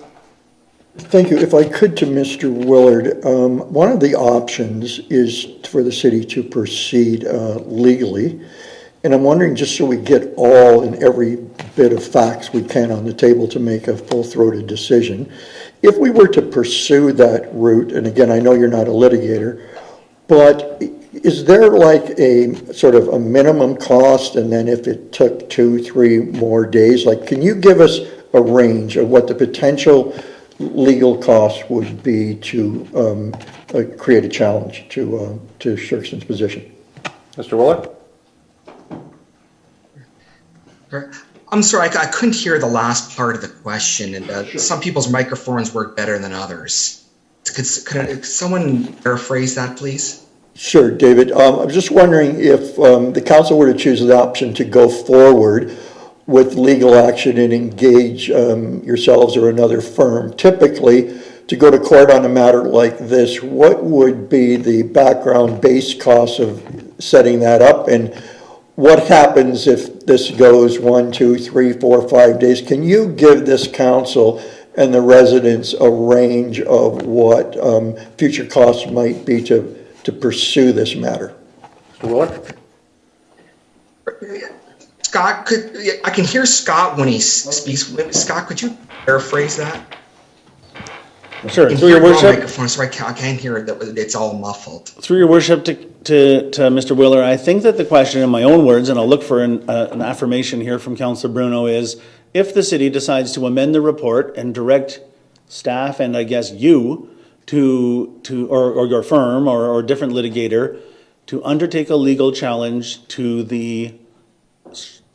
Thank you. If I could, to Mr. Willard, one of the options is for the city to proceed legally. And I'm wondering, just so we get all and every bit of facts we can on the table to make a full-throated decision, if we were to pursue that route, and again, I know you're not a litigator, but is there like a sort of a minimum cost, and then if it took 2-3 more days, like, can you give us a range of what the potential legal costs would be to create a challenge to Sherkson's position?
Mr. Willer?
I'm sorry, I couldn't hear the last part of the question, and sure. Some people's microphones work better than others. Could someone paraphrase that, please?
Sure, David. I'm just wondering if the council were to choose the option to go forward with legal action and engage yourselves or another firm, typically to go to court on a matter like this, what would be the background base cost of setting that up, and what happens if this goes 1, 2, 3, 4, 5 days? Can you give this council and the residents a range of what future costs might be to pursue this matter?
Mr. Willer?
Scott, I can hear Scott when he speaks. Scott, could you paraphrase that?
Sure.
Through your worship. Microphone, so I can't hear it. It's all muffled.
Through your worship to Mr. Wheeler, I think that the question in my own words, and I'll look for an affirmation here from Councillor Bruno, is if the city decides to amend the report and direct staff and I guess you or your firm or different litigator to undertake a legal challenge to the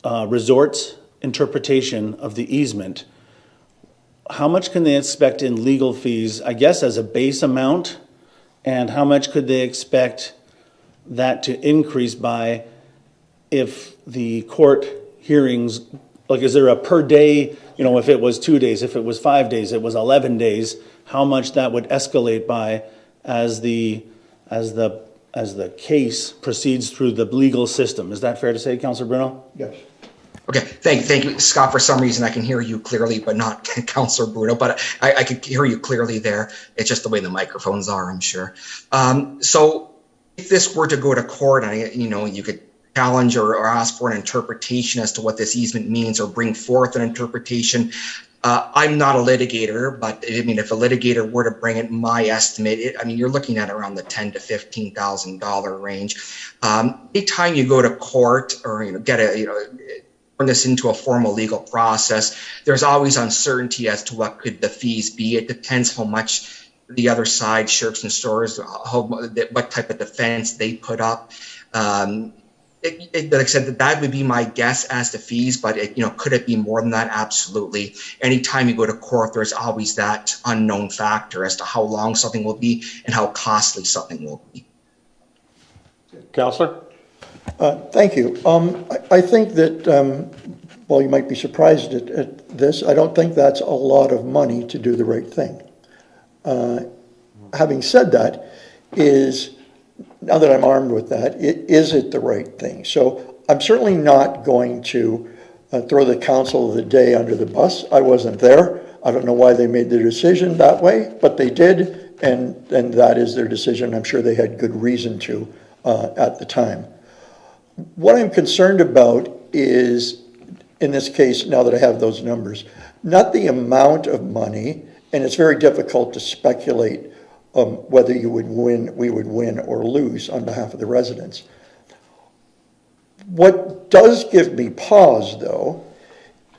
resort's interpretation of the easement, how much can they expect in legal fees, I guess, as a base amount? And how much could they expect that to increase by if the court hearings, like is there a per day, if it was 2 days, if it was 5 days, it was 11 days, how much that would escalate by as the case proceeds through the legal system? Is that fair to say, Councillor Bruno?
Yes.
Okay, thank you, Scott. For some reason, I can hear you clearly, but not Councillor Bruno. But I can hear you clearly there. It's just the way the microphones are, I'm sure. So, if this were to go to court, and you could challenge or ask for an interpretation as to what this easement means, or bring forth an interpretation. I'm not a litigator, but if a litigator were to bring it, my estimate, you're looking at around the $10,000 to $15,000 range. Anytime you go to court or turn this into a formal legal process, there's always uncertainty as to what could the fees be. It depends how much the other side, shirks and stores, what type of defense they put up. Like I said, that would be my guess as to fees, but could it be more than that? Absolutely. Anytime you go to court, there's always that unknown factor as to how long something will be and how costly something will be.
Councillor?
Thank you. I think that, while you might be surprised at this, I don't think that's a lot of money to do the right thing. Having said that, now that I'm armed with that, is it the right thing? So I'm certainly not going to throw the council of the day under the bus. I wasn't there. I don't know why they made the decision that way, but they did, and that is their decision. I'm sure they had good reason to at the time. What I'm concerned about is, in this case, now that I have those numbers, not the amount of money, and it's very difficult to speculate whether we would win or lose on behalf of the residents. What does give me pause, though,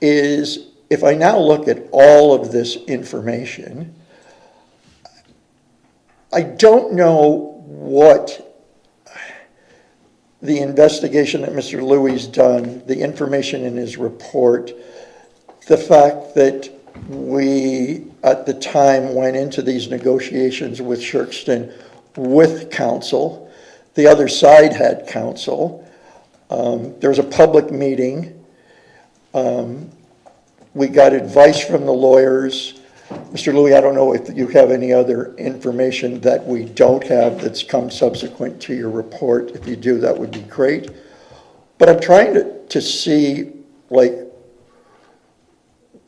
is if I now look at all of this information, I don't know what the investigation that Mr. Louie's done, the information in his report, the fact that we, at the time, went into these negotiations with Shirkston with counsel. The other side had counsel. There was a public meeting. We got advice from the lawyers. Mr. Louie, I don't know if you have any other information that we don't have that's come subsequent to your report. If you do, that would be great. But I'm trying to see,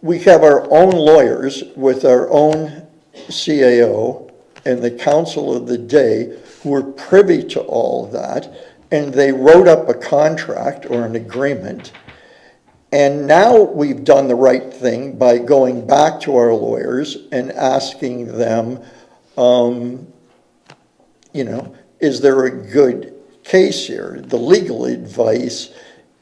we have our own lawyers with our own CAO and the council of the day who were privy to all of that, and they wrote up a contract or an agreement. And now we've done the right thing by going back to our lawyers and asking them, is there a good case here? The legal advice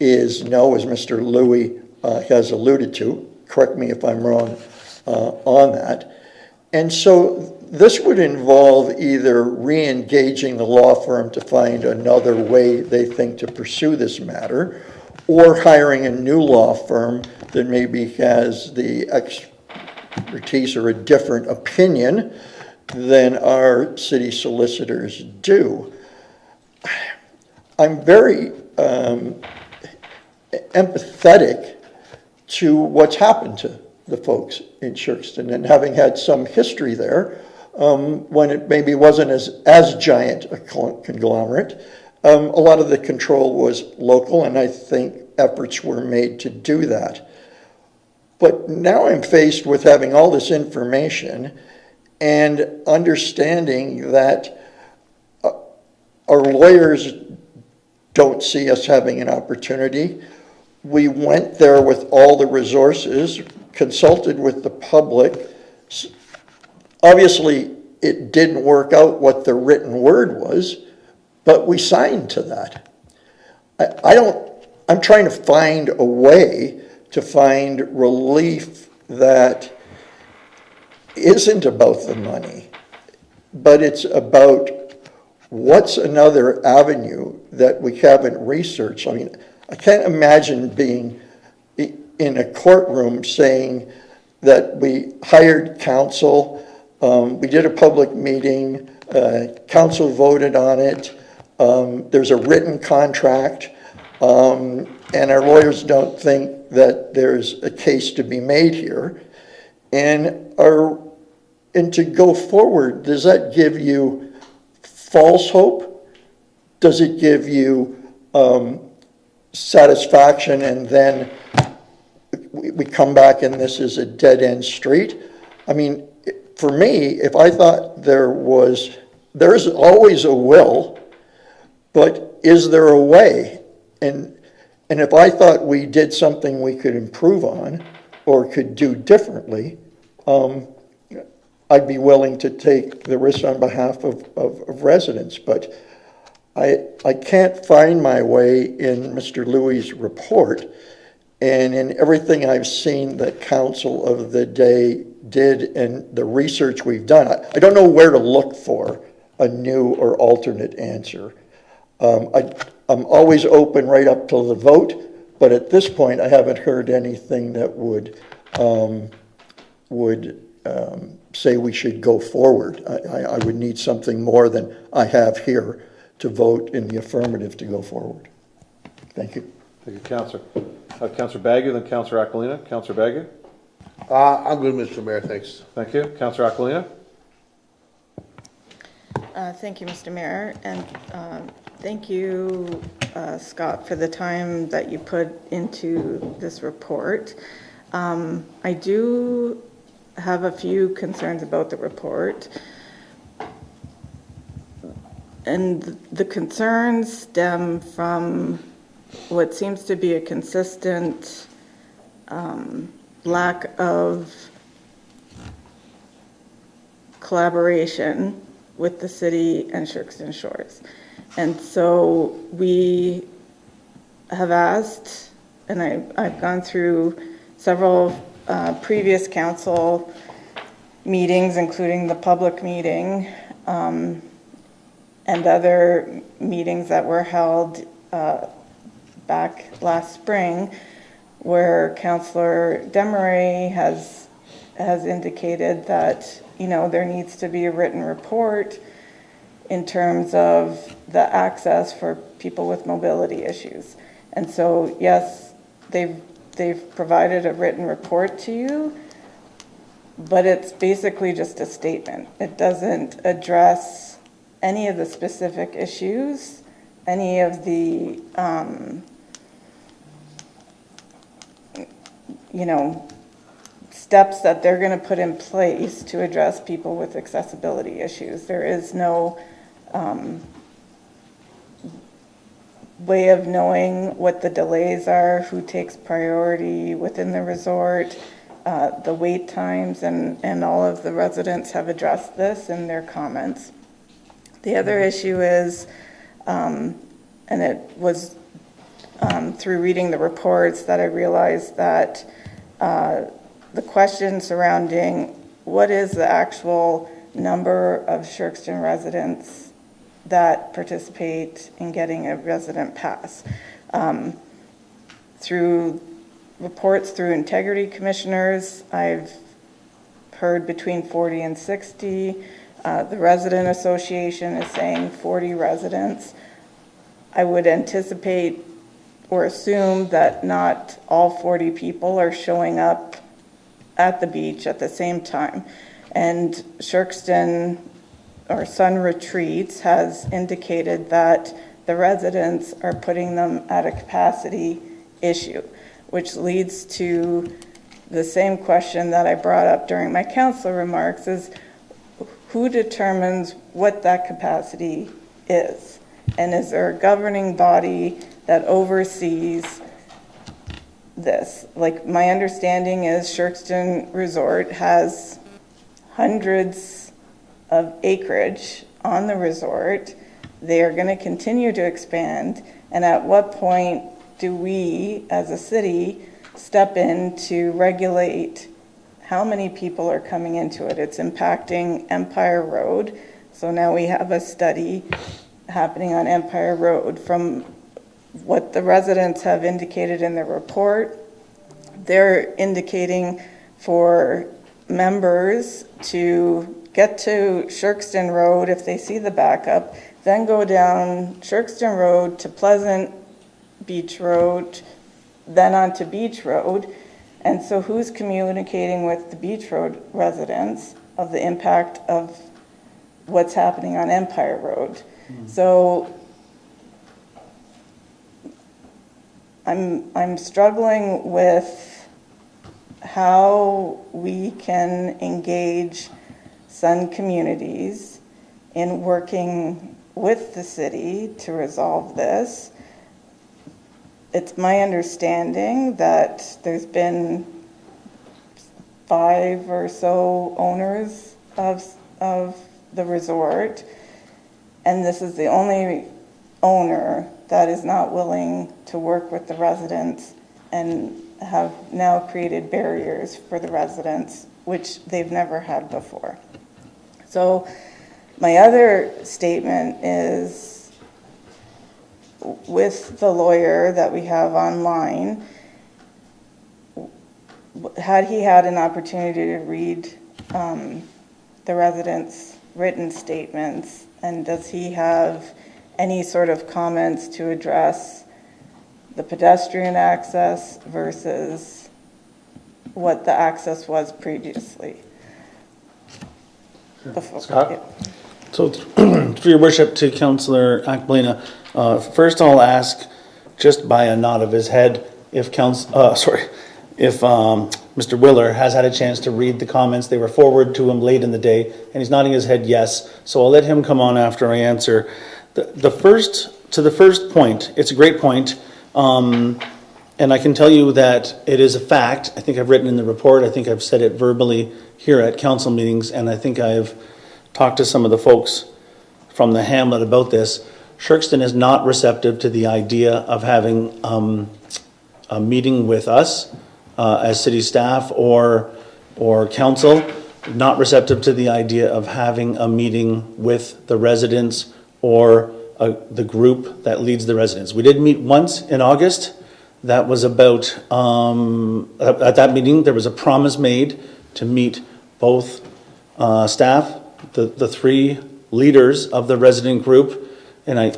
is no, as Mr. Louie has alluded to. Correct me if I'm wrong on that. And so this would involve either re-engaging the law firm to find another way they think to pursue this matter, or hiring a new law firm that maybe has the expertise or a different opinion than our city solicitors do. I'm very empathetic to what's happened to the folks in Shirkston, and having had some history there when it maybe wasn't as giant a conglomerate. A lot of the control was local, and I think efforts were made to do that. But now I'm faced with having all this information and understanding that our lawyers don't see us having an opportunity. We went there with all the resources, consulted with the public. Obviously, it didn't work out what the written word was, but we signed to that. I'm trying to find a way to find relief that isn't about the money, but it's about what's another avenue that we haven't researched. I mean, I can't imagine being in a courtroom saying that we hired counsel, we did a public meeting, council voted on it, there's a written contract, and our lawyers don't think that there's a case to be made here. And to go forward, does that give you false hope? Does it give you satisfaction, and then we come back and this is a dead-end street? I mean, for me, if I thought there's always a will, but is there a way? And if I thought we did something we could improve on or could do differently, I'd be willing to take the risk on behalf of residents. But I can't find my way in Mr. Louis' report, and in everything I've seen that Council of the Day did and the research we've done. I don't know where to look for a new or alternate answer. I'm always open right up till the vote, but at this point I haven't heard anything that would say we should go forward. I would need something more than I have here to vote in the affirmative to go forward. Thank you.
Thank you, Councillor. Councillor Bagu, then Councillor Aquilina. Councillor Bagu?
I'm good, Mr. Mayor, thanks.
Thank you. Councillor Aquilina?
Thank you, Mr. Mayor, and thank you, Scott, for the time that you put into this report. I do have a few concerns about the report, and the concerns stem from what seems to be a consistent lack of collaboration with the city and Sherkston Shores. And so we have asked, and I've gone through several previous council meetings, including the public meeting, and other meetings that were held back last spring, where Councillor Desmarais has indicated that, you know, there needs to be a written report in terms of the access for people with mobility issues. And so, yes, they've provided a written report to you, but it's basically just a statement. It doesn't address any of the specific issues, any of the, steps that they're going to put in place to address people with accessibility issues. There is no way of knowing what the delays are, who takes priority within the resort, the wait times, and all of the residents have addressed this in their comments. The other issue is, and it was through reading the reports that I realized that the question surrounding what is the actual number of Sherkston residents that participate in getting a resident pass. Through reports through integrity commissioners, I've heard between 40 and 60. The resident association is saying 40 residents. I would anticipate or assume that not all 40 people are showing up at the beach at the same time. And Sherkston or Sun Retreats has indicated that the residents are putting them at a capacity issue, which leads to the same question that I brought up during my council remarks is who determines what that capacity is? And is there a governing body that oversees this? Like, my understanding is Shirkston Resort has hundreds of acreage on the resort. They are going to continue to expand. And at what point do we, as a city, step in to regulate how many people are coming into it? It's impacting Empire Road. So now we have a study happening on Empire Road. From what the residents have indicated in their report, they're indicating for members to get to Shirkston Road if they see the backup, then go down Shirkston Road to Pleasant Beach Road, then onto Beach Road. And so who's communicating with the Beach Road residents of the impact of what's happening on Empire Road? So I'm struggling with how we can engage Sun communities in working with the city to resolve this. It's my understanding that there's been 5 or so owners of the resort, and this is the only owner that is not willing to work with the residents and have now created barriers for the residents, which they've never had before. So my other statement is, with the lawyer that we have online, had he had an opportunity to read the residents' written statements, and does he have any sort of comments to address the pedestrian access versus what the access was previously?
Scott?
Yeah.
So, through your worship to Councillor Akbalina, first I'll ask, just by a nod of his head, if Mr. Willer has had a chance to read the comments. They were forwarded to him late in the day, and he's nodding his head yes. So I'll let him come on after I answer. The first point, it's a great point, and I can tell you that it is a fact. I think I've written in the report, I think I've said it verbally here at council meetings, and I think I've talked to some of the folks from the hamlet about this. Shirkston is not receptive to the idea of having a meeting with us as city staff or council, not receptive to the idea of having a meeting with the residents or the group that leads the residents. We did meet once in August. That was about, at that meeting, there was a promise made to meet both staff, the 3 leaders of the resident group, and I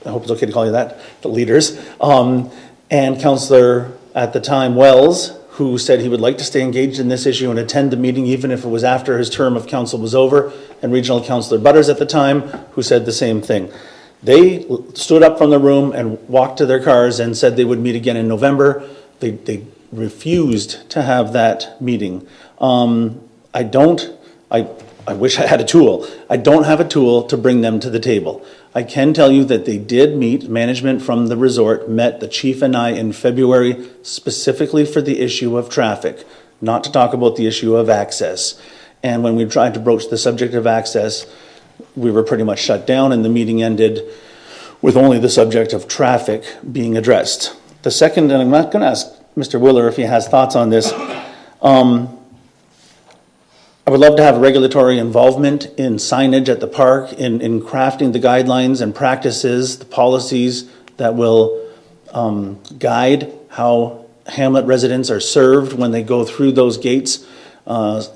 hope it's okay to call you that, the leaders, and Councillor at the time, Wells, who said he would like to stay engaged in this issue and attend the meeting even if it was after his term of council was over, and Regional Councillor Butters at the time, who said the same thing. They stood up from the room and walked to their cars and said they would meet again in November. They refused to have that meeting. I wish I had a tool. I don't have a tool to bring them to the table. I can tell you that they did meet, management from the resort met the chief and I in February specifically for the issue of traffic, not to talk about the issue of access. And when we tried to broach the subject of access, we were pretty much shut down, and the meeting ended with only the subject of traffic being addressed. The second, and I'm not going to ask Mr. Willer if he has thoughts on this, I would love to have regulatory involvement in signage at the park, in crafting the guidelines and practices, the policies that will guide how hamlet residents are served when they go through those gates,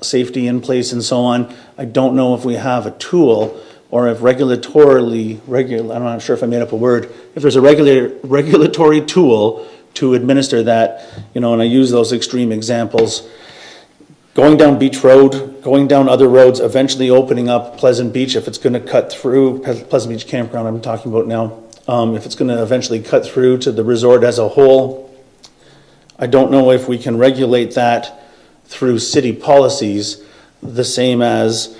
safety in place and so on. I don't know if we have a tool or if I'm not sure if I made up a word, if there's a regulatory tool to administer that, and I use those extreme examples. Going down Beach Road, going down other roads, eventually opening up Pleasant Beach if it's going to cut through Pleasant Beach Campground I'm talking about now. if it's going to eventually cut through to the resort as a whole. I don't know if we can regulate that through city policies, the same as,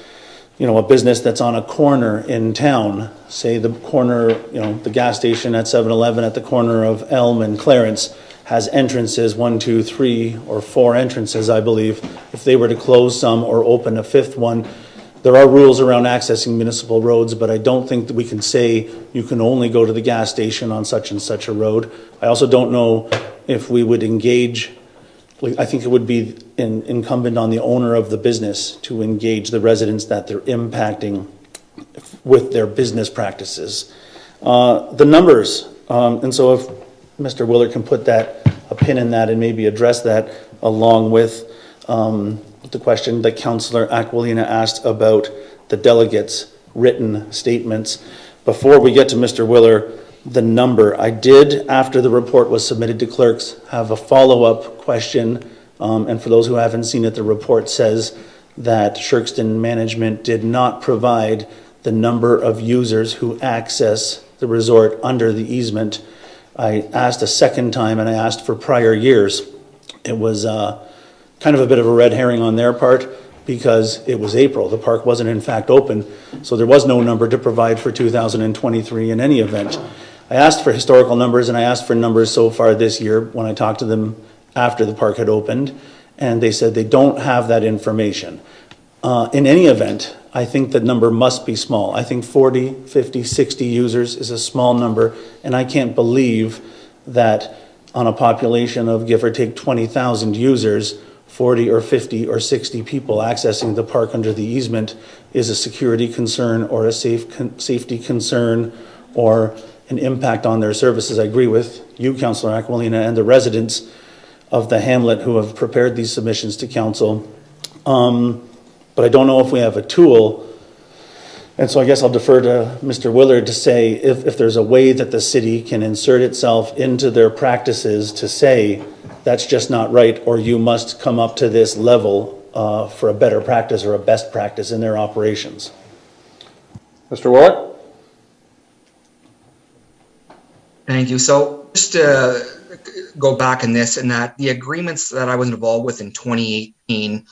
a business that's on a corner in town, say the corner, the gas station at 7-Eleven at the corner of Elm and Clarence has entrances, 1, 2, 3, or 4 entrances, I believe. If they were to close some or open a 5th one, there are rules around accessing municipal roads, but I don't think that we can say you can only go to the gas station on such and such a road. I also don't know if we would engage, I think it would be incumbent on the owner of the business to engage the residents that they're impacting with their business practices. The numbers, and so if Mr. Willard can put a pin in that and maybe address that along with the question that Councillor Aquilina asked about the delegates' written statements. Before we get to Mr. Willard, the number, I did, after the report was submitted to clerks, have a follow-up question, and for those who haven't seen it, the report says that Shirkston management did not provide the number of users who access the resort under the easement. I asked a second time, and I asked for prior years. It was kind of a bit of a red herring on their part because it was April. The park wasn't in fact open, so there was no number to provide for 2023 in any event. I asked for historical numbers, and I asked for numbers so far this year when I talked to them after the park had opened, and they said they don't have that information. In any event, I think the number must be small. I think 40, 50, 60 users is a small number, and I can't believe that on a population of give or take 20,000 users, 40 or 50 or 60 people accessing the park under the easement is a security concern or a safety concern or an impact on their services. I agree with you, Councillor Aquilina, and the residents of the hamlet who have prepared these submissions to council. But I don't know if we have a tool. And so I guess I'll defer to Mr. Willard to say if there's a way that the city can insert itself into their practices to say that's just not right, or you must come up to this level for a better practice or a best practice in their operations.
Mr. Willard?
Thank you. So just to go back in this, and that the agreements that I was involved with in 2018,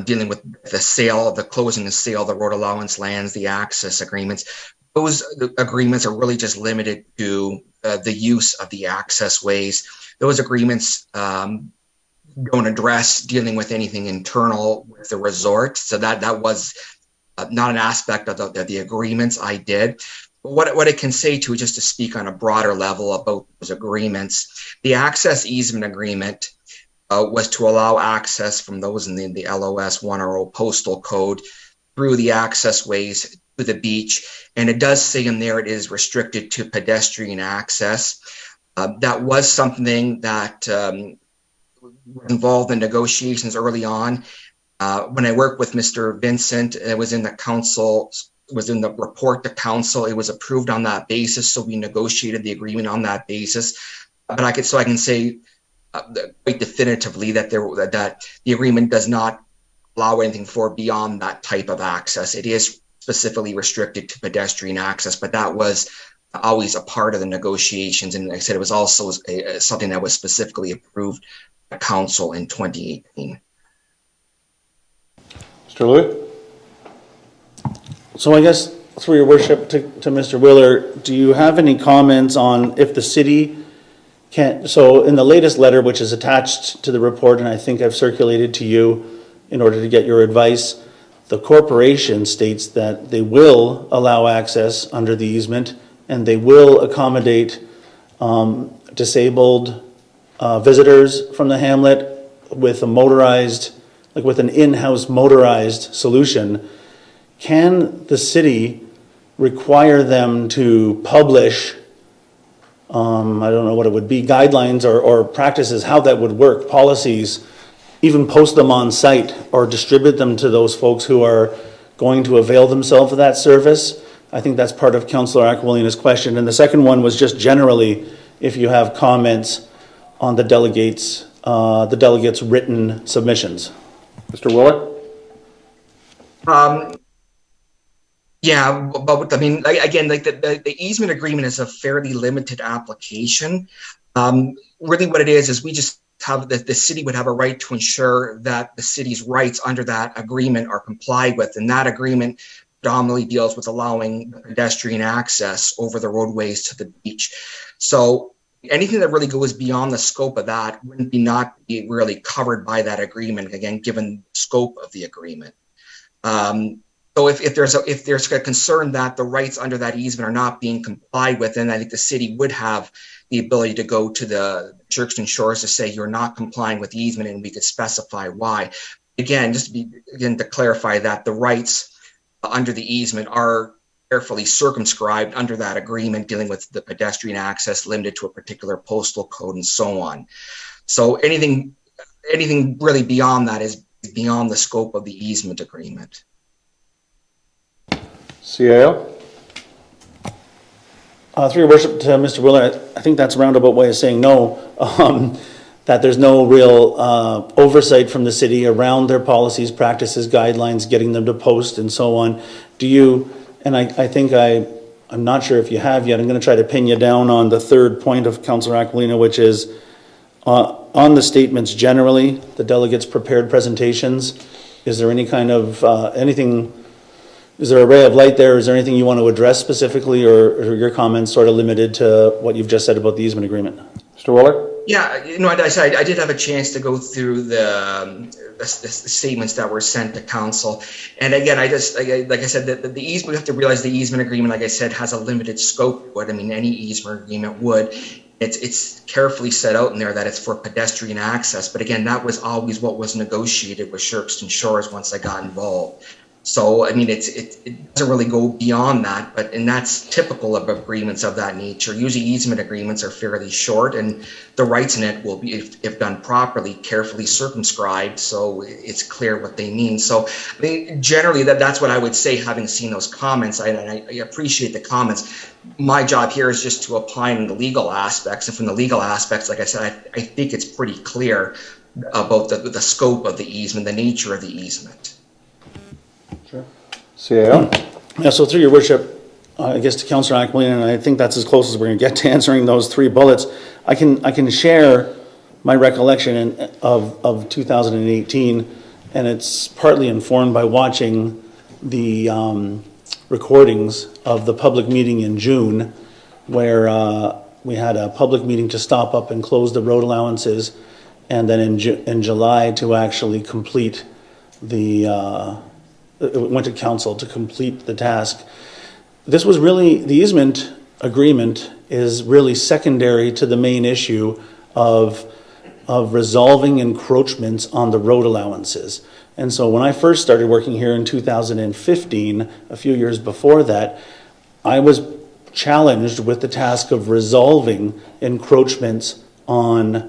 dealing with the sale, the closing and sale, the road allowance lands, the access agreements, those agreements are really just limited to the use of the access ways. Those agreements don't address dealing with anything internal with the resort. So that was not an aspect of the agreements I did. What I can say to, just to speak on a broader level about those agreements, the access easement agreement was to allow access from those in the LOS 1RO postal code through the access ways to the beach. And it does say in there it is restricted to pedestrian access. That was something that was involved in negotiations early on. When I worked with Mr. Vincent, it was in the council, was in the report to council. It was approved on that basis, so we negotiated the agreement on that basis. But I can say quite definitively that that the agreement does not allow anything for beyond that type of access. It is specifically restricted to pedestrian access, but that was always a part of the negotiations. And like I said, it was also something that was specifically approved by council in 2018.
Mr. Louis?
So I guess through your worship to Mr. Willard, do you have any comments on if the city can, so in the latest letter, which is attached to the report, and I think I've circulated to you in order to get your advice, the corporation states that they will allow access under the easement and they will accommodate disabled visitors from the hamlet with a motorized, like with an in-house motorized solution. Can the city require them to publish, I don't know what it would be, guidelines or practices, how that would work, policies, even post them on site or distribute them to those folks who are going to avail themselves of that service? I think that's part of Councillor Aquilina's question. And the second one was just generally, if you have comments on the delegates' written submissions.
Mr. Willard?
Yeah, but I mean, again, like the easement agreement is a fairly limited application. Really what it is we just have the city would have a right to ensure that the city's rights under that agreement are complied with. And that agreement predominantly deals with allowing pedestrian access over the roadways to the beach. So anything that really goes beyond the scope of that wouldn't not be really covered by that agreement, again, given the scope of the agreement. So if there's a concern that the rights under that easement are not being complied with, then I think the city would have the ability to go to the Sherkston Shores to say you're not complying with the easement, and we could specify why. Again, just to clarify that the rights under the easement are carefully circumscribed under that agreement, dealing with the pedestrian access limited to a particular postal code and so on. So anything really beyond that is beyond the scope of the easement agreement.
CAO?
Through your worship to Mr. Wheeler, I think that's a roundabout way of saying no, that there's no real oversight from the city around their policies, practices, guidelines, getting them to post and so on. Do you, and I think I'm not sure if you have yet, I'm going to try to pin you down on the third point of Councillor Aquilina, which is on the statements generally, the delegates prepared presentations. Is there any kind of anything? Is there a ray of light there? Is there anything you want to address specifically, or are your comments sort of limited to what you've just said about the easement agreement?
Mr. Willer?
Yeah, I did have a chance to go through the statements that were sent to council. And again, like I said, the easement, we have to realize the easement agreement, like I said, has a limited scope. What I mean, any easement agreement would. It's carefully set out in there that it's for pedestrian access. But again, that was always what was negotiated with Sherkston Shores once I got involved. So, I mean, it doesn't really go beyond that, and that's typical of agreements of that nature. Usually easement agreements are fairly short, and the rights in it will be, if done properly, carefully circumscribed, so it's clear what they mean. So, I mean, generally, that's what I would say, having seen those comments. I appreciate the comments. My job here is just to opine on the legal aspects, and from the legal aspects, like I said, I think it's pretty clear about the scope of the easement, the nature of the easement.
CAO?
Yeah, so through your worship, I guess to Councillor Aquilina, and I think that's as close as we're going to get to answering those three bullets. I can share my recollection of 2018, and it's partly informed by watching the recordings of the public meeting in June, where we had a public meeting to stop up and close the road allowances, and then in July to actually complete it went to council to complete the task. This was really, the easement agreement is really secondary to the main issue of resolving encroachments on the road allowances. And so when I first started working here in 2015, a few years before that, I was challenged with the task of resolving encroachments on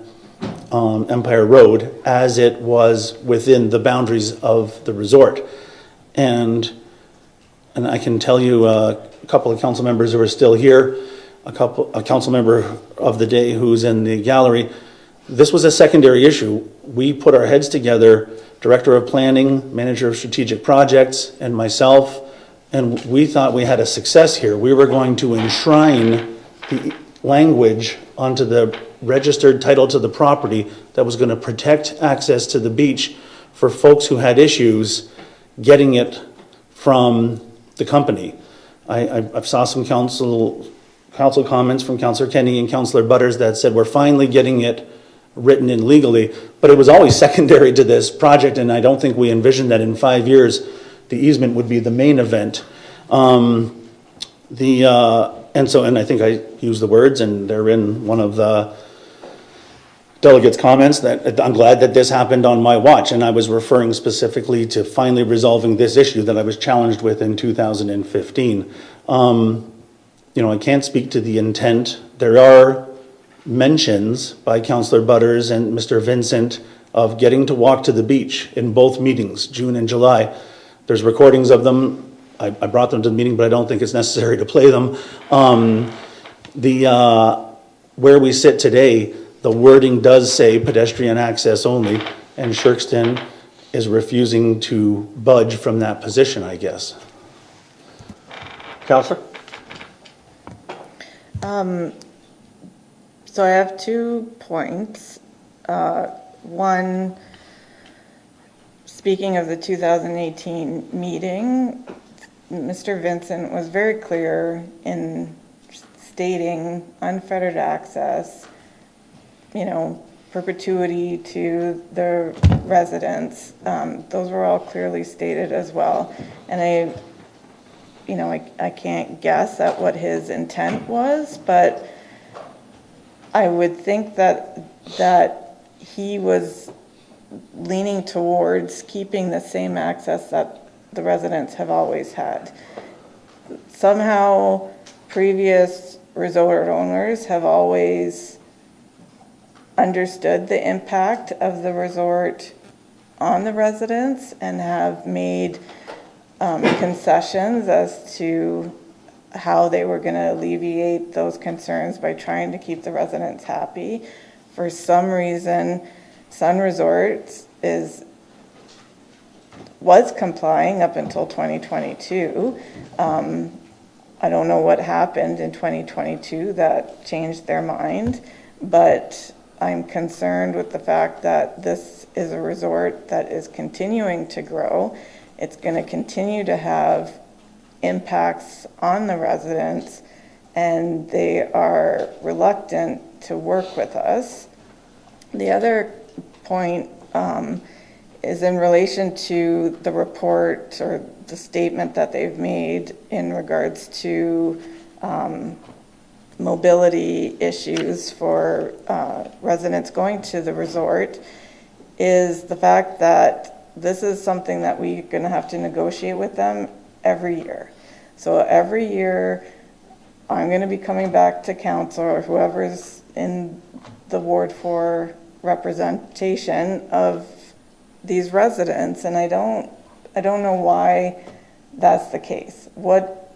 Empire Road as it was within the boundaries of the resort. And I can tell you a couple of council members who are still here, a council member of the day who's in the gallery, this was a secondary issue. We put our heads together, Director of Planning, Manager of Strategic Projects, and myself, and we thought we had a success here. We were going to enshrine the language onto the registered title to the property that was going to protect access to the beach for folks who had issues getting it from the company. I've saw some council comments from Councillor Kenny and Councillor Butters that said we're finally getting it written in legally, but it was always secondary to this project, and I don't think we envisioned that in 5 years the easement would be the main event. And I think I used the words, and they're in one of the delegates' comments, that I'm glad that this happened on my watch, and I was referring specifically to finally resolving this issue that I was challenged with in 2015. I can't speak to the intent. There are mentions by Councillor Butters and Mr. Vincent of getting to walk to the beach in both meetings, June and July. There's recordings of them. I brought them to the meeting, but I don't think it's necessary to play them. Where we sit today, the wording does say pedestrian access only, and Sherkston is refusing to budge from that position, I guess.
Counselor?
So I have 2 points. One, speaking of the 2018 meeting, Mr. Vincent was very clear in stating unfettered access, perpetuity to the residents. Those were all clearly stated as well. And I can't guess at what his intent was, but I would think that he was leaning towards keeping the same access that the residents have always had. Somehow, previous resort owners have always understood the impact of the resort on the residents and have made concessions as to how they were going to alleviate those concerns by trying to keep the residents happy. For some reason, Sun Resorts was complying up until 2022. I don't know what happened in 2022 that changed their mind, but I'm concerned with the fact that this is a resort that is continuing to grow. It's going to continue to have impacts on the residents, and they are reluctant to work with us. The other point is in relation to the report or the statement that they've made in regards to mobility issues for residents going to the resort, is the fact that this is something that we're going to have to negotiate with them every year. So every year, I'm going to be coming back to council or whoever's in the Ward 4 representation of these residents, and I don't know why that's the case. What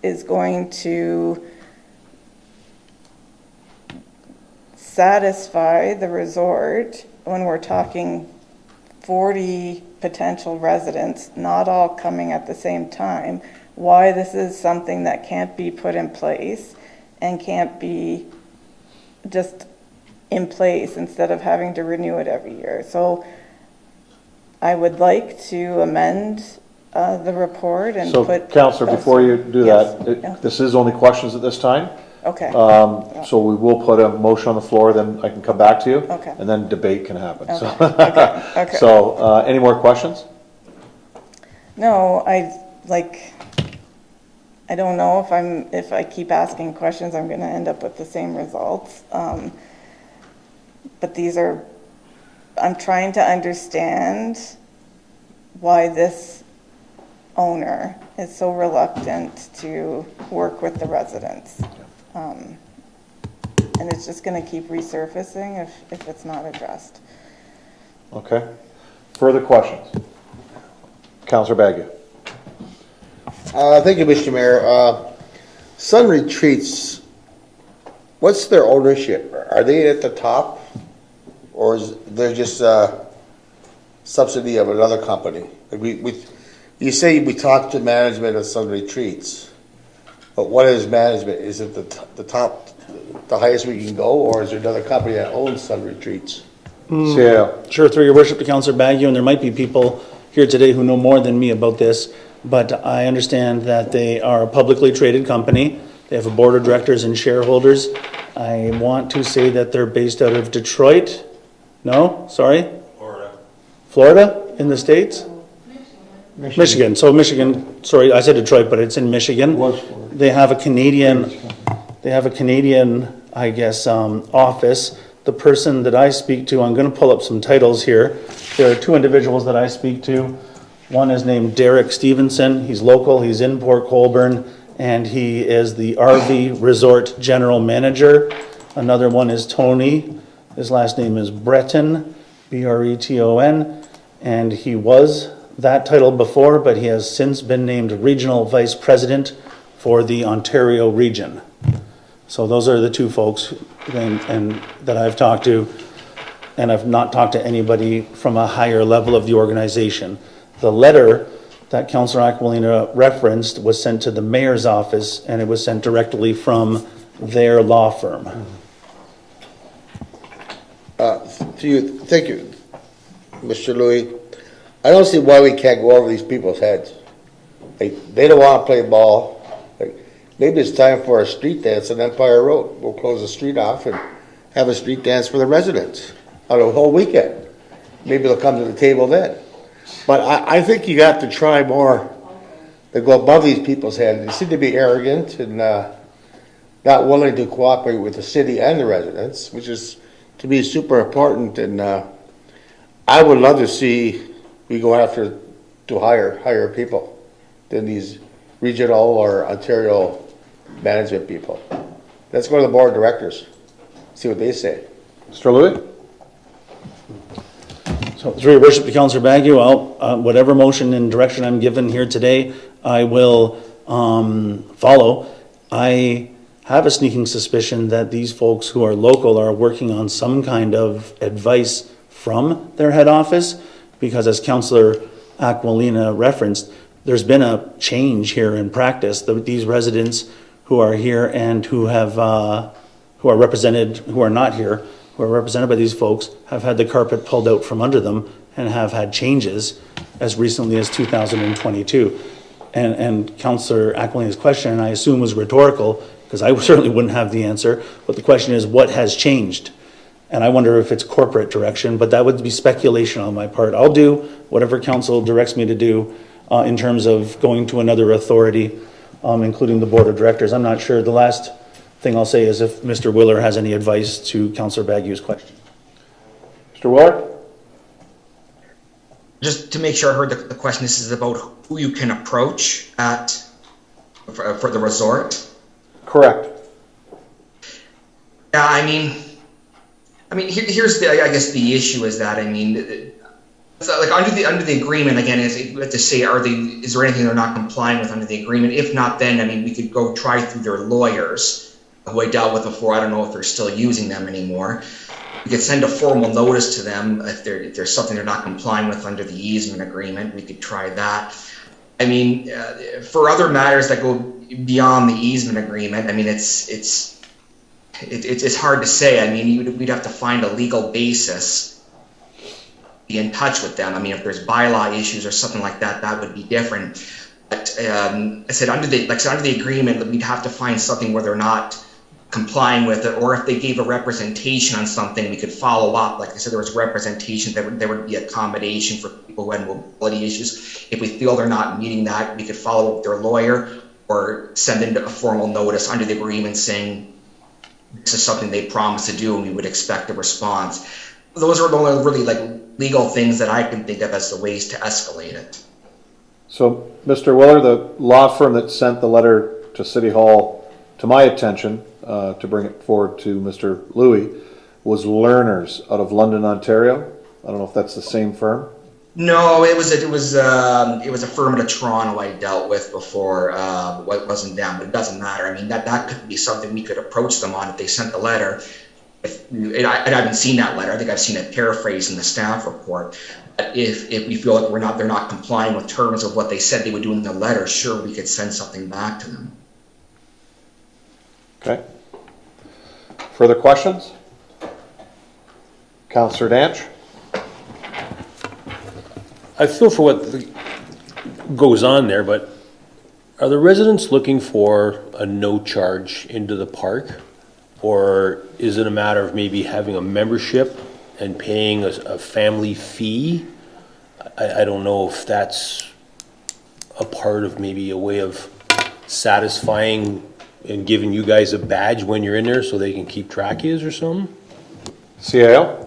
is going to satisfy the resort when we're talking 40 potential residents, not all coming at the same time? Why this is something that can't be put in place and can't be just in place instead of having to renew it every year. So I would like to amend the report and
So,
put...
Counselor, before you do that, this is only questions at this time.
Okay.
So we will put a motion on the floor, then I can come back to you.
Okay.
And then debate can happen.
Okay.
So,
Okay.
So, any more questions?
No, I don't know if I keep asking questions, I'm going to end up with the same results. But I'm trying to understand why this owner is so reluctant to work with the residents. And it's just going to keep resurfacing if it's not addressed.
Okay. Further questions? Councillor Bagu.
Thank you, Mr. Mayor. Sun Retreats, what's their ownership? Are they at the top, or is there just a subsidy of another company? You say we talked to management of Sun Retreats, but what is management? Is it the top, the highest we can go, or is there another company that owns Sun Retreats?
Yeah.
Sure, through your worship to Councillor Bagu, and there might be people here today who know more than me about this, but I understand that they are a publicly traded company. They have a board of directors and shareholders. I want to say that they're based out of Detroit. No, sorry? Florida in the States? Michigan. So Michigan, sorry, I said Detroit, but it's in Michigan. They have a Canadian, I guess, office. The person that I speak to, I'm going to pull up some titles here. There are 2 individuals that I speak to. One is named Derek Stevenson. He's local. He's in Port Colborne, and he is the RV Resort General Manager. Another one is Tony. His last name is Breton, Breton, and he was that title before, but he has since been named Regional Vice President for the Ontario region. So those are the 2 folks and that I've talked to, and I've not talked to anybody from a higher level of the organization. The letter that Councillor Aquilina referenced was sent to the mayor's office, and it was sent directly from their law firm.
Thank you, Mr. Louis. I don't see why we can't go over these people's heads. Like, they don't want to play ball. Like, maybe it's time for a street dance on Empire Road. We'll close the street off and have a street dance for the residents on a whole weekend. Maybe they'll come to the table then. But I think you got to try more to go above these people's heads. They seem to be arrogant and not willing to cooperate with the city and the residents, which is, to me, super important. And I would love to see we go after to hire people than these regional or Ontario management people. Let's go to the board of directors, see what they say.
Mr. Louis?
So through your worship to Councillor Bagu, whatever motion and direction I'm given here today, I will follow. I have a sneaking suspicion that these folks who are local are working on some kind of advice from their head office, because as Councillor Aquilina referenced, there's been a change here in practice. These residents who are here and who have who are represented, who are not here, who are represented by these folks, have had the carpet pulled out from under them and have had changes as recently as 2022. And Councillor Aquilina's question, and I assume was rhetorical, because I certainly wouldn't have the answer, but the question is, what has changed? And I wonder if it's corporate direction, but that would be speculation on my part. I'll do whatever council directs me to do in terms of going to another authority, including the board of directors. I'm not sure. The last thing I'll say is if Mr. Willer has any advice to Councillor Bagu's question.
Mr. Willer?
Just to make sure I heard the question, this is about who you can approach for the resort?
Correct.
Yeah, I mean, here's I guess the issue is that, so like under the agreement, again, you have to say, is there anything they're not complying with under the agreement? If not, then, we could go try through their lawyers, who I dealt with before. I don't know if they're still using them anymore. We could send a formal notice to them if there's something they're not complying with under the easement agreement. We could try that. For other matters that go beyond the easement agreement, it's hard to say. We'd have to find a legal basis, be in touch with them. If there's bylaw issues or something like that, that would be different. But I said under the agreement, we'd have to find something where they're not complying with it, or if they gave a representation on something, we could follow up. Like I said, there was representation, there would be accommodation for people who had mobility issues. If we feel they're not meeting that, we could follow up with their lawyer or send in a formal notice under the agreement saying this is something they promised to do and we would expect a response. Those are the only really legal things that I can think of as the ways to escalate it.
So, Mr. Willer, the law firm that sent the letter to City Hall to my attention to bring it forward to Mr. Louis was Learners out of London, Ontario. I don't know if that's the same firm.
No, it was a firm in Toronto I dealt with before. It wasn't them, but it doesn't matter. That could be something we could approach them on if they sent the letter. I haven't seen that letter. I think I've seen it paraphrased in the staff report. But if we feel like they're not complying with terms of what they said they would do in the letter, sure, we could send something back to them.
Okay. Further questions? Councillor Danch?
I feel for what goes on there, but are the residents looking for a no charge into the park? Or is it a matter of maybe having a membership and paying a family fee? I don't know if that's a part of maybe a way of satisfying and giving you guys a badge when you're in there so they can keep track of you or something?
CAO?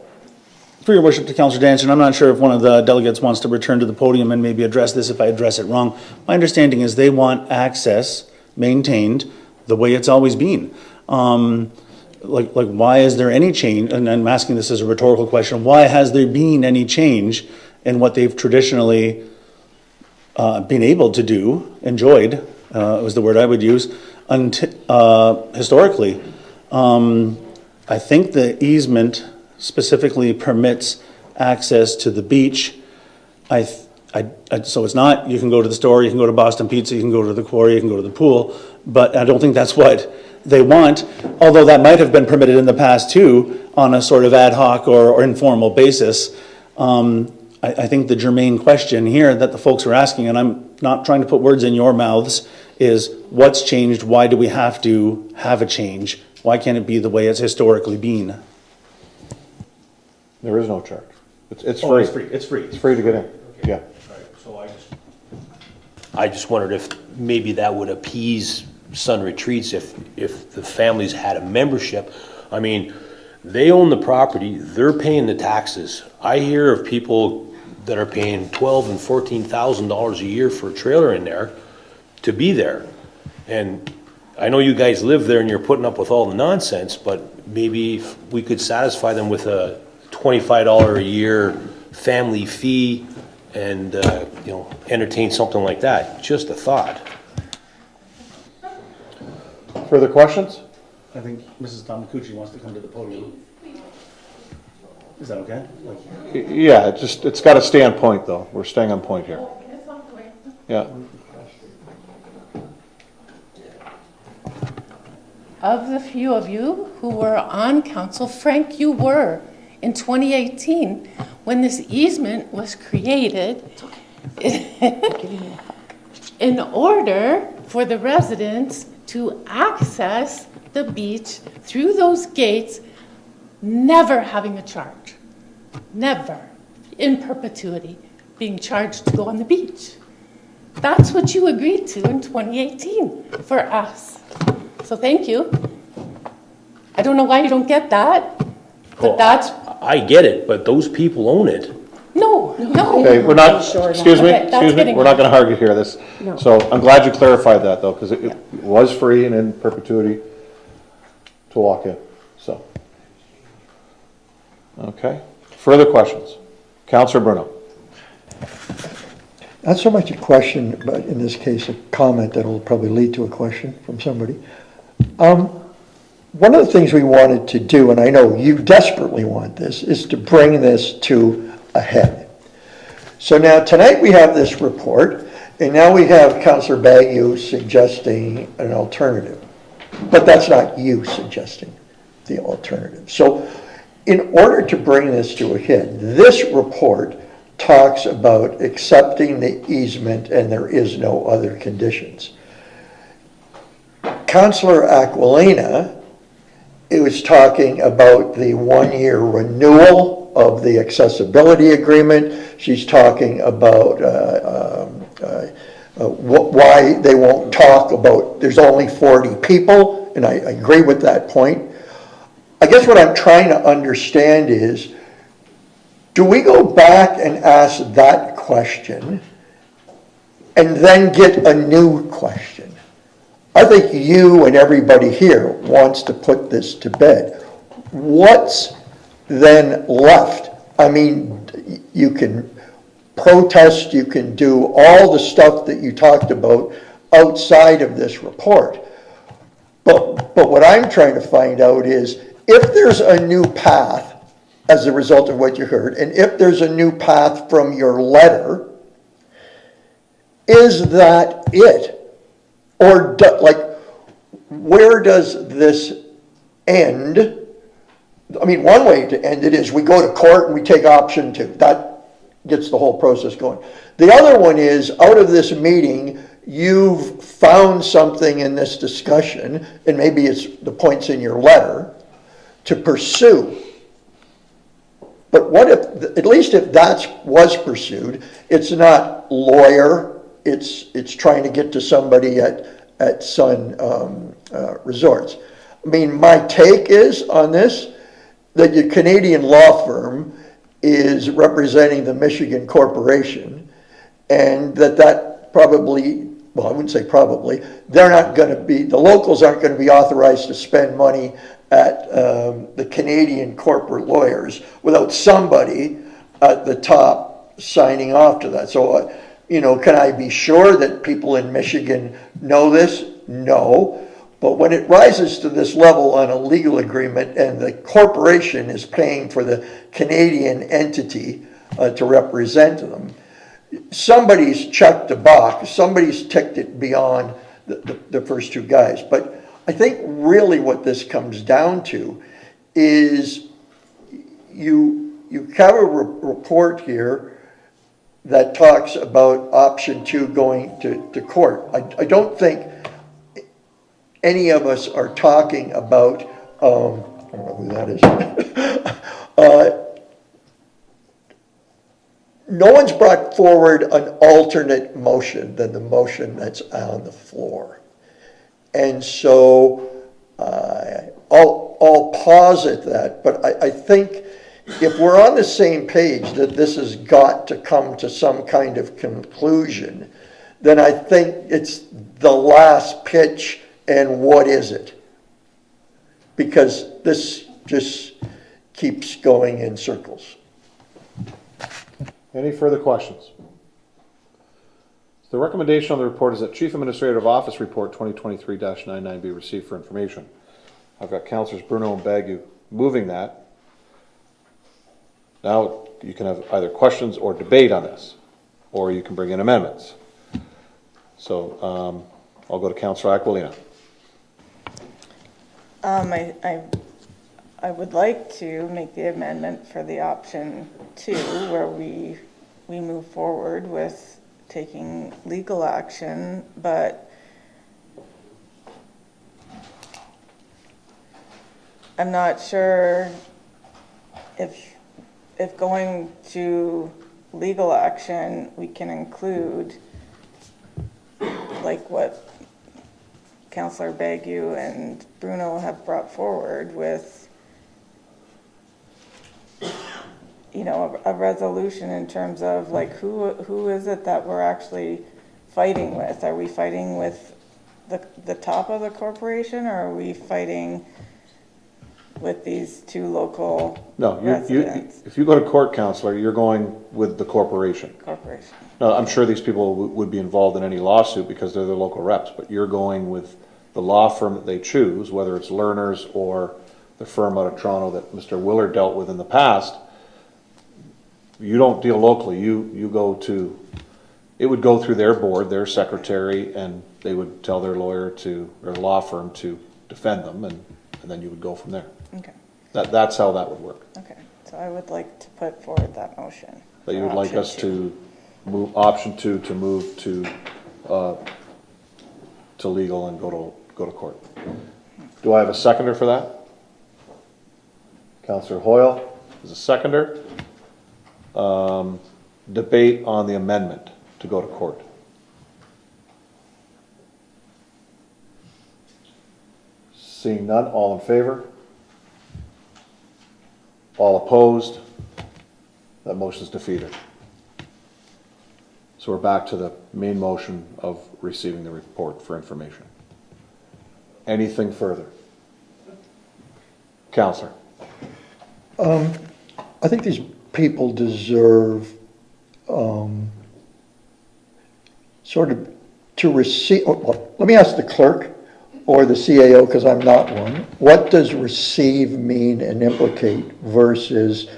For your worship to Councillor Danch, I'm not sure if one of the delegates wants to return to the podium and maybe address this if I address it wrong. My understanding is they want access maintained the way it's always been. Why is there any change? And I'm asking this as a rhetorical question. Why has there been any change in what they've traditionally been able to do, enjoyed, was the word I would use, historically? I think the easement specifically permits access to the beach. I So it's not, you can go to the store, you can go to Boston Pizza, you can go to the quarry, you can go to the pool, but I don't think that's what they want, although that might have been permitted in the past too, on a sort of ad hoc or informal basis. I think the germane question here that the folks are asking, and I'm not trying to put words in your mouths, is what's changed? Why do we have to have a change? Why can't it be the way it's historically been?
There is no charge. It's
Oh,
free.
it's free. It's free.
It's free to get in. Yeah.
So I just wondered if maybe that would appease Sun Retreats if the families had a membership. I mean, they own the property, they're paying the taxes. I hear of people that are paying $12,000 and $14,000 a year for a trailer in there to be there. And I know you guys live there and you're putting up with all the nonsense, but maybe if we could satisfy them with a $25 a year family fee and entertain something like that. Just a thought.
Further questions?
I think Mrs. Tamakuchi wants to come to the podium. Is that okay?
Yeah, it's got to stay on point though. We're staying on point here. Yeah.
Of the few of you who were on council, Frank, you were in 2018 when this easement was created in order for the residents to access the beach through those gates, never having a charge, never, in perpetuity, being charged to go on the beach. That's what you agreed to in 2018 for us. So thank you. I don't know why you don't get that, but that's...
I get it, but those people own it.
No.
Okay, we're not, excuse me,
getting
we're not going to argue here.
No.
So I'm glad you clarified that though, because it was free and in perpetuity to walk in, so. Okay, further questions? Councillor Bruno.
Not so much a question, but in this case, a comment that will probably lead to a question from somebody. One of the things we wanted to do, and I know you desperately want this, is to bring this to a head. So now tonight we have this report, and now we have Councillor Bagu suggesting an alternative. But that's not you suggesting the alternative. So in order to bring this to a head, this report talks about accepting the easement and there is no other conditions. Councillor Aquilina, it was talking about the 1-year renewal of the accessibility agreement. She's talking about why they won't talk about there's only 40 people, and I agree with that point. I guess what I'm trying to understand is, do we go back and ask that question and then get a new question? I think you and everybody here wants to put this to bed. What's then left? I mean, you can protest, you can do all the stuff that you talked about outside of this report. But what I'm trying to find out is, if there's a new path as a result of what you heard, and if there's a new path from your letter, is that it? Or where does this end? I mean, one way to end it is we go to court and we take option 2. That gets the whole process going. The other one is, out of this meeting, you've found something in this discussion, and maybe it's the points in your letter, to pursue. But what if, at least if that was pursued, it's not lawyer, it's trying to get to somebody at Sun Resorts. I mean, my take is on this, that your Canadian law firm is representing the Michigan Corporation, and that probably, well, I wouldn't say probably, they're not going to be, the locals aren't going to be authorized to spend money at the Canadian corporate lawyers without somebody at the top signing off to that. So, can I be sure that people in Michigan know this? No. But when it rises to this level on a legal agreement and the corporation is paying for the Canadian entity to represent them, somebody's checked the box, somebody's ticked it beyond the first two guys. But I think really what this comes down to is you have a report here that talks about option 2 going to court. I don't think any of us are talking about, I don't know who that is. No one's brought forward an alternate motion than the motion that's on the floor. And so I'll posit that, but I think if we're on the same page that this has got to come to some kind of conclusion, then I think it's the last pitch and what is it? Because this just keeps going in circles.
Any further questions? The recommendation on the report is that Chief Administrative Office Report 2023-99 be received for information. I've got Councillors Bruno and Bagu moving that. Now you can have either questions or debate on this, or you can bring in amendments. So I'll go to Councillor Aquilina.
I would like to make the amendment for the option 2 where we move forward with taking legal action, but I'm not sure if going to legal action we can include like what Councillor Bagu and Bruno have brought forward with, you know, a resolution in terms of like who is it that we're actually fighting with? Are we fighting with the top of the corporation, or are we fighting with these two local residents?
If you go to court, Councillor, you're going with the corporation. No, I'm sure these people would be involved in any lawsuit because they're the local reps, but you're going with the law firm that they choose, whether it's Lerner's or the firm out of Toronto that Mr. Willard dealt with in the past. You don't deal locally. You go to, it would go through their board, their secretary, and they would tell their lawyer or law firm to defend them, and then you would go from there.
Okay.
That's how that would work.
Okay, so I would like to put forward that motion.
That you would like us to move option 2 to move to legal and go to court. Do I have a seconder for that? Councillor Hoyle is a seconder. Debate on the amendment to go to court. Seeing none, all in favor? All opposed? That motion is defeated. So we're back to the main motion of receiving the report for information. Anything further? Councillor.
I think these people deserve sort of to receive, well, let me ask the clerk or the CAO, because I'm not one. What does receive mean and implicate versus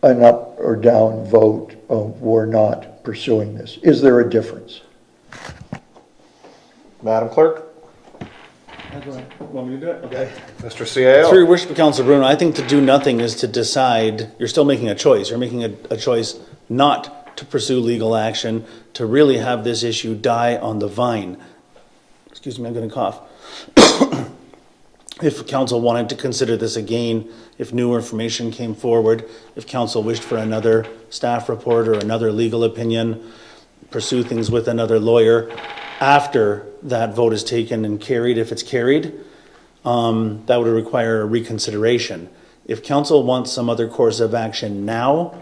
an up or down vote of we're not pursuing this? Is there a difference?
Madam Clerk?
Want me to do it? Okay.
Mr. CAO.
Through your worship, Councilor Bruno, I think to do nothing is to decide, you're still making a choice. You're making a choice not to pursue legal action, to really have this issue die on the vine. Excuse me, I'm going to cough. If council wanted to consider this again, if new information came forward, if council wished for another staff report or another legal opinion, pursue things with another lawyer after that vote is taken and carried, if it's carried, that would require a reconsideration. If council wants some other course of action now,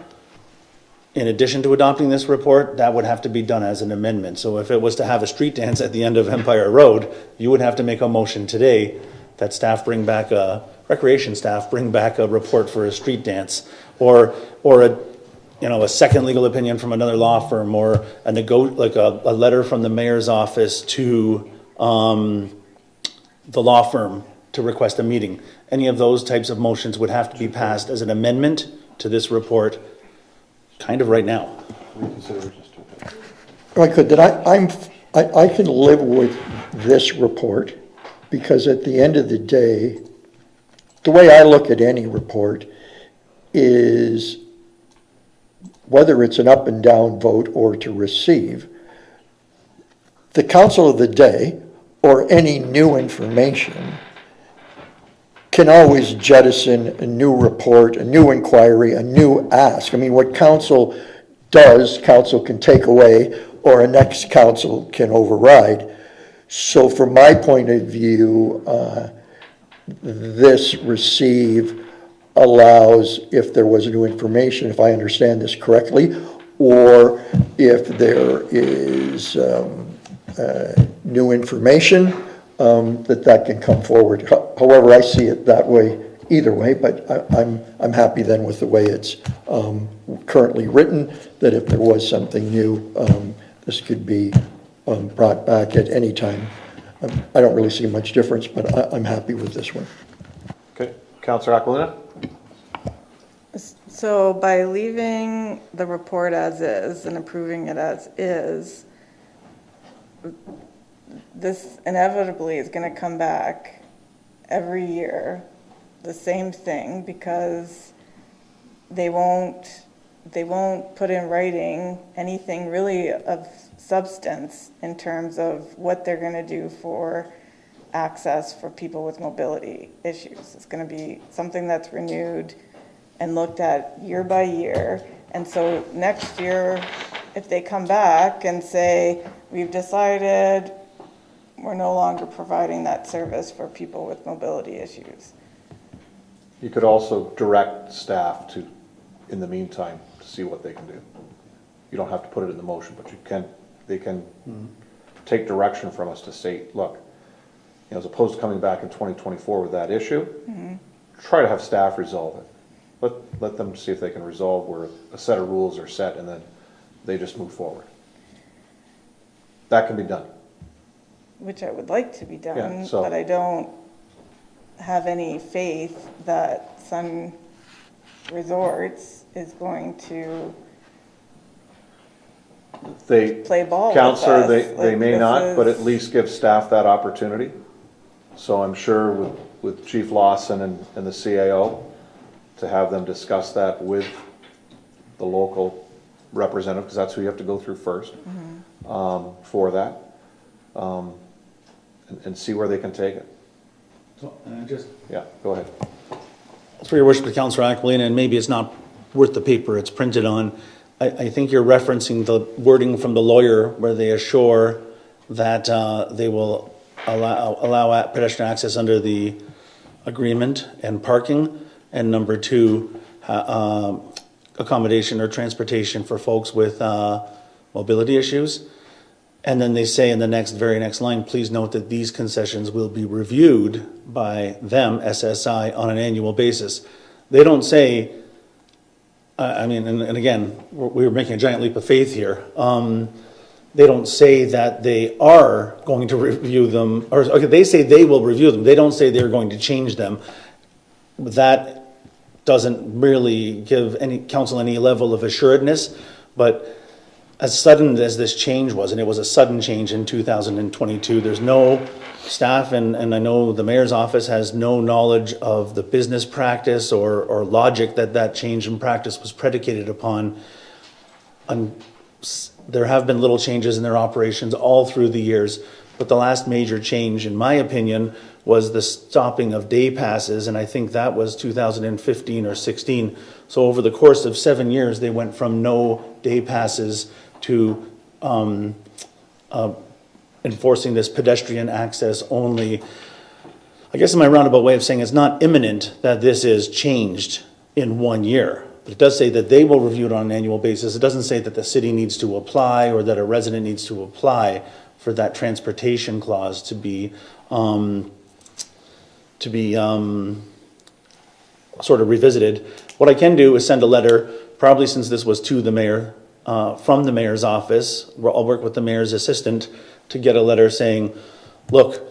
in addition to adopting this report, that would have to be done as an amendment. So if it was to have a street dance at the end of Empire Road, you would have to make a motion today that recreation staff bring back a report for a street dance, or a second legal opinion from another law firm, or a letter from the mayor's office to the law firm to request a meeting. Any of those types of motions would have to be passed as an amendment to this report kind of right now.
Reconsideration.
If I could, I can live with this report, because at the end of the day, the way I look at any report is whether it's an up and down vote or to receive, the council of the day or any new information can always jettison a new report, a new inquiry, a new ask. I mean, what council does, council can take away, or a next council can override. So from my point of view, this receive allows, if there was new information, if I understand this correctly, or if there is new information, that can come forward. However, I see it that way either way, but I'm happy then with the way it's currently written, that if there was something new, this could be brought back at any time. I don't really see much difference, but I'm happy with this one.
Okay, Councillor Aquilina?
So by leaving the report as is and approving it as is, this inevitably is going to come back every year, the same thing, because they won't put in writing anything really of substance in terms of what they're going to do for access for people with mobility issues. It's going to be something that's renewed and looked at year by year. And so next year, if they come back and say, we've decided we're no longer providing that service for people with mobility issues.
You could also direct staff to, in the meantime, to see what they can do. You don't have to put it in the motion, but they can take direction from us to say, look, as opposed to coming back in 2024 with that issue, try to have staff resolve it. Let them see if they can resolve where a set of rules are set, and then they just move forward. That can be done.
Which I would like to be done,
Yeah, so-
but I don't have any faith that Sun Resorts is going to play ball
Counselor,
with us.
they may
This
not, but
is-
at least give staff that opportunity. So I'm sure with Chief Lawson and the CAO, to have them discuss that with the local representative, because that's who you have to go through first, for that, and see where they can take it.
So,
Yeah, go ahead.
For your worship, Councillor Aquilina, and maybe it's not worth the paper it's printed on. I think you're referencing the wording from the lawyer where they assure that they will allow pedestrian access under the agreement and parking, and number two, accommodation or transportation for folks with mobility issues. And then they say in the very next line, please note that these concessions will be reviewed by them, SSI, on an annual basis. They don't say, and again, we were making a giant leap of faith here. They don't say that they are going to review them, or okay, they say they will review them. They don't say they're going to change them. That doesn't really give any council any level of assuredness, but as sudden as this change was, and it was a sudden change in 2022, there's no staff, and I know the mayor's office has no knowledge of the business practice or logic that change in practice was predicated upon. There have been little changes in their operations all through the years, but the last major change, in my opinion, was the stopping of day passes, and I think that was 2015 or 16. So over the course of 7 years, they went from no day passes to enforcing this pedestrian access only. I guess in my roundabout way of saying it's not imminent that this is changed in 1 year. But it does say that they will review it on an annual basis. It doesn't say that the city needs to apply or that a resident needs to apply for that transportation clause to be sort of revisited. What I can do is send a letter, probably since this was to the mayor, from the mayor's office. I'll work with the mayor's assistant to get a letter saying, look,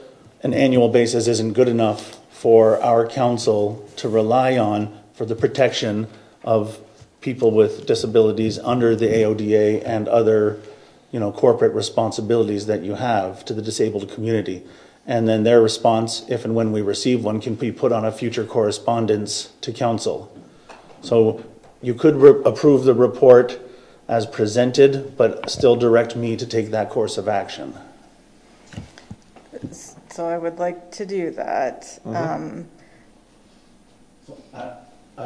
an annual basis isn't good enough for our council to rely on for the protection of people with disabilities under the AODA and other, corporate responsibilities that you have to the disabled community. And then their response, if and when we receive one, can be put on a future correspondence to council. So you could approve the report as presented, but still direct me to take that course of action.
So I would like to do that.
I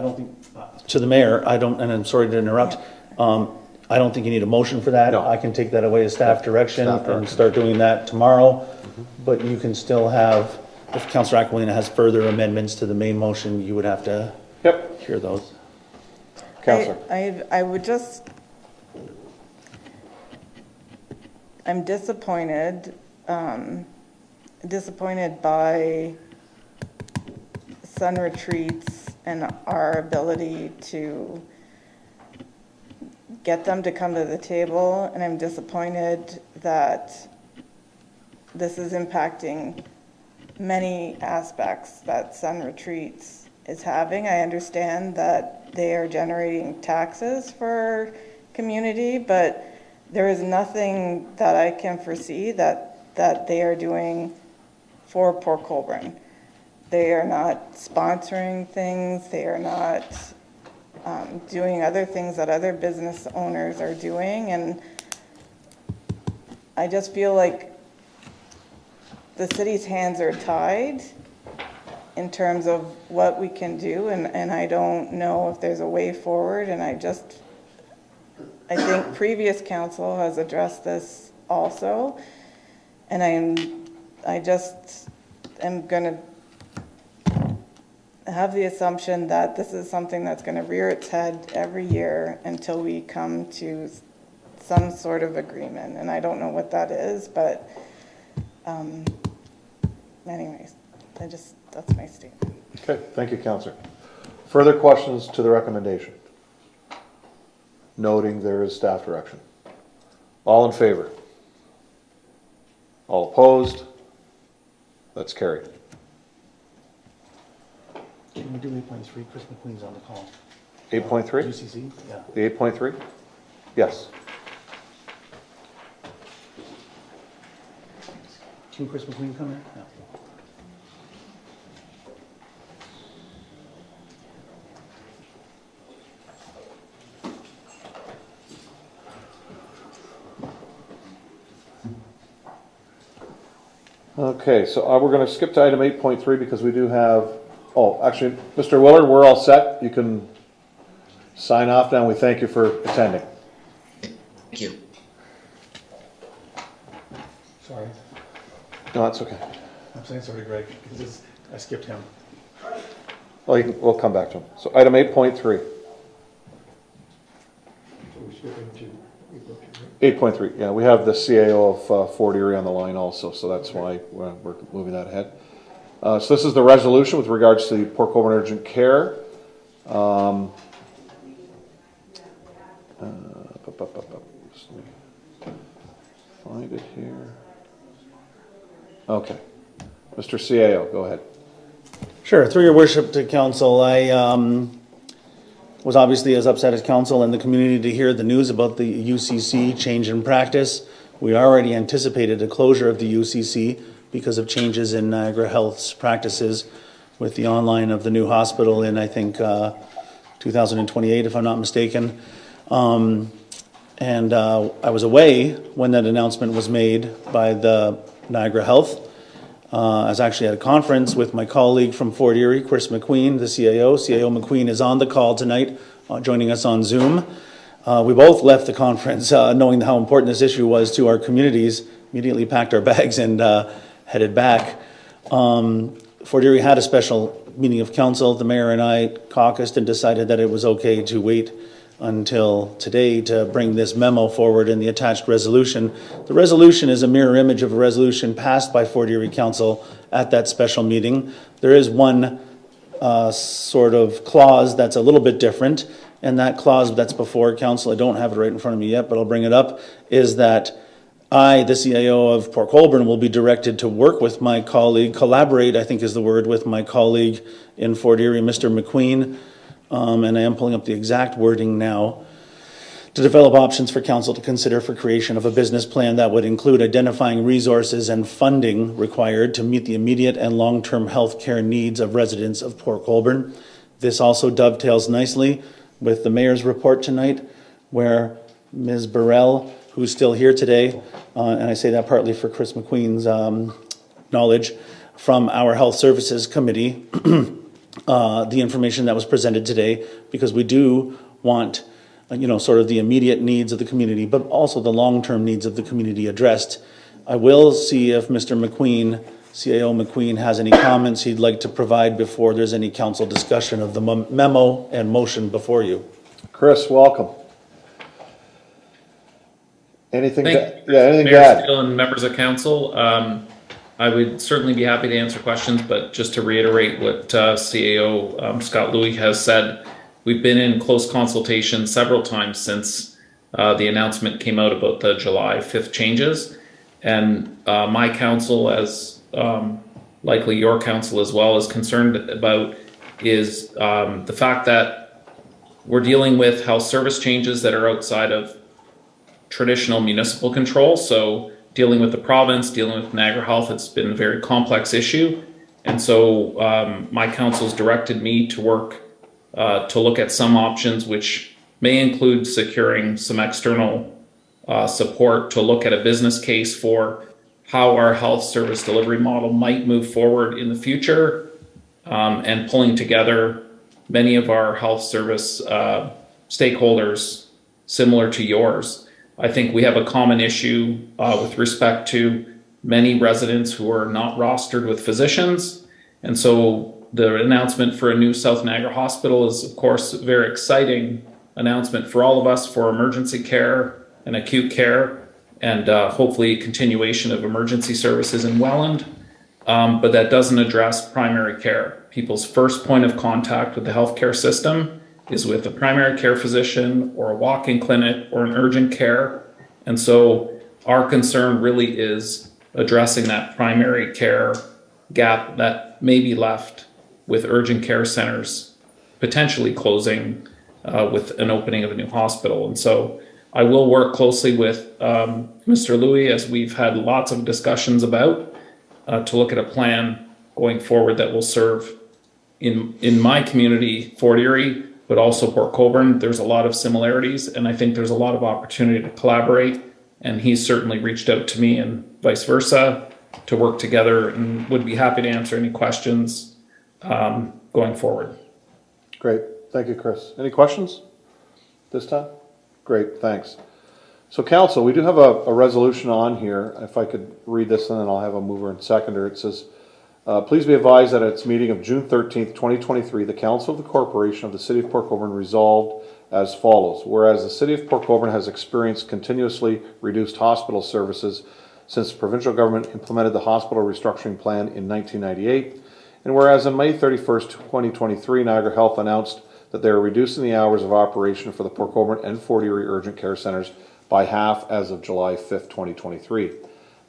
don't think, to the mayor, and I'm sorry to interrupt, I don't think you need a motion for that.
No.
I can take that away as staff direction and start doing that tomorrow. But you can still have, if Councillor Aquilina has further amendments to the main motion, you would have to hear those.
Councillor.
I would just, I'm disappointed by Sun Retreats and our ability to get them to come to the table, and I'm disappointed that this is impacting many aspects that Sun Retreats is having. I understand that they are generating taxes for community, but there is nothing that I can foresee that they are doing for Port Colborne. They are not sponsoring things. They are not doing other things that other business owners are doing. And I just feel like the city's hands are tied in terms of what we can do. And I don't know if there's a way forward. And I think previous council has addressed this also. And I just am going to have the assumption that this is something that's going to rear its head every year until we come to some sort of agreement. And I don't know what that is, but anyways, that's my statement.
Okay, thank you, Councillor. Further questions to the recommendation? Noting there is staff direction. All in favor? All opposed? That's carried.
Can we do 8.3? Chris McQueen's on the call.
8.3?
UCC? Yeah.
The 8.3? Yes.
Can Chris McQueen come here? No.
Okay, so we're going to skip to item 8.3 because we do have, actually, Mr. Willard, we're all set. You can sign off now. We thank you for attending.
Thank you.
Sorry.
No, that's okay.
I'm saying sorry, Greg, because I skipped him.
Well, we'll come back to him. So item 8.3. 8.3, yeah, we have the CAO of Fort Erie on the line also, so that's why we're moving that ahead. So this is the resolution with regards to the Port Colborne Urgent Care. Find it here. Okay. Mr. CAO, go ahead.
Sure. Through your worship to council, I was obviously as upset as council and the community to hear the news about the UCC change in practice. We already anticipated a closure of the UCC because of changes in Niagara Health's practices with the online of the new hospital in, I think, 2028, if I'm not mistaken. I was away when that announcement was made by the Niagara Health. I was actually at a conference with my colleague from Fort Erie, Chris McQueen, the CAO. CAO McQueen is on the call tonight, joining us on Zoom. We both left the conference knowing how important this issue was to our communities, immediately packed our bags and headed back. Fort Erie had a special meeting of council. The mayor and I caucused and decided that it was okay to wait until today to bring this memo forward in the attached resolution. The resolution is a mirror image of a resolution passed by Fort Erie Council at that special meeting. There is one sort of clause that's a little bit different, and that clause that's before council, I don't have it right in front of me yet, but I'll bring it up, is that I, the CAO of Port Colborne, will be directed to work with my colleague, collaborate, I think is the word, with my colleague in Fort Erie, Mr. McQueen, and I am pulling up the exact wording now, to develop options for council to consider for creation of a business plan that would include identifying resources and funding required to meet the immediate and long-term health care needs of residents of Port Colborne. This also dovetails nicely with the mayor's report tonight, where Ms. Burrell, who's still here today, and I say that partly for Chris McQueen's knowledge from our Health Services Committee, the information that was presented today, because we do want sort of the immediate needs of the community, but also the long-term needs of the community addressed. I will see if Mr. McQueen, CAO McQueen, has any comments he'd like to provide before there's any council discussion of the memo and motion before you.
Chris, welcome. Anything to add?
Mayor Steele and members of council, I would certainly be happy to answer questions, but just to reiterate what CAO Scott Louis has said, we've been in close consultation several times since the announcement came out about the July 5th changes. And my council, as likely your council as well, is concerned about is the fact that we're dealing with health service changes that are outside of traditional municipal control. So dealing with the province, dealing with Niagara Health, it's been a very complex issue. And so my council's directed me to work to look at some options, which may include securing some external support to look at a business case for how our health service delivery model might move forward in the future, and pulling together many of our health service stakeholders similar to yours. I think we have a common issue with respect to many residents who are not rostered with physicians. And so the announcement for a new South Niagara Hospital is, of course, a very exciting announcement for all of us for emergency care and acute care, and hopefully continuation of emergency services in Welland. But that doesn't address primary care. People's first point of contact with the healthcare system is with a primary care physician or a walk-in clinic or an urgent care. And so our concern really is addressing that primary care gap that may be left with urgent care centers potentially closing with an opening of a new hospital. And so I will work closely with Mr. Louis, as we've had lots of discussions about, to look at a plan going forward that will serve in my community, Fort Erie, but also Port Colborne. There's a lot of similarities, and I think there's a lot of opportunity to collaborate. And he's certainly reached out to me and vice versa to work together, and would be happy to answer any questions going forward.
Great. Thank you, Chris. Any questions this time? Great, thanks. So council, we do have a resolution on here. If I could read this, and then I'll have a mover and seconder. It says, please be advised that at its meeting of June 13th, 2023, the Council of the Corporation of the City of Port Colborne resolved as follows. Whereas the City of Port Colborne has experienced continuously reduced hospital services since the provincial government implemented the hospital restructuring plan in 1998, and whereas on May 31st, 2023, Niagara Health announced that they are reducing the hours of operation for the Port Colborne and Fort Erie urgent care centers by half as of July 5th, 2023.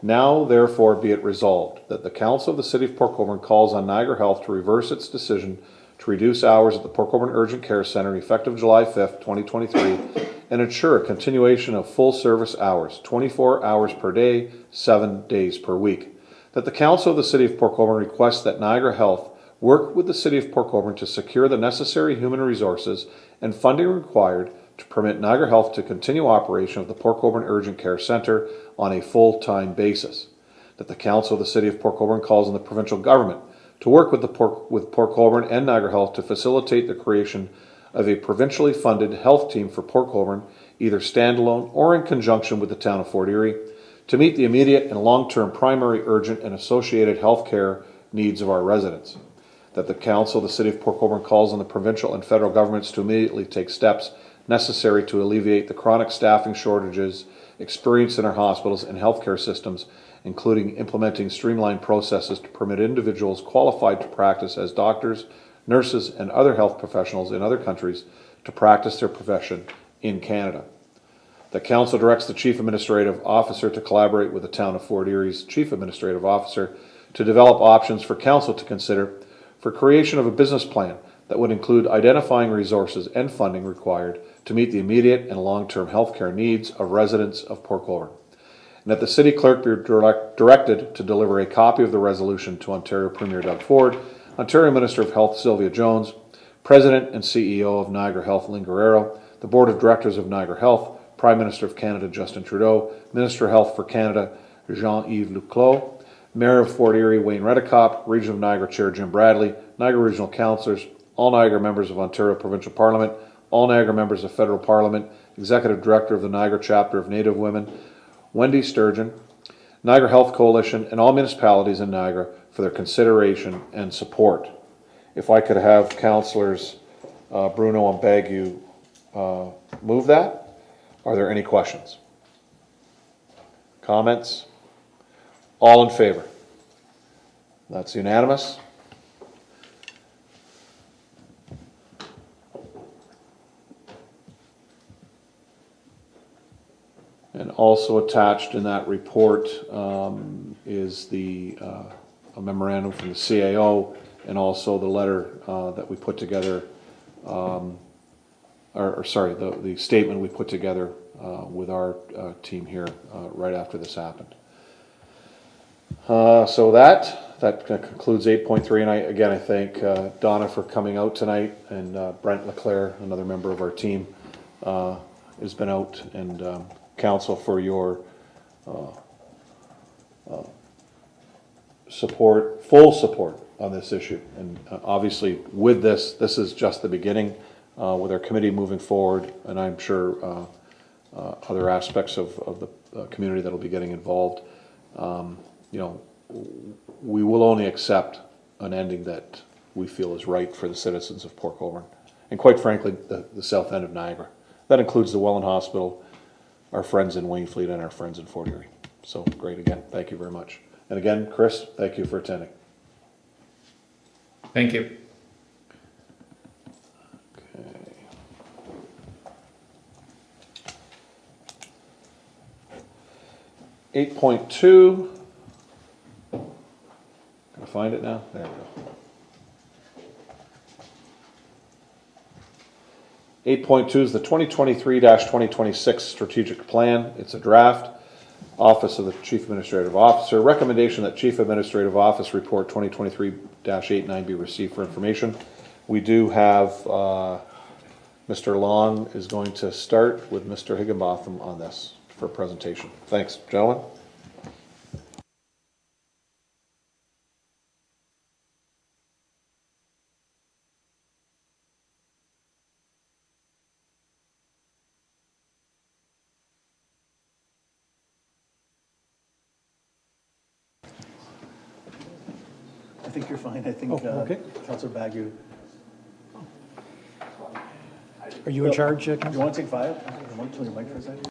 Now, therefore, be it resolved that the Council of the City of Port Colborne calls on Niagara Health to reverse its decision to reduce hours at the Port Colborne Urgent Care Center effective July 5th, 2023, and ensure a continuation of full service hours, 24 hours per day, 7 days per week. That the Council of the City of Port Colborne requests that Niagara Health work with the City of Port Colborne to secure the necessary human resources and funding required to permit Niagara Health to continue operation of the Port Colborne Urgent Care Center on a full-time basis. That the Council of the City of Port Colborne calls on the provincial government to work with Port Colborne and Niagara Health to facilitate the creation of a provincially funded health team for Port Colborne, either standalone or in conjunction with the town of Fort Erie, to meet the immediate and long-term primary, urgent, and associated health care needs of our residents. That the Council of the City of Port Colborne calls on the provincial and federal governments to immediately take steps necessary to alleviate the chronic staffing shortages experienced in our hospitals and healthcare systems, including implementing streamlined processes to permit individuals qualified to practice as doctors, nurses, and other health professionals in other countries to practice their profession in Canada. The Council directs the Chief Administrative Officer to collaborate with the Town of Fort Erie's Chief Administrative Officer to develop options for Council to consider for creation of a business plan that would include identifying resources and funding required to meet the immediate and long-term healthcare needs of residents of Port Colborne. And that the city clerk be directed to deliver a copy of the resolution to Ontario Premier Doug Ford, Ontario Minister of Health Sylvia Jones, President and CEO of Niagara Health Lynn Guerrero, the Board of Directors of Niagara Health, Prime Minister of Canada Justin Trudeau, Minister of Health for Canada Jean-Yves Leclos, Mayor of Fort Erie Wayne Redicop, Region of Niagara Chair Jim Bradley, Niagara Regional Councillors, all Niagara members of Ontario Provincial Parliament, all Niagara members of Federal Parliament, Executive Director of the Niagara Chapter of Native Women, Wendy Sturgeon, Niagara Health Coalition, and all municipalities in Niagara for their consideration and support. If I could have Councillors Bruno and Bagu move that. Are there any questions? Comments? All in favor? That's unanimous. And also attached in that report is a memorandum from the CAO and also the letter that we put together, the statement we put together with our team here right after this happened. So that concludes 8.3, and I thank Donna for coming out tonight, and Brent Leclerc, another member of our team, has been out, and Council for your support, full support on this issue. And obviously with this is just the beginning with our committee moving forward, and I'm sure other aspects of the community that will be getting involved. We will only accept an ending that we feel is right for the citizens of Port Colborne, and quite frankly, the south end of Niagara. That includes the Welland Hospital, our friends in Waynefleet, and our friends in Fort Erie. So great again. Thank you very much. And again, Chris, thank you for attending.
Thank you.
Okay. 8.2. Can I find it now? There we go. 8.2 is the 2023-2026 strategic plan. It's a draft. Office of the Chief Administrative Officer. Recommendation that Chief Administrative Office Report 2023-89 be received for information. We do have Mr. Long is going to start with Mr. Higginbotham on this for a presentation. Thanks, gentlemen.
I think you're fine. I think
okay.
Councillor Bagu.
Are you in charge, Councillor?
You want to take 5? You want to turn your mic for a second?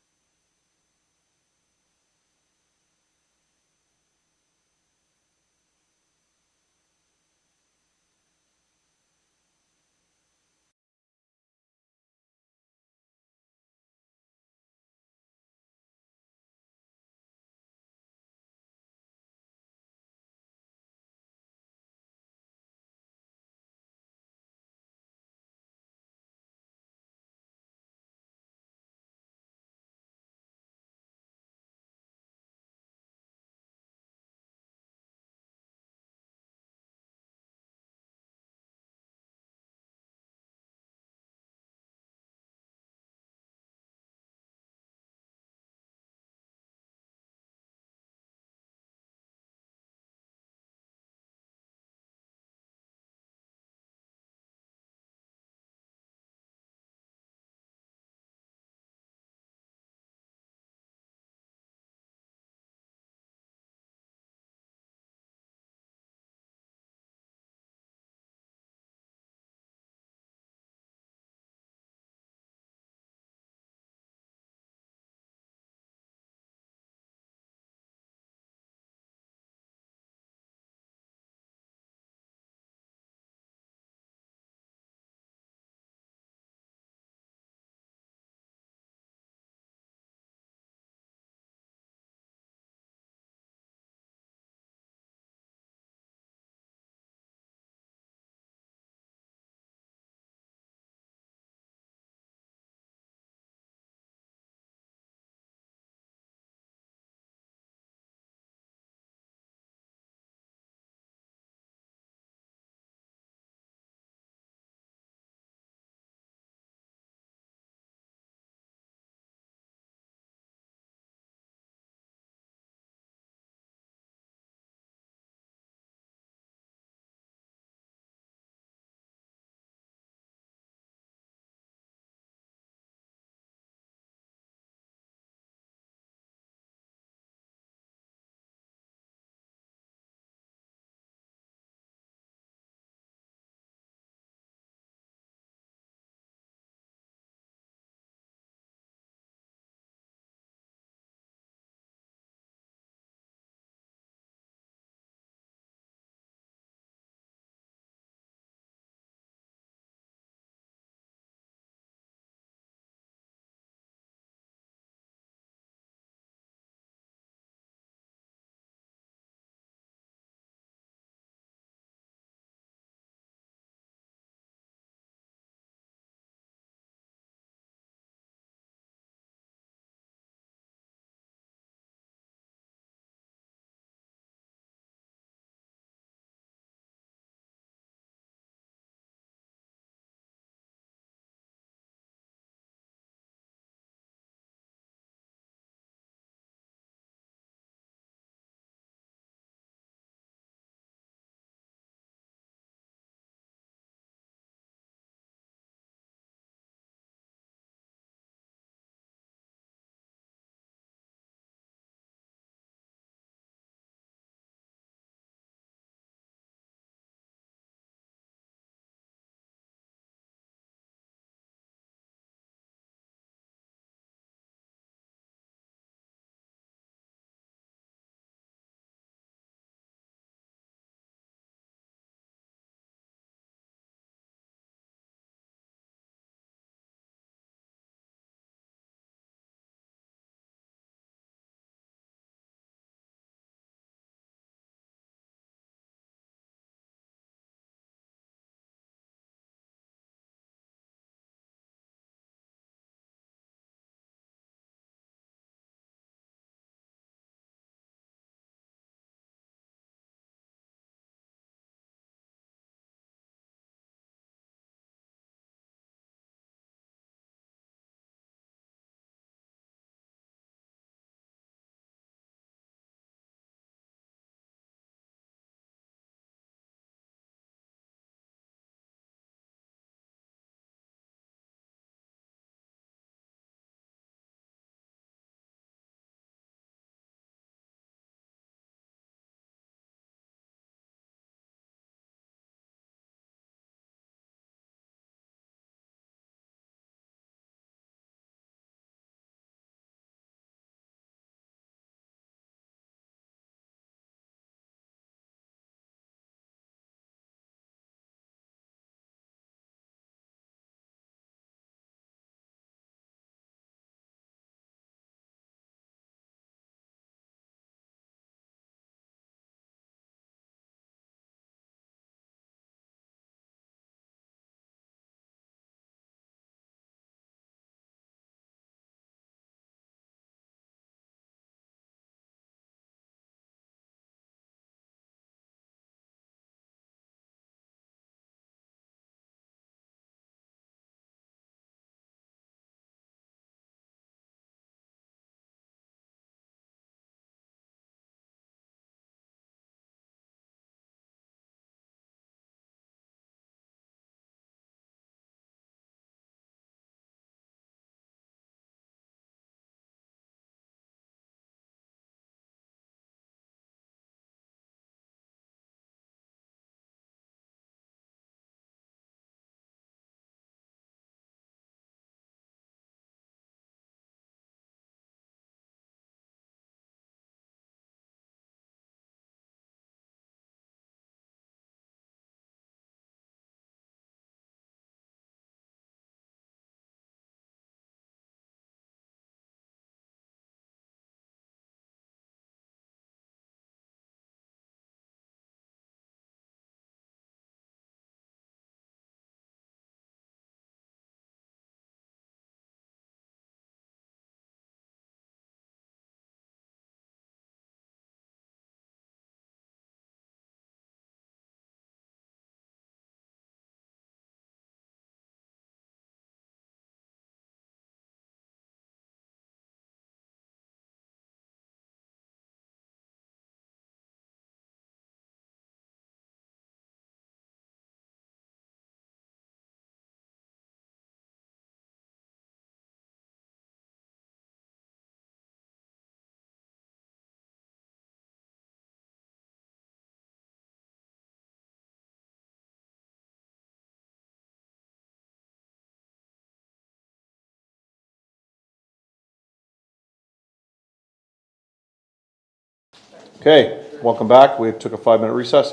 Okay, welcome back. We took a 5-minute recess.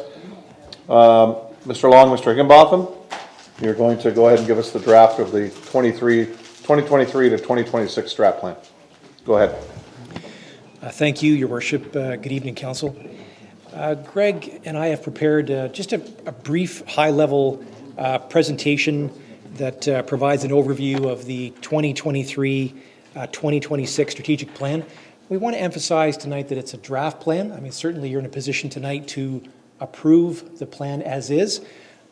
Mr. Long, Mr. Higginbotham, you're going to go ahead and give us the draft of the 2023 to 2026 strat plan. Go ahead.
Thank you, Your Worship. Good evening, Council. Greg and I have prepared just a brief, high-level presentation that provides an overview of the 2023-2026 strategic plan. We want to emphasize tonight that it's a draft plan. I mean, certainly you're in a position tonight to approve the plan as is,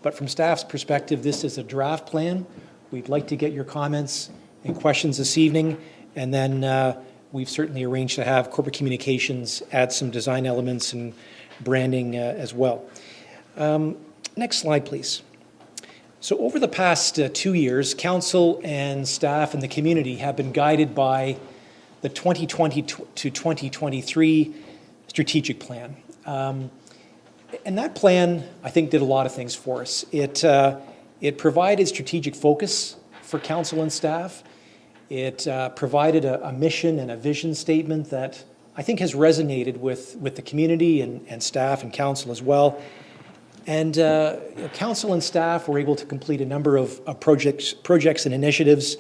but from staff's perspective, this is a draft plan. We'd like to get your comments and questions this evening, and then we've certainly arranged to have corporate communications add some design elements and branding as well. Next slide, please. So over the past 2 years, council and staff and the community have been guided by the 2020 to 2023 strategic plan. And that plan, I think, did a lot of things for us. It provided strategic focus for council and staff. It provided a mission and a vision statement that I think has resonated with the community and staff and council as well. And council and staff were able to complete a number of projects and initiatives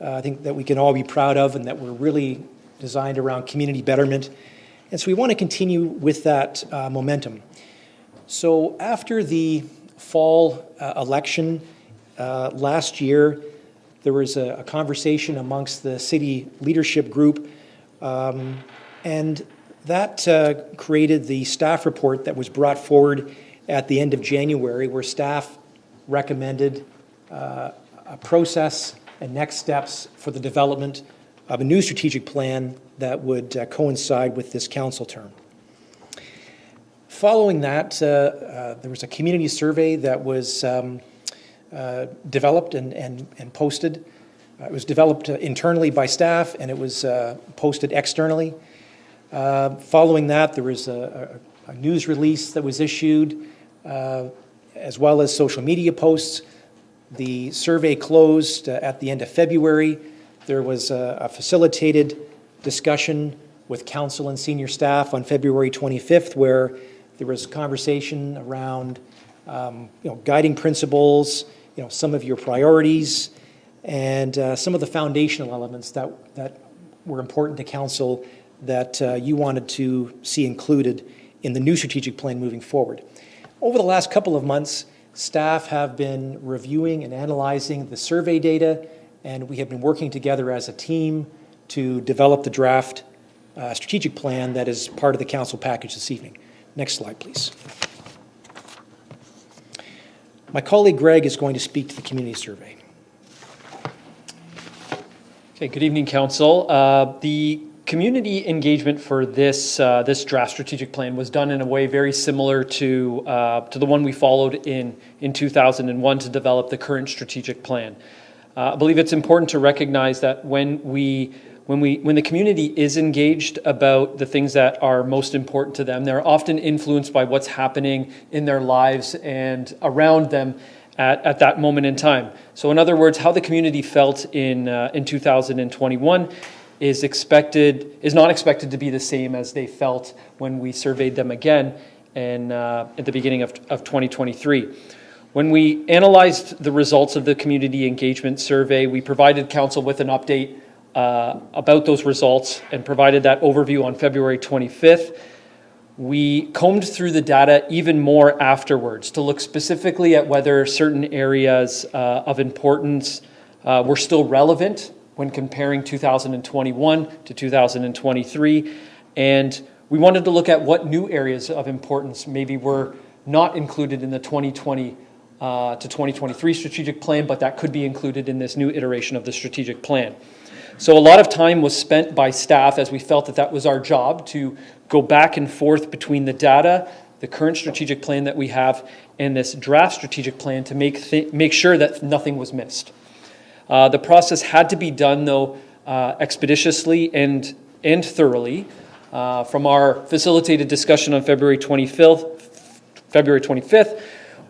I think that we can all be proud of and that were really designed around community betterment. And so we want to continue with that momentum. So after the fall election last year, there was a conversation amongst the city leadership group, and that created the staff report that was brought forward at the end of January, where staff recommended a process and next steps for the development of a new strategic plan that would coincide with this council term. Following that, there was a community survey that was developed and posted. It was developed internally by staff, and it was posted externally. Following that, there was a news release that was issued, as well as social media posts. The survey closed at the end of February. There was a facilitated discussion with council and senior staff on February 25th, where there was conversation around guiding principles, some of your priorities, and some of the foundational elements that were important to council that you wanted to see included in the new strategic plan moving forward. Over the last couple of months, staff have been reviewing and analyzing the survey data, and we have been working together as a team to develop the draft strategic plan that is part of the council package this evening. Next slide, please. My colleague Greg is going to speak to the community survey.
Okay, good evening, Council. The community engagement for this draft strategic plan was done in a way very similar to the one we followed in 2001 to develop the current strategic plan. I believe it's important to recognize that when the community is engaged about the things that are most important to them, they're often influenced by what's happening in their lives and around them at that moment in time. So in other words, how the community felt in 2021 is not expected to be the same as they felt when we surveyed them again at the beginning of 2023. When we analyzed the results of the community engagement survey, we provided council with an update about those results and provided that overview on February 25th. We combed through the data even more afterwards to look specifically at whether certain areas of importance were still relevant when comparing 2021 to 2023. And we wanted to look at what new areas of importance maybe were not included in the 2020 to 2023 strategic plan, but that could be included in this new iteration of the strategic plan. So a lot of time was spent by staff, as we felt that was our job, to go back and forth between the data, the current strategic plan that we have, and this draft strategic plan to make sure that nothing was missed. The process had to be done, though, expeditiously and thoroughly. From our facilitated discussion on February 25th,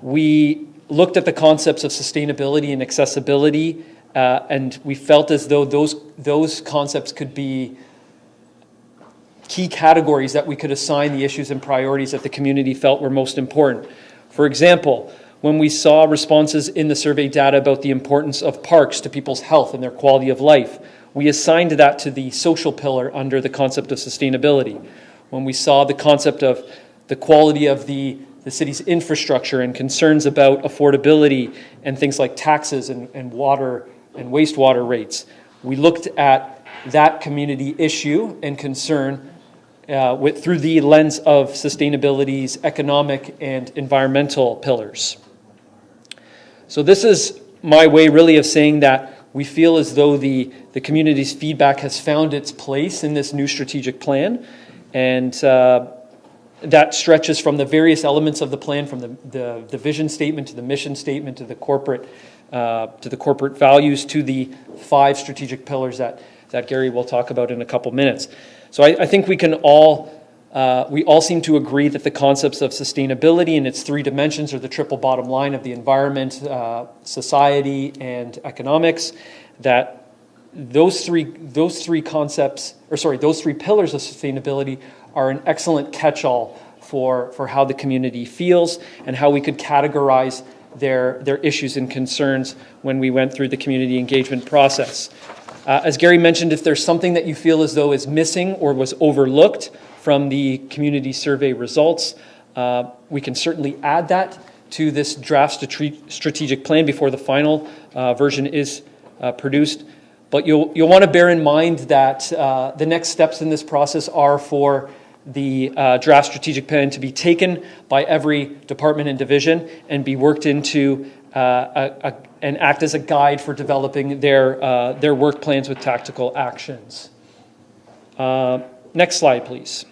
we looked at the concepts of sustainability and accessibility, and we felt as though those concepts could be key categories that we could assign the issues and priorities that the community felt were most important. For example, when we saw responses in the survey data about the importance of parks to people's health and their quality of life, we assigned that to the social pillar under the concept of sustainability. When we saw the concept of the quality of the city's infrastructure and concerns about affordability and things like taxes and water and wastewater rates, we looked at that community issue and concern through the lens of sustainability's economic and environmental pillars. So this is my way really of saying that we feel as though the community's feedback has found its place in this new strategic plan, and that stretches from the various elements of the plan, from the vision statement to the mission statement to the corporate values to the 5 strategic pillars that Gary will talk about in a couple minutes. So I think we all seem to agree that the concepts of sustainability and its 3 dimensions are the triple bottom line of the environment, society, and economics. That those three pillars of sustainability are an excellent catch-all for how the community feels and how we could categorize their issues and concerns when we went through the community engagement process. As Gary mentioned, if there's something that you feel as though is missing or was overlooked from the community survey results, we can certainly add that to this draft strategic plan before the final version is produced. But you'll want to bear in mind that the next steps in this process are for the draft strategic plan to be taken by every department and division and be worked into and act as a guide for developing their work plans with tactical actions. Next slide, please.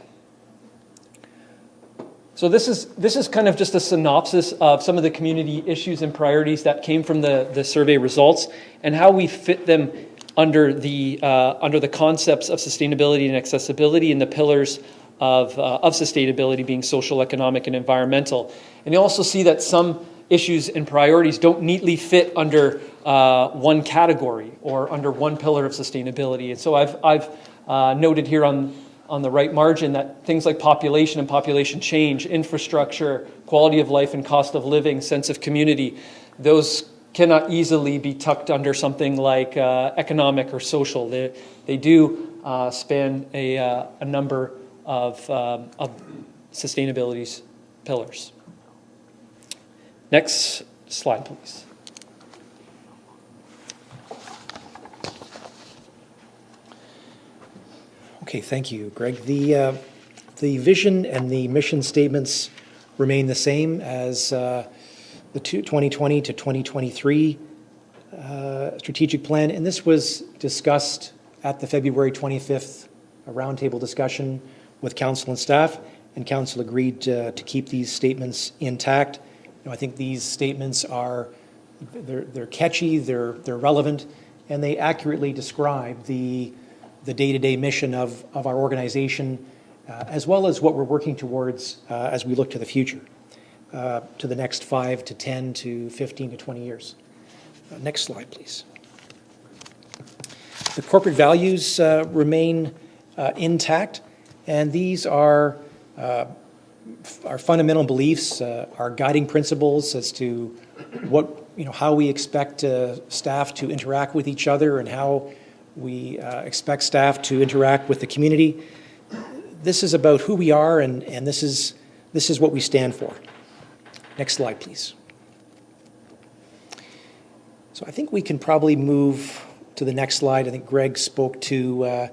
So this is kind of just a synopsis of some of the community issues and priorities that came from the survey results and how we fit them under the concepts of sustainability and accessibility and the pillars of sustainability being social, economic, and environmental. And you also see that some issues and priorities don't neatly fit under one category or under one pillar of sustainability. And so I've noted here on the right margin that things like population and population change, infrastructure, quality of life and cost of living, sense of community, those cannot easily be tucked under something like economic or social. They do span a number of sustainability's pillars. Next slide, please.
Okay, thank you, Greg. The vision and the mission statements remain the same as the 2020 to 2023 strategic plan, and this was discussed at the February 25th roundtable discussion with council and staff, and council agreed to keep these statements intact. I think these statements they're catchy, they're relevant, and they accurately describe the day-to-day mission of our organization, as well as what we're working towards as we look to the future, to the next 5 to 10 to 15 to 20 years. Next slide, please. The corporate values remain intact, and these are our fundamental beliefs, our guiding principles as to how we expect staff to interact with each other and how we expect staff to interact with the community. This is about who we are, and this is what we stand for. Next slide, please. So I think we can probably move to the next slide. I think Greg spoke to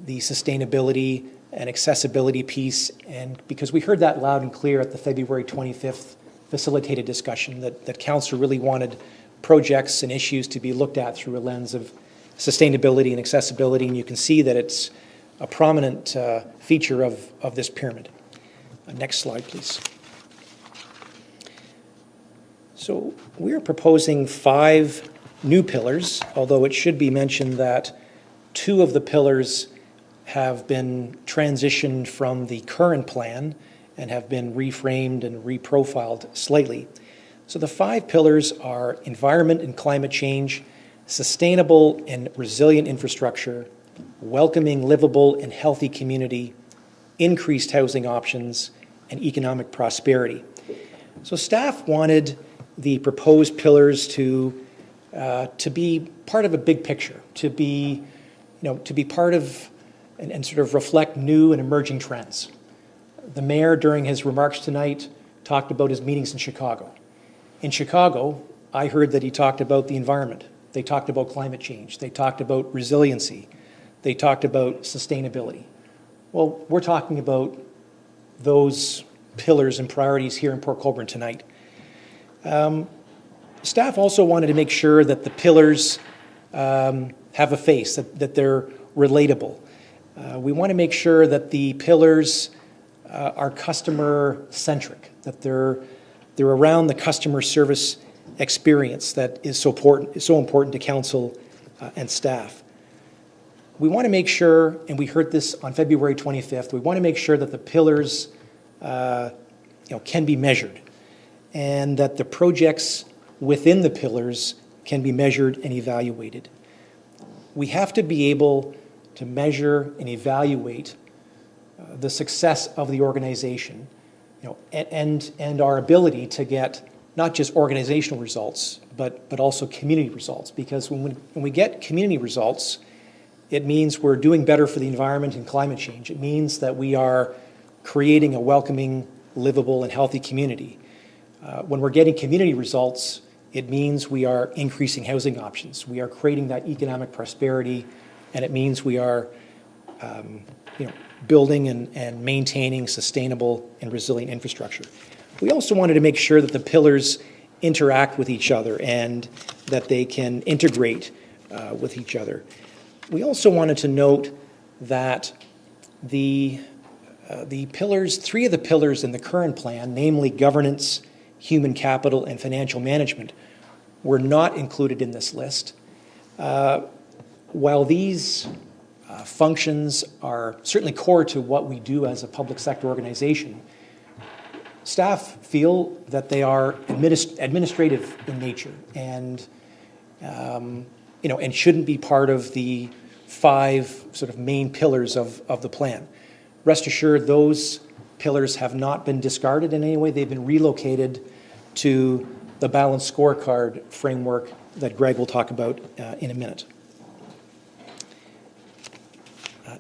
the sustainability and accessibility piece, and because we heard that loud and clear at the February 25th facilitated discussion that council really wanted projects and issues to be looked at through a lens of sustainability and accessibility, and you can see that it's a prominent feature of this pyramid. Next slide, please. So we're proposing 5 new pillars, although it should be mentioned that 2 of the pillars have been transitioned from the current plan and have been reframed and reprofiled slightly. So the 5 pillars are environment and climate change, sustainable and resilient infrastructure, welcoming, livable, and healthy community, increased housing options, and economic prosperity. So staff wanted the proposed pillars to be part of a big picture, to be part of and sort of reflect new and emerging trends. The mayor, during his remarks tonight, talked about his meetings in Chicago. In Chicago, I heard that he talked about the environment. They talked about climate change. They talked about resiliency. They talked about sustainability. Well, we're talking about those pillars and priorities here in Port Colborne tonight. Staff also wanted to make sure that the pillars have a face, that they're relatable. We want to make sure that the pillars are customer-centric, that they're around the customer service experience that is so important to council and staff. We want to make sure, and we heard this on February 25th, we want to make sure that the pillars can be measured, and that the projects within the pillars can be measured and evaluated. We have to be able to measure and evaluate the success of the organization, and our ability to get not just organizational results, but also community results. Because when we get community results, it means we're doing better for the environment and climate change. It means that we are creating a welcoming, livable, and healthy community. When we're getting community results, it means we are increasing housing options. We are creating that economic prosperity, and it means we are building and maintaining sustainable and resilient infrastructure. We also wanted to make sure that the pillars interact with each other and that they can integrate with each other. We also wanted to note that the pillars, 3 of the pillars in the current plan, namely governance, human capital, and financial management, were not included in this list. While these functions are certainly core to what we do as a public sector organization, staff feel that they are administrative in nature and and shouldn't be part of the 5 sort of main pillars of the plan. Rest assured, those pillars have not been discarded in any way. They've been relocated to the balanced scorecard framework that Greg will talk about in a minute.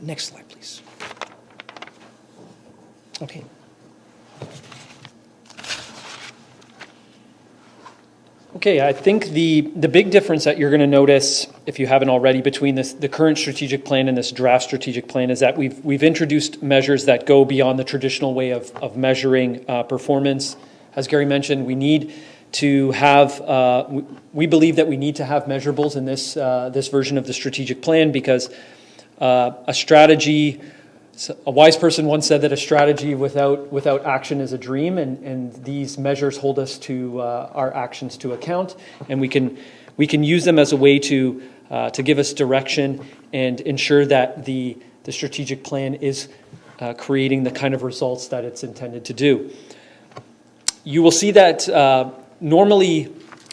Next slide, please. Okay.
Okay, I think the big difference that you're going to notice, if you haven't already, between the current strategic plan and this draft strategic plan is that we've introduced measures that go beyond the traditional way of measuring performance. As Gary mentioned, we need to have, we believe that we need to have measurables in this version of the strategic plan because a strategy, a wise person once said that a strategy without action is a dream, and these measures hold us to our actions to account, and we can use them as a way to give us direction and ensure that the strategic plan is creating the kind of results that it's intended to do. You will see that normally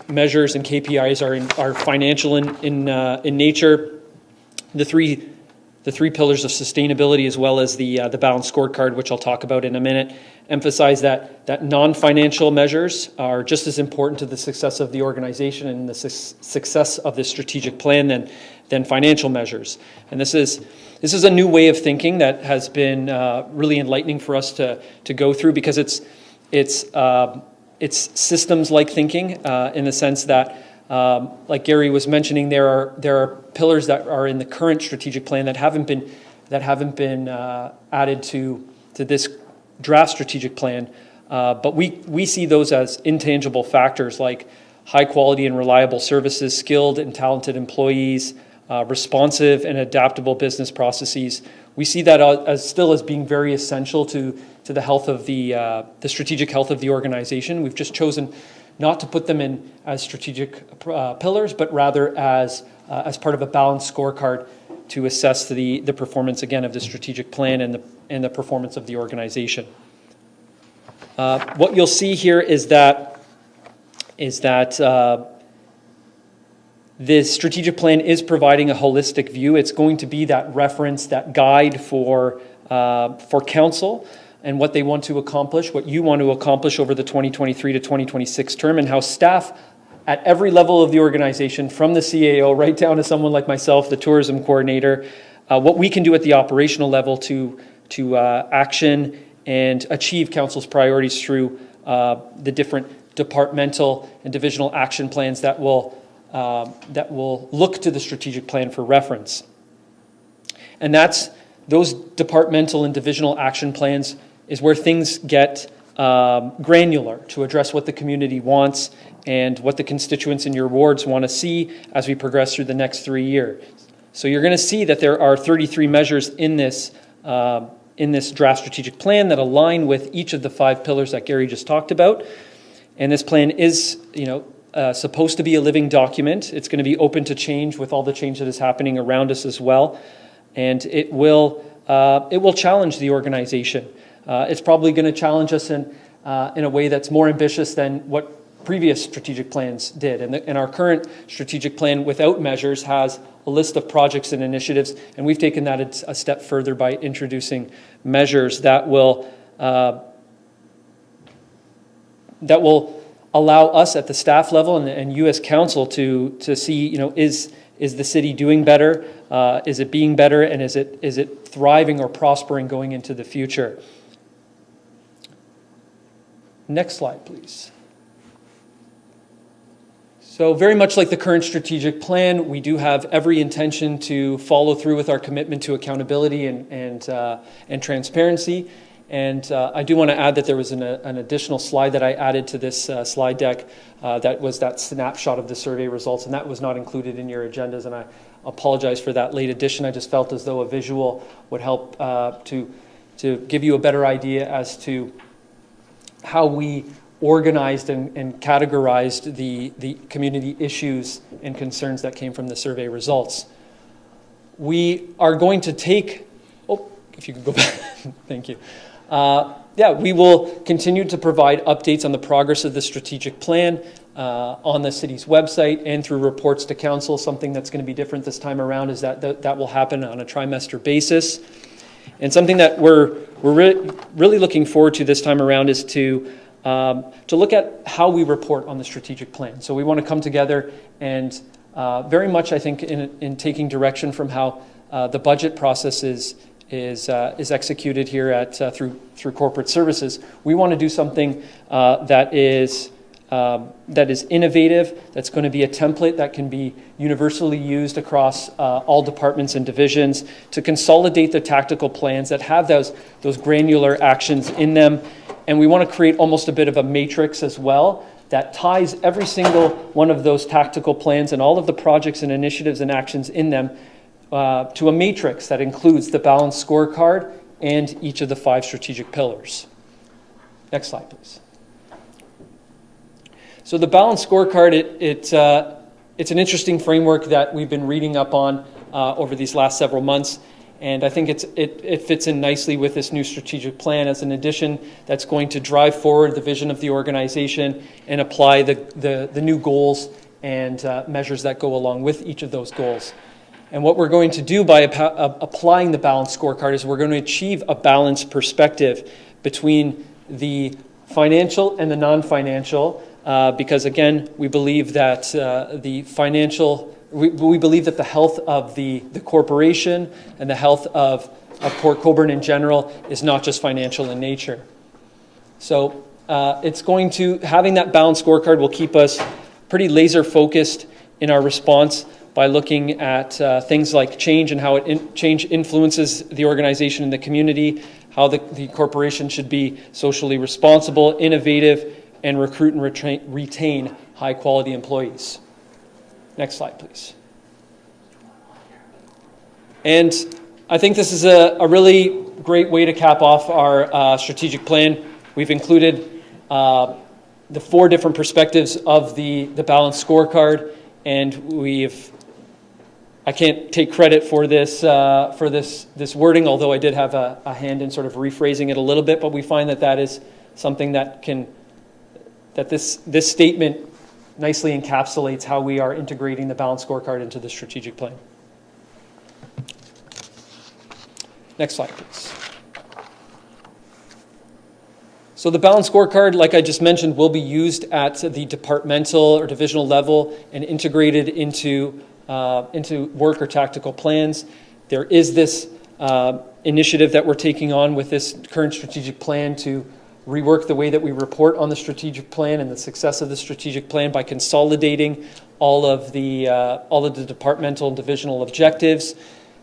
measures and KPIs are financial in nature. The three pillars of sustainability, as well as the balanced scorecard, which I'll talk about in a minute, emphasize that non-financial measures are just as important to the success of the organization and the success of the strategic plan than financial measures. And this is a new way of thinking that has been really enlightening for us to go through because it's systems-like thinking in the sense that. Like Gary was mentioning, there are pillars that are in the current strategic plan that haven't been added to this draft strategic plan, but we see those as intangible factors like high quality and reliable services, skilled and talented employees, responsive and adaptable business processes. We see that as being very essential to the health of the strategic health of the organization. We've just chosen not to put them in as strategic pillars, but rather as part of a balanced scorecard to assess the performance, again, of the strategic plan and the performance of the organization. What you'll see here is that this strategic plan is providing a holistic view. It's going to be that reference, that guide for for council and what they want to accomplish, what you want to accomplish over the 2023 to 2026 term, and how staff at every level of the organization, from the CAO right down to someone like myself, the tourism coordinator, what we can do at the operational level to action and achieve council's priorities through the different departmental and divisional action plans that will look to the strategic plan for reference. And those departmental and divisional action plans is where things get granular to address what the community wants and what the constituents in your wards want to see as we progress through the next 3 years. So you're going to see that there are 33 measures in this draft strategic plan that align with each of the 5 pillars that Gary just talked about. And this plan is, supposed to be a living document. It's going to be open to change with all the change that is happening around us as well. And it will challenge the organization. It's probably going to challenge us in a way that's more ambitious than what previous strategic plans did. And our current strategic plan without measures has a list of projects and initiatives, and we've taken that a step further by introducing measures that will allow us at the staff level and you as council to see, is the city doing better? Is it being better? And is it thriving or prospering going into the future? Next slide, please. So very much like the current strategic plan, we do have every intention to follow through with our commitment to accountability and transparency. And I do want to add that there was an additional slide that I added to this slide deck that was that snapshot of the survey results, and that was not included in your agendas, and I apologize for that late addition. I just felt as though a visual would help to give you a better idea as to how we organized and categorized the community issues and concerns that came from the survey results. We are going to take, if you could go back, thank you. We will continue to provide updates on the progress of the strategic plan on the city's website and through reports to council. Something that's going to be different this time around is that will happen on a trimester basis. And something that we're really looking forward to this time around is to look at how we report on the strategic plan. So we want to come together and very much, I think, in taking direction from how the budget process is executed here through corporate services. We want to do something that is innovative, that's going to be a template that can be universally used across all departments and divisions to consolidate the tactical plans that have those granular actions in them. And we want to create almost a bit of a matrix as well that ties every single one of those tactical plans and all of the projects and initiatives and actions in them to a matrix that includes the balanced scorecard and each of the 5 strategic pillars. Next slide, please. So the balanced scorecard, it's an interesting framework that we've been reading up on over these last several months, and I think it fits in nicely with this new strategic plan as an addition that's going to drive forward the vision of the organization and apply the new goals and measures that go along with each of those goals. And what we're going to do by applying the balanced scorecard is we're going to achieve a balanced perspective between the financial and the non-financial, because again, we believe that we believe that the health of the corporation and the health of Port Colborne in general is not just financial in nature. So having that balanced scorecard will keep us pretty laser focused in our response by looking at things like change and how change influences the organization and the community, how the corporation should be socially responsible, innovative, and recruit and retain high-quality employees. Next slide, please. And I think this is a really great way to cap off our strategic plan. We've included the 4 different perspectives of the balanced scorecard, and I can't take credit for this wording, although I did have a hand in sort of rephrasing it a little bit, but we find that is something that this statement nicely encapsulates how we are integrating the balanced scorecard into the strategic plan. Next slide, please. So the balanced scorecard, like I just mentioned, will be used at the departmental or divisional level and integrated into work or tactical plans. There is this initiative that we're taking on with this current strategic plan to rework the way that we report on the strategic plan and the success of the strategic plan by consolidating all of the departmental and divisional objectives,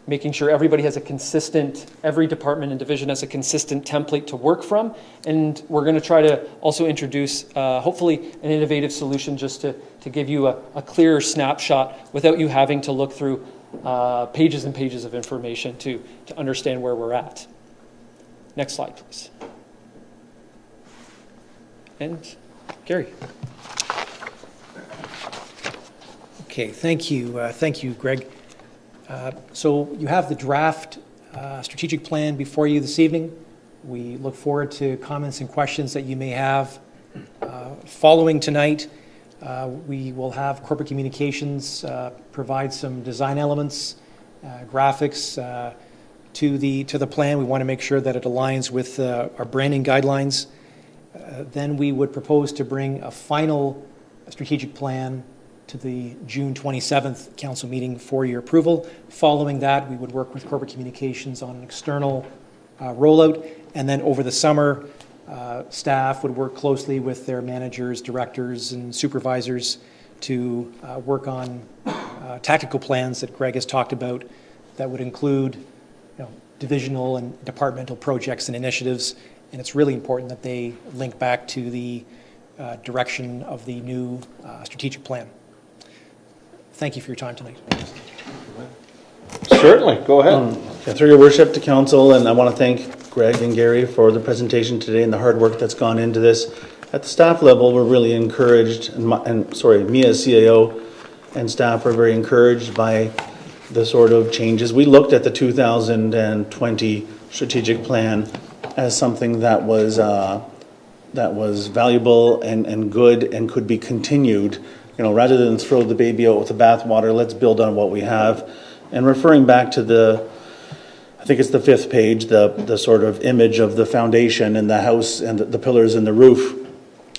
making sure everybody has a consistent, every department and division has a consistent template to work from. And we're going to try to also introduce, hopefully, an innovative solution just to give you a clearer snapshot without you having to look through pages and pages of information to understand where we're at. Next slide, please. And Gary.
Okay, thank you, Greg. So you have the draft strategic plan before you this evening. We look forward to comments and questions that you may have. Following tonight, we will have corporate communications provide some design elements, graphics to the plan. We want to make sure that it aligns with our branding guidelines. Then we would propose to bring a final strategic plan to the June 27th council meeting for your approval. Following that, we would work with corporate communications on an external rollout. And then over the summer, staff would work closely with their managers, directors, and supervisors to work on tactical plans that Greg has talked about that would include divisional and departmental projects and initiatives. And it's really important that they link back to the direction of the new strategic plan. Thank you for your time tonight.
Certainly, go ahead.
Through your worship to council, and I want to thank Greg and Gary for the presentation today and the hard work that's gone into this. At the staff level, we're really encouraged, me as CAO and staff are very encouraged by the sort of changes. We looked at the 2020 strategic plan as something that was valuable and good and could be continued. Rather than throw the baby out with the bathwater, let's build on what we have. And referring back to I think it's the 5th page, the sort of image of the foundation and the house and the pillars and the roof.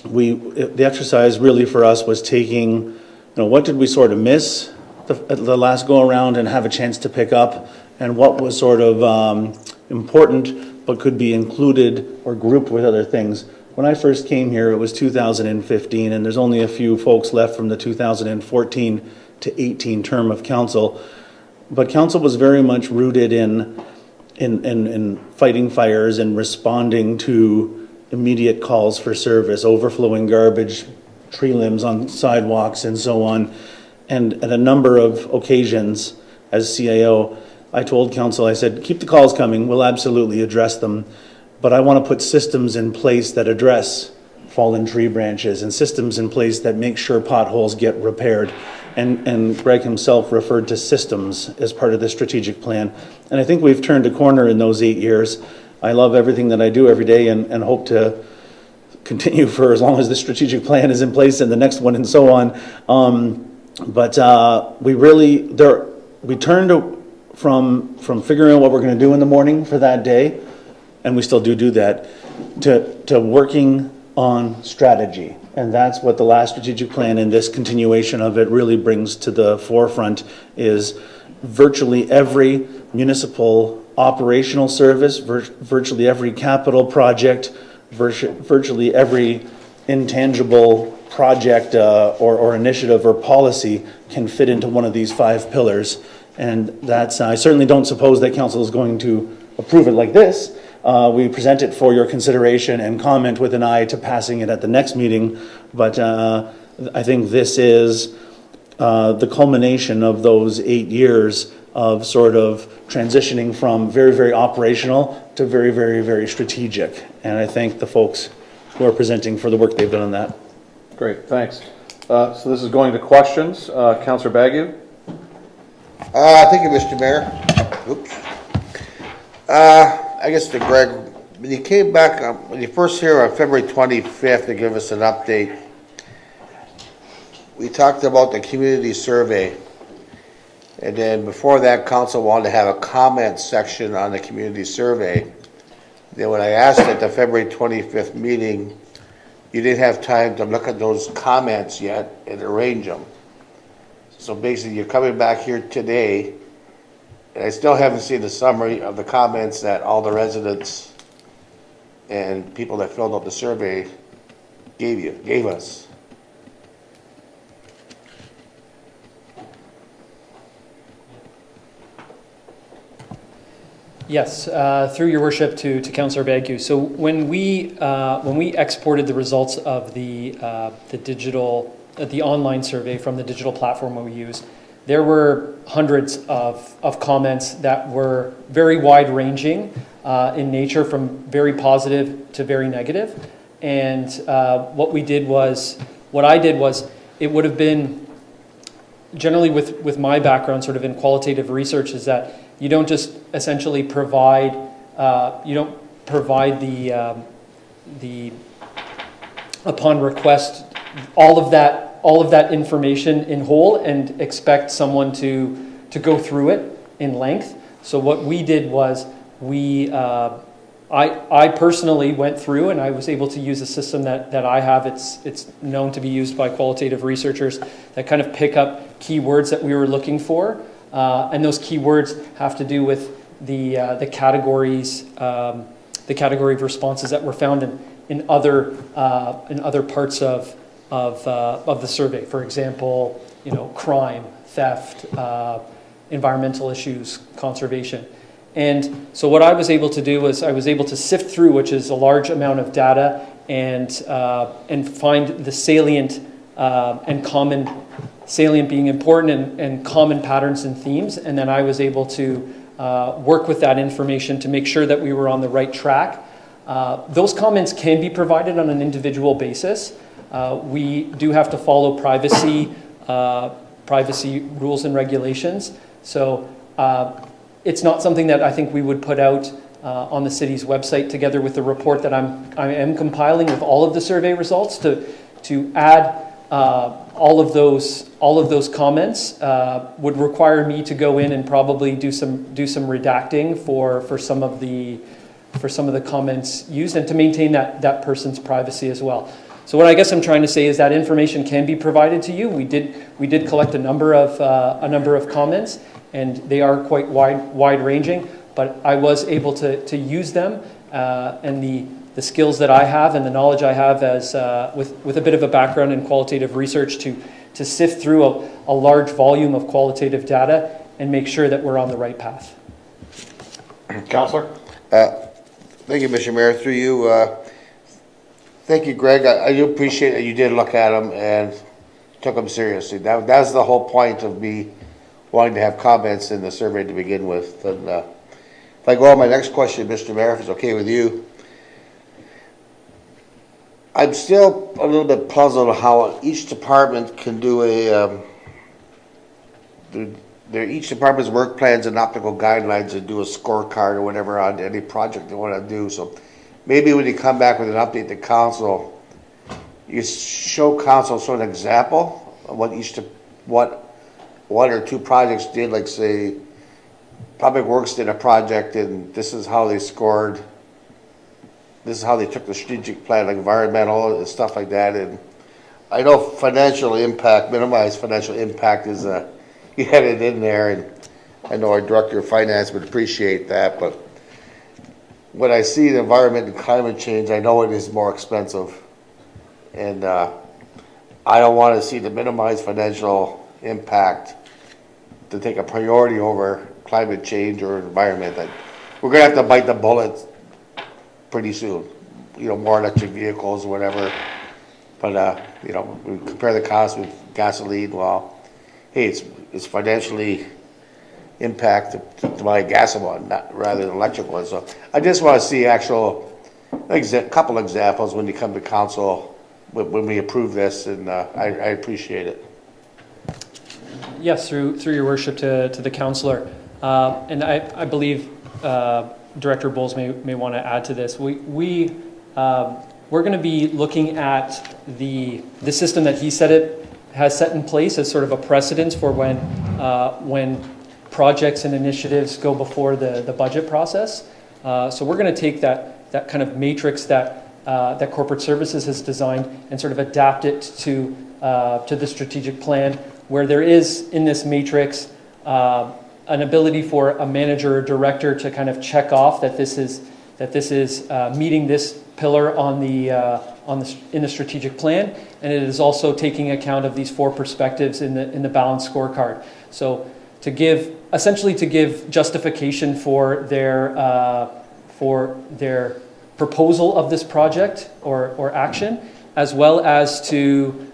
The exercise really for us was taking, what did we sort of miss the last go around and have a chance to pick up, and what was sort of important but could be included or grouped with other things. When I first came here, it was 2015, and there's only a few folks left from the 2014 to 18 term of council. But council was very much rooted in fighting fires and responding to immediate calls for service, overflowing garbage, tree limbs on sidewalks, and so on. And at a number of occasions, as CAO, I told council, I said, keep the calls coming, we'll absolutely address them. But I want to put systems in place that address fallen tree branches and systems in place that make sure potholes get repaired. And Greg himself referred to systems as part of the strategic plan. And I think we've turned a corner in those 8 years. I love everything that I do every day and hope to continue for as long as the strategic plan is in place and the next one and so on. But we turned from figuring out what we're going to do in the morning for that day, and we still do that, to working on strategy. And that's what the last strategic plan and this continuation of it really brings to the forefront, is virtually every municipal operational service, virtually every capital project, virtually every intangible project or initiative or policy can fit into one of these 5 pillars. And that's, I certainly don't suppose that council is going to approve it like this. We present it for your consideration and comment with an eye to passing it at the next meeting. But I think this is the culmination of those 8 years of sort of transitioning from very, very operational to very, very, very strategic. And I thank the folks who are presenting for the work they've done on that.
Great, thanks. So this is going to questions. Councillor Bagu.
Thank you, Mr. Mayor. Oops. I guess to Greg, when you came back, when you first here on February 25th to give us an update, we talked about the community survey. And then before that, council wanted to have a comment section on the community survey. Then when I asked at the February 25th meeting, you didn't have time to look at those comments yet and arrange them. So basically, you're coming back here today, and I still haven't seen the summary of the comments that all the residents and people that filled out the survey gave us.
Yes, through your worship to Councillor Bagu. So when we exported the results of the online survey from the digital platform we use, there were hundreds of comments that were very wide-ranging in nature, from very positive to very negative. And what I did was, it would have been, generally with my background sort of in qualitative research, is that you don't just essentially provide, the upon request, all of that information in whole and expect someone to go through it in length. So what we did was I personally went through, and I was able to use a system that I have. It's known to be used by qualitative researchers that kind of pick up keywords that we were looking for. And those keywords have to do with the categories, the category of responses that were found in other parts of the survey. For example, crime, theft, environmental issues, conservation. And so what I was able to do was I was able to sift through, which is a large amount of data, and find the salient and common. Salient being important and common patterns and themes, and then I was able to work with that information to make sure that we were on the right track. Those comments can be provided on an individual basis. We do have to follow privacy rules and regulations, so it's not something that I think we would put out on the city's website together with the report that I am compiling with all of the survey results to add. All of those comments would require me to go in and probably do some redacting for some of the comments used, and to maintain that person's privacy as well. So what I guess I'm trying to say is that information can be provided to you. We did collect a number of comments, and they are quite wide ranging. But I was able to use them and the skills that I have and the knowledge I have as with a bit of a background in qualitative research to sift through a large volume of qualitative data and make sure that we're on the right path.
Councillor? Thank you, Mr. Mayor. Through you, thank you, Greg. I do appreciate that you did look at them and took them seriously. That's the whole point of me wanting to have comments in the survey to begin with. And if I go on my next question, Mr. Mayor, if it's okay with you, I'm still a little bit puzzled how each department can do each department's work plans and optical guidelines and do a scorecard or whatever on any project they want to do. So maybe when you come back with an update to council, you show council sort of an example of what one or two projects did, like say Public Works did a project and this is how they scored. This is how they took the strategic plan, like environmental and stuff like that. And I know minimized financial impact is you had it in there, and I know our director of finance would appreciate that. But when I see the environment and climate change, I know it is more expensive, and I don't want to see the minimized financial impact to take a priority over climate change or environment. We're going to have to bite the bullet pretty soon, more electric vehicles or whatever. But we compare the cost with gasoline. Well, hey, it's financially impact to buy a gas one, rather than electric one. So I just want to see actual couple examples when you come to council when we approve this, and I appreciate it.
Yes, through your worship to the councillor, and I believe. Director Bowles may want to add to this. We're going to be looking at the system that he has set in place as sort of a precedence for when projects and initiatives go before the budget process. So we're going to take that kind of matrix that corporate services has designed and sort of adapt it to the strategic plan, where there is in this matrix an ability for a manager or director to kind of check off that this is meeting this pillar in the strategic plan, and it is also taking account of these 4 perspectives in the balanced scorecard. So to give justification for their proposal of this project or action, as well as to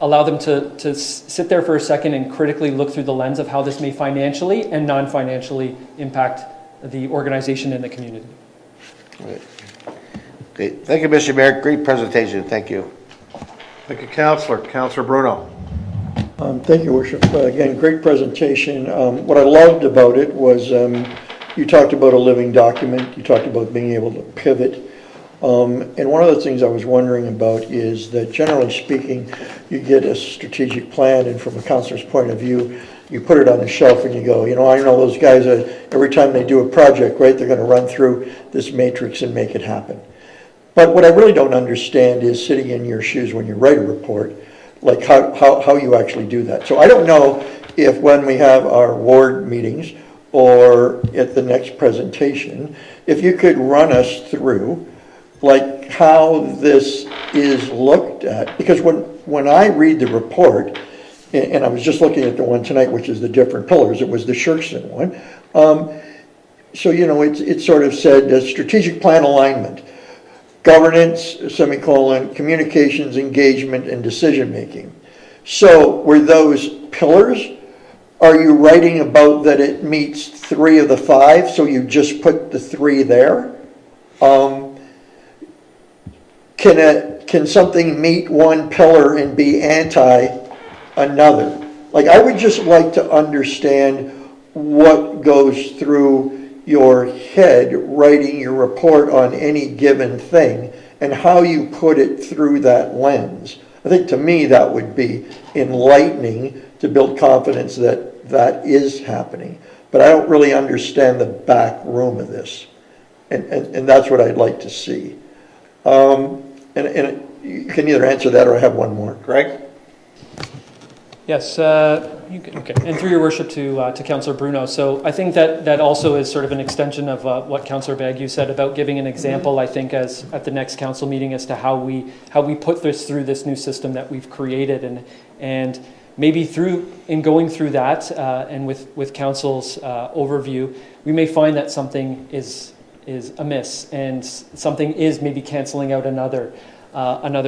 allow them to sit there for a second and critically look through the lens of how this may financially and non-financially impact the organization and the community.
Right. Okay, thank you, Mr. Mayor. Great presentation. Thank you.
Thank you, Councillor. Councillor Bruno.
Thank you, Worship. Again, great presentation. What I loved about it was you talked about a living document. You talked about being able to pivot. And one of the things I was wondering about is that generally speaking, you get a strategic plan, and from a councillor's point of view, you put it on the shelf and you go, I know those guys, every time they do a project, right, they're going to run through this matrix and make it happen. But what I really don't understand is sitting in your shoes when you write a report, like how you actually do that. So I don't know if when we have our ward meetings or at the next presentation, if you could run us through like how this is looked at, because when I read the report, and I was just looking at the one tonight, which is the different pillars, it was the Shirkson one. So, it sort of said strategic plan alignment, governance, semicolon, communications, engagement, and decision-making. So were those pillars? Are you writing about that it meets 3 of the 5, so you just put the 3 there? Can something meet one pillar and be anti another? Like, I would just like to understand what goes through your head writing your report on any given thing and how you put it through that lens. I think to me that would be enlightening to build confidence that that is happening. But I don't really understand the back room of this. And that's what I'd like to see. And you can either answer that or I have one more.
Greg?
Yes, okay. And through your worship to Councillor Bruno. So I think that also is sort of an extension of what Councillor Bagu said about giving an example, I think, as at the next council meeting as to how we put this through this new system that we've created, and maybe in going through that and with council's overview, we may find that something is amiss and something is maybe canceling out another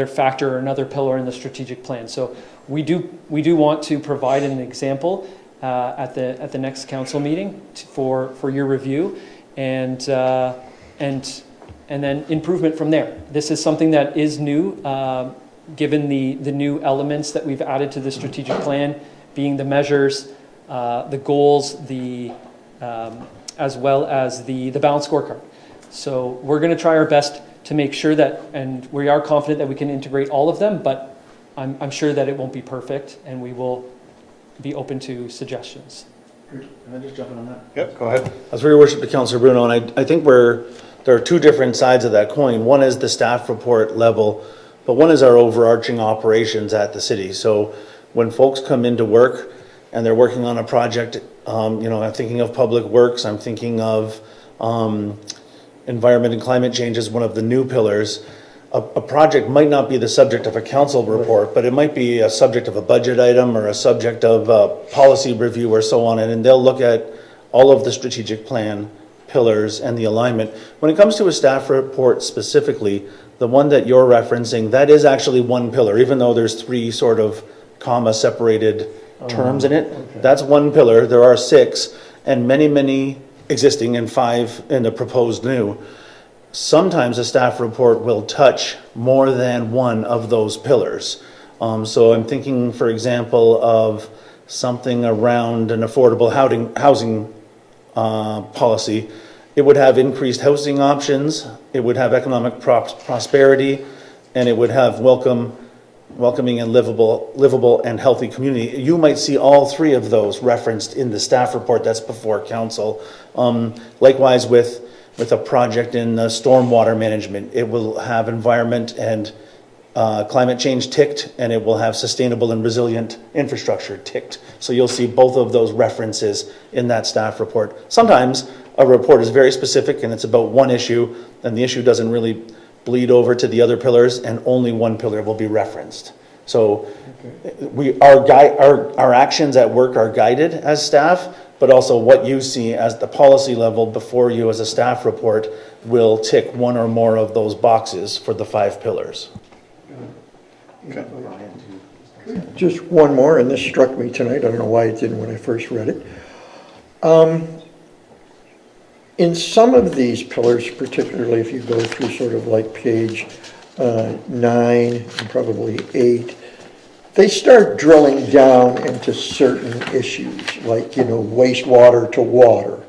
factor or another pillar in the strategic plan. So we do want to provide an example at the next council meeting for your review, and then improvement from there. This is something that is new, given the new elements that we've added to the strategic plan, being the measures, the goals, as well as the balanced scorecard. So we're going to try our best to make sure that, and we are confident that we can integrate all of them, but I'm sure that it won't be perfect, and we will be open to suggestions.
Can I just jump in on that?
Yep, go ahead.
As for your worship to Councillor Bruno, and I think there are 2 different sides of that coin. One is the staff report level, but one is our overarching operations at the city. So when folks come into work and they're working on a project, I'm thinking of public works, I'm thinking of environment and climate change as one of the new pillars. A project might not be the subject of a council report, but it might be a subject of a budget item or a subject of a policy review or so on, and they'll look at all of the strategic plan pillars and the alignment. When it comes to a staff report specifically, the one that you're referencing, that is actually one pillar, even though there's 3 sort of comma separated terms in it. Okay. That's one pillar. There are 6, and many existing and 5 in the proposed new. Sometimes a staff report will touch more than one of those pillars. So I'm thinking, for example, of something around an affordable housing policy. It would have increased housing options, it would have economic prosperity, and it would have welcoming and livable and healthy community. You might see all 3 of those referenced in the staff report that's before council. Likewise with with a project in stormwater management. It will have environment and climate change ticked, and it will have sustainable and resilient infrastructure ticked. So you'll see both of those references in that staff report. Sometimes a report is very specific and it's about one issue, and the issue doesn't really bleed over to the other pillars, and only one pillar will be referenced. So our actions at work are guided as staff, but also what you see as the policy level before you as a staff report will tick one or more of those boxes for the 5 pillars.
Okay. Just one more, and this struck me tonight. I don't know why it didn't when I first read it. In some of these pillars, particularly if you go through sort of like page 9 and probably 8, they start drilling down into certain issues, like, wastewater to water,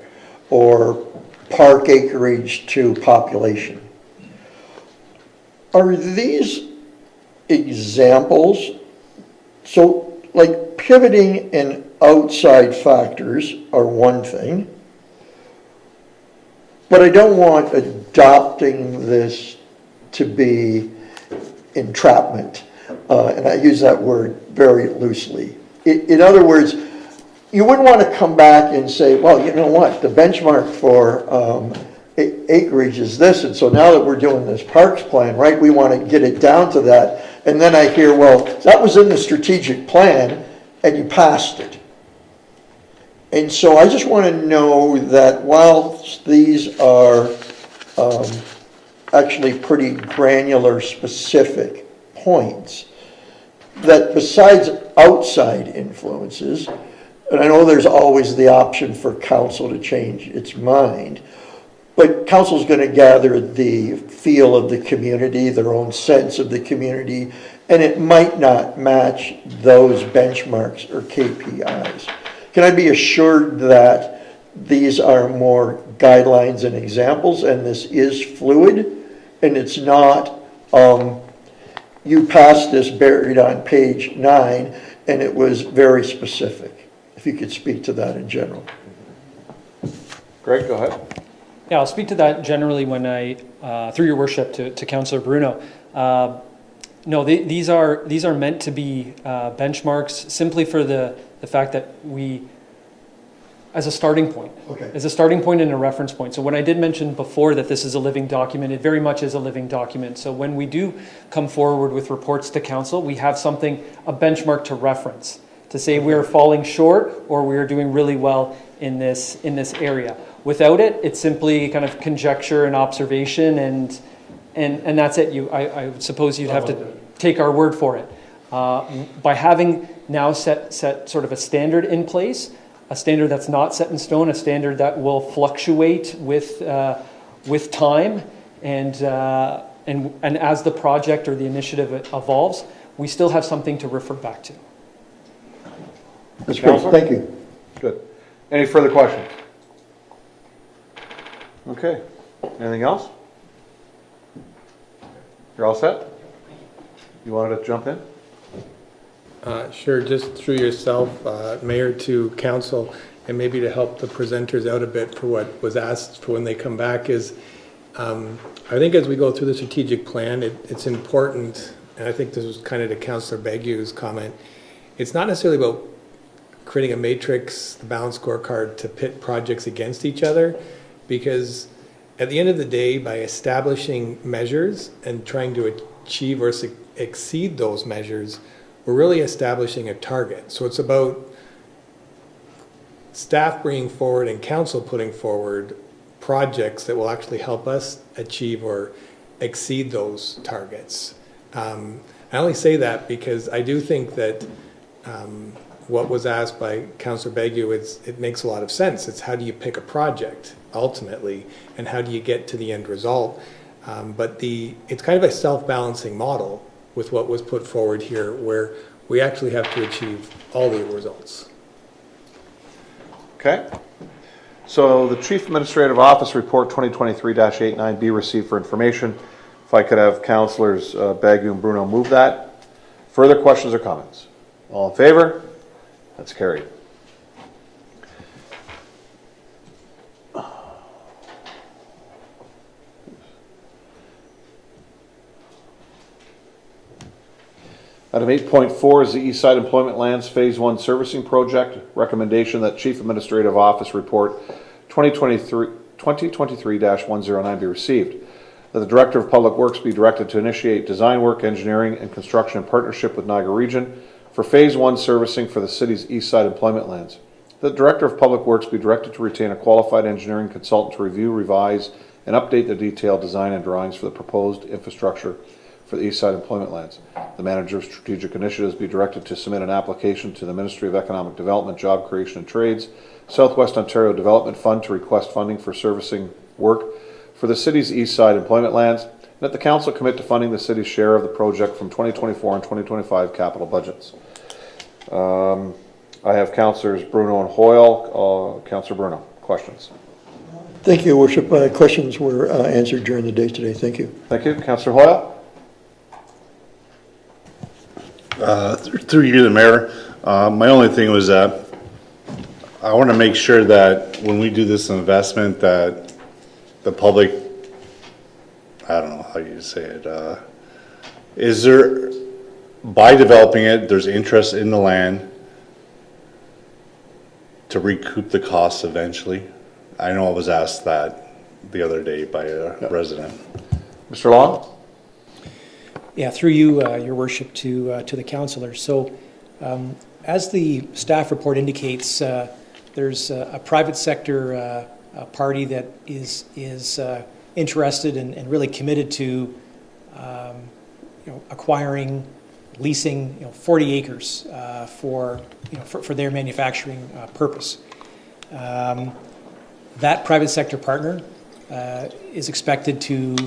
or park acreage to population. Are these examples? So, like, pivoting and outside factors are one thing, but I don't want adopting this to be entrapment. And I use that word very loosely. In other words, you wouldn't want to come back and say, well, you know what, the benchmark for acreage is this, and so now that we're doing this parks plan, right, we want to get it down to that. And then I hear, well, that was in the strategic plan, and you passed it. And so I just want to know that whilst these are actually pretty granular, specific points, that besides outside influences, and I know there's always the option for council to change its mind, but council's going to gather the feel of the community, their own sense of the community, and it might not match those benchmarks or KPIs. Can I be assured that these are more guidelines and examples, and this is fluid, and it's not you passed this buried on page 9, and it was very specific? If you could speak to that in general.
Greg, go ahead.
Yeah, I'll speak to that generally when through your worship, to Councillor Bruno. No, these are meant to be benchmarks simply for the fact that we, as a starting point, as a starting point and a reference point. So when I did mention before that this is a living document, it very much is a living document. So when we do come forward with reports to council, we have something, a benchmark to reference, to say we're falling short or we're doing really well in this area. Without it, it's simply kind of conjecture and observation, and that's it. I suppose you'd have to take our word for it. By having now set sort of a standard in place, a standard that's not set in stone, a standard that will fluctuate with time, and as the project or the initiative evolves, we still have something to refer back to.
That's great. Thank you.
Good. Any further questions? Okay. Anything else? You're all set? You wanted to jump in?
Sure, just through yourself, Mayor, to council, and maybe to help the presenters out a bit for what was asked for when they come back is, I think as we go through the strategic plan, it's important, and I think this was kind of to Councillor Begue's comment, it's not necessarily about creating a matrix, the balance scorecard to pit projects against each other, because at the end of the day, by establishing measures and trying to achieve or exceed those measures, we're really establishing a target. So it's about staff bringing forward and council putting forward projects that will actually help us achieve or exceed those targets. I only say that because I do think that what was asked by Councillor Begue, it makes a lot of sense. It's how do you pick a project ultimately, and how do you get to the end result? But it's kind of a self-balancing model with what was put forward here, where we actually have to achieve all the results.
Okay. So the Chief Administrative Office Report 2023-89 be received for information. If I could have Councillors Bagu and Bruno move that. Further questions or comments? All in favor? That's carried. Item 8.4 is the East Side Employment Lands Phase 1 Servicing Project. Recommendation that Chief Administrative Office Report 2023-109 be received. That the Director of Public Works be directed to initiate design work, engineering, and construction in partnership with Niagara Region for Phase 1 servicing for the city's East Side Employment Lands. That the Director of Public Works be directed to retain a qualified engineering consultant to review, revise, and update the detailed design and drawings for the proposed infrastructure for the East Side Employment Lands. The Manager of Strategic Initiatives be directed to submit an application to the Ministry of Economic Development, Job Creation and Trades, Southwest Ontario Development Fund to request funding for servicing work for the city's East Side Employment Lands, and that the Council commit to funding the city's share of the project from 2024 and 2025 capital budgets. I have Councillors Bruno and Hoyle. Councillor Bruno, questions?
Thank you, Your Worship. Questions were answered during the day today. Thank you.
Thank you. Councillor Hoyle?
Through you, the Mayor, my only thing was that I want to make sure that when we do this investment that the public, I don't know how you say it, is there, by developing it, there's interest in the land to recoup the costs eventually? I know I was asked that the other day by a resident.
Mr. Long?
Yeah, through you, Your Worship, to the councillors. So, as the staff report indicates, there's a private sector party that is interested and really committed to, acquiring, leasing, 40 acres for their manufacturing purpose. That private sector partner is expected to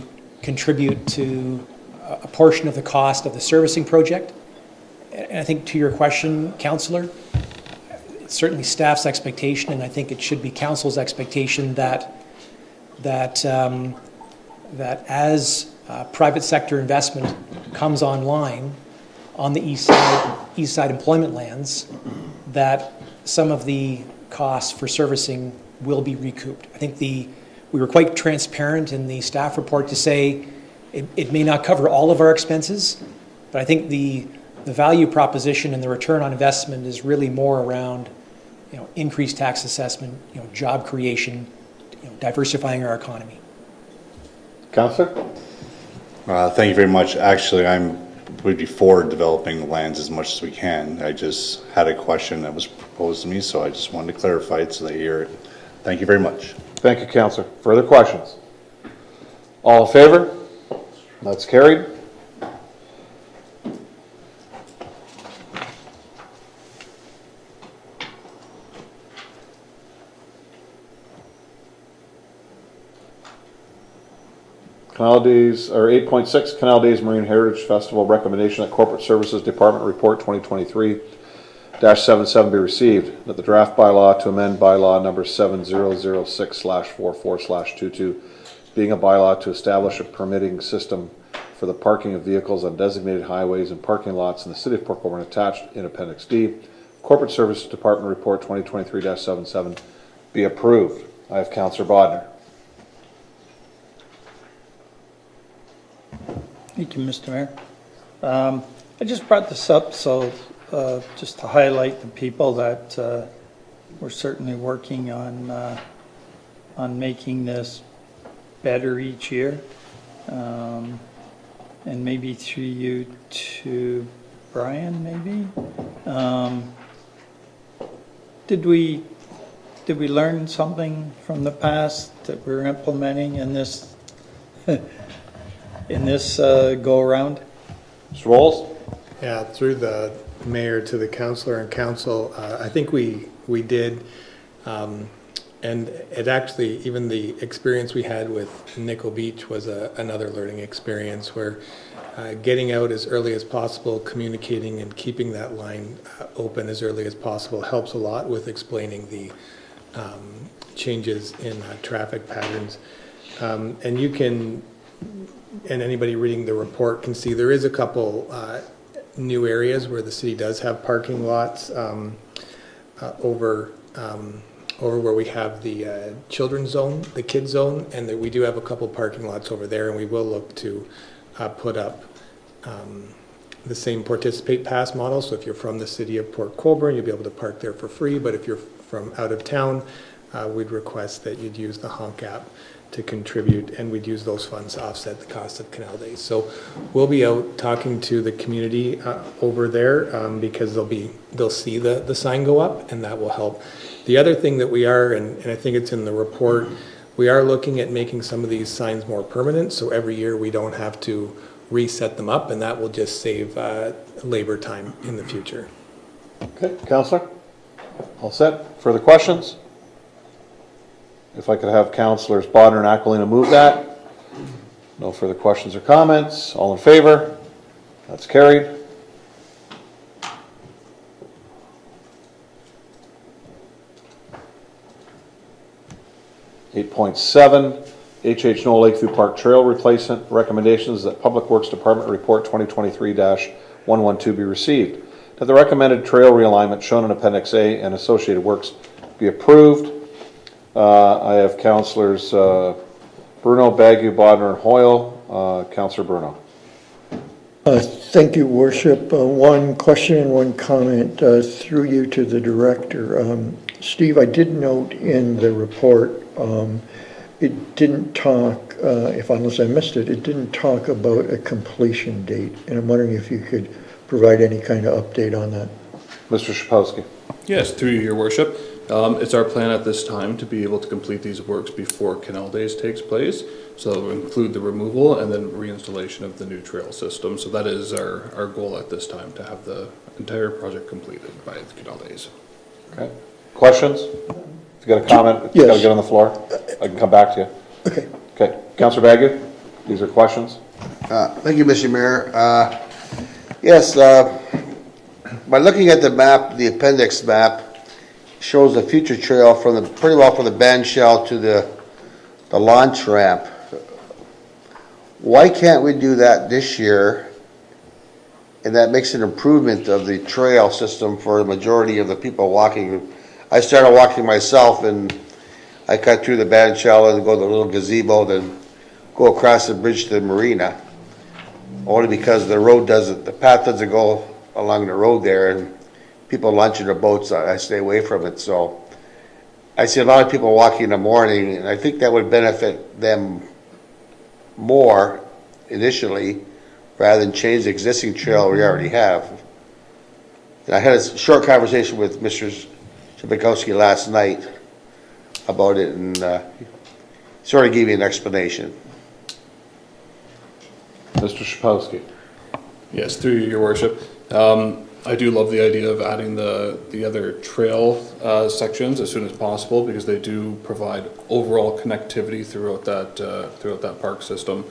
contribute to a portion of the cost of the servicing project. And I think to your question, Councillor, it's certainly staff's expectation, and I think it should be Council's expectation that as private sector investment comes online on the East Side Employment Lands, that some of the costs for servicing will be recouped. I think we were quite transparent in the staff report to say it may not cover all of our expenses, but I think the value proposition and the return on investment is really more around, increased tax assessment, job creation, diversifying our economy.
Councillor?
Thank you very much. Actually, we'd be for developing the lands as much as we can. I just had a question that was proposed to me, so I just wanted to clarify it so they hear it. Thank you very much.
Thank you, Councillor. Further questions? All in favor? That's carried. Canal Days, or 8.6, Canal Days Marine Heritage Festival recommendation that Corporate Services Department Report 2023-77 be received. That the draft bylaw to amend bylaw number 7006/44/22, being a bylaw to establish a permitting system for the parking of vehicles on designated highways and parking lots in the City of Port Colborne attached in Appendix D. Corporate Services Department Report 2023-77 be approved. I have Councillor Bodnar.
Thank you, Mr. Mayor. I just brought this up so just to highlight the people that we're certainly working on making this better each year, and maybe through you to Brian. Maybe did we learn something from the past that we're implementing in this? In this go-around?
Mr. Walls?
Yeah, through the mayor to the councillor and council, I think we did, and it actually, even the experience we had with Nickel Beach was another learning experience where getting out as early as possible, communicating and keeping that line open as early as possible helps a lot with explaining the changes in traffic patterns. And you can, and anybody reading the report can see there is a couple new areas where the city does have parking lots over where we have the children's zone, the kids zone, and that we do have a couple parking lots over there, and we will look to put up the same participate pass model. So if you're from the city of Port Colborne, you'll be able to park there for free. But if you're from out of town, we'd request that you'd use the Honk app to contribute, and we'd use those funds to offset the cost of canal days. So we'll be out talking to the community over there because they'll see the sign go up, and that will help. The other thing that we are, and I think it's in the report, we are looking at making some of these signs more permanent, so every year we don't have to reset them up, and that will just save labor time in the future.
Okay, Councillor? All set? Further questions? If I could have Councillors Bodnar and Aquilina move that. No further questions or comments. All in favor? That's carried. .7, H.H. Knoll Lakeview Park Trail Replacement Recommendations that Public Works Department Report 2023-112 be received. That the recommended trail realignment shown in Appendix A and associated works be approved. I have Councillors Bruno, Bagu, Bodnar, and Hoyle. Councillor Bruno.
Thank you, Worship. One question and one comment through you to the Director. Steve, I did note in the report, it didn't talk, unless I missed it, it didn't talk about a completion date. And I'm wondering if you could provide any kind of update on that.
Mr. Shapowski.
Yes, through you, Your Worship. It's our plan at this time to be able to complete these works before Canal Days takes place. So that will include the removal and then reinstallation of the new trail system. So that is our goal at this time, to have the entire project completed by the Canal Days.
Okay. Questions? If you got a comment,
yes.
You got to get on the floor. I can come back to you.
Okay.
Okay. Councillor Bagu, these are questions.
Thank you, Mr. Mayor. Yes, by looking at the map, the appendix map shows the future trail from pretty well from the band shell to the launch ramp. Why can't we do that this year? And that makes an improvement of the trail system for the majority of the people walking. I started walking myself, and I cut through the band shell and go to the little gazebo, then go across the bridge to the marina. Only because the path doesn't go along the road there, and people launch in their boats, I stay away from it. So I see a lot of people walking in the morning, and I think that would benefit them more initially, rather than change the existing trail we already have. And I had a short conversation with Mr. Shapowski last night about it, and sort of gave me an explanation.
Mr. Shapowski.
Yes, through you, Your Worship. I do love the idea of adding the other trail sections as soon as possible, because they do provide overall connectivity throughout that park system.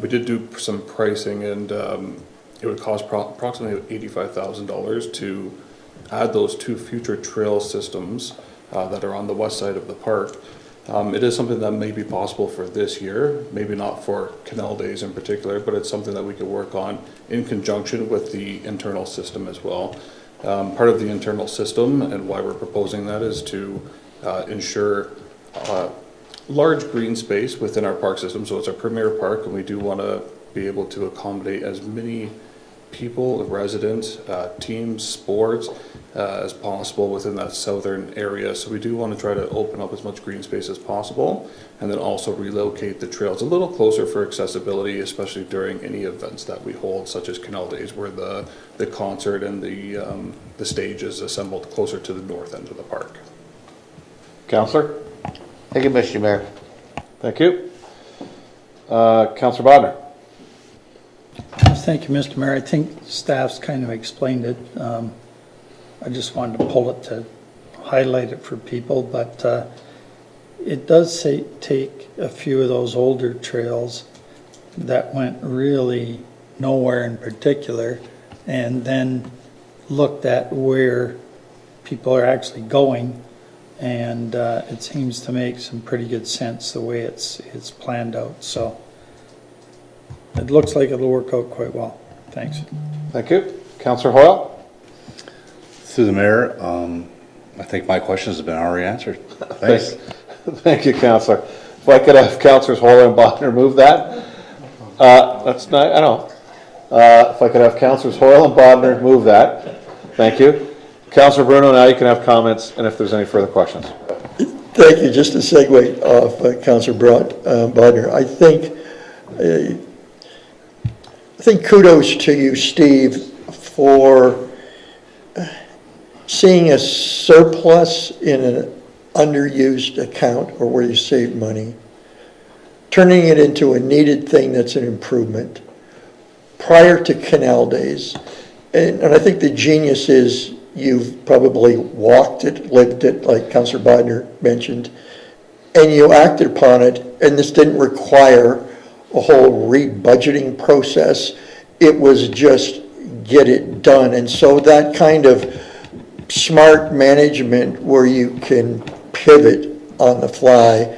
We did do some pricing, and it would cost approximately $85,000 to add those two future trail systems that are on the west side of the park. It is something that may be possible for this year, maybe not for Canal Days in particular, but it's something that we could work on in conjunction with the internal system as well. Part of the internal system, and why we're proposing that, is to ensure large green space within our park system. So it's a premier park, and we do want to be able to accommodate as many people, residents, teams, sports, as possible within that southern area. So we do want to try to open up as much green space as possible, and then also relocate the trails a little closer for accessibility, especially during any events that we hold, such as Canal Days, where the concert and the stage is assembled closer to the north end of the park.
Councillor?
Thank you, Mr. Mayor.
Thank you. Councillor Bodnar.
Thank you, Mr. Mayor. I think staff's kind of explained it. I just wanted to pull it to highlight it for people, but it does take a few of those older trails that went really nowhere in particular, and then looked at where people are actually going, and it seems to make some pretty good sense the way it's planned out. So it looks like it'll work out quite well. Thanks.
Thank you. Councillor Hoyle?
Through the mayor, I think my questions have been already answered. Thanks.
Thank you, Councillor. If I could have Councillors Hoyle and Bodnar move that. That's not, I know. If I could have Councillors Hoyle and Bodnar move that. Thank you. Councillor Bruno, now you can have comments, and if there's any further questions.
Thank you. Just to segue off Councillor Bodnar, I think kudos to you, Steve, for seeing a surplus in an underused account or where you save money, turning it into a needed thing that's an improvement prior to canal days. And I think the genius is you've probably walked it, lived it, like Councillor Bodnar mentioned, and you acted upon it, and this didn't require a whole re-budgeting process. It was just get it done. And so that kind of smart management where you can pivot on the fly,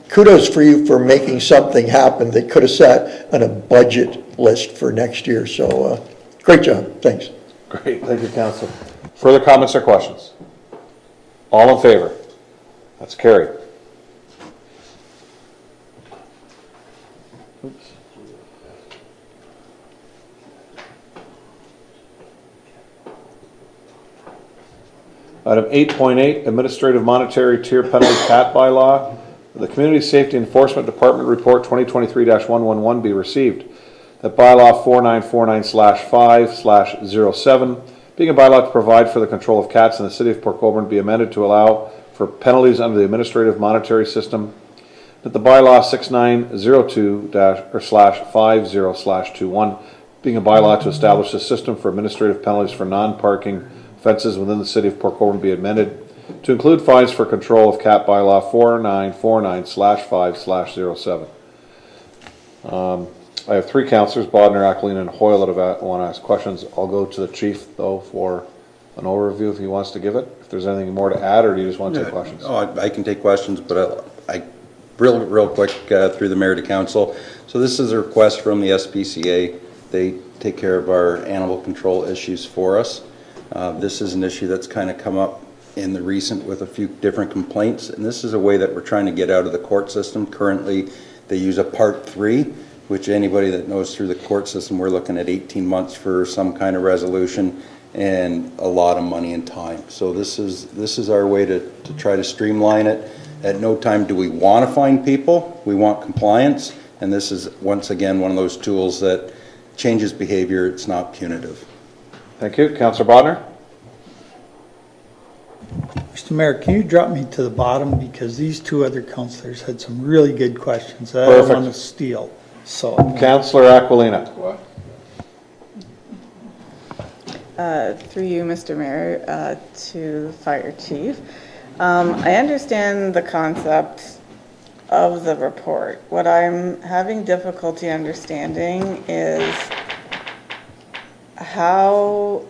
kudos for you for making something happen that could have sat on a budget list for next year. So great job. Thanks.
Great. Thank you, Council. Further comments or questions? All in favor? That's carried. Oops. Item 8.8, Administrative Monetary Tier Penalty CAT bylaw. The Community Safety Enforcement Department Report 2023-111 be received. That bylaw 4949/5/07, being a bylaw to provide for the control of cats in the city of Port Colborne, be amended to allow for penalties under the administrative monetary system. That the bylaw 6902-50/21, being a bylaw to establish a system for administrative penalties for non-parking offenses within the city of Port Colborne, be amended to include fines for control of cat bylaw 4949/5/07. I have three councillors, Bodnar, Aquilina, and Hoyle, that want to ask questions. I'll go to the chief, though, for an overview if he wants to give it. If there's anything more to add, or do you just want to take questions?
Oh, I can take questions, but I real quick through the mayor to council. So this is a request from the SPCA. They take care of our animal control issues for us. This is an issue that's kind of come up in the recent with a few different complaints, and this is a way that we're trying to get out of the court system. Currently, they use a Part 3, which anybody that knows through the court system, we're looking at 18 months for some kind of resolution and a lot of money and time. So this is our way to try to streamline it. At no time do we want to fine people. We want compliance, and this is, once again, one of those tools that changes behavior. It's not punitive.
Thank you. Councillor Bodnar?
Mr. Mayor, can you drop me to the bottom, because these two other councillors had some really good questions that
Perfect.
I don't want to steal. So
Councillor Aquilina.
Through you, Mr. Mayor, to the fire chief. I understand the concept of the report. What I'm having difficulty understanding is how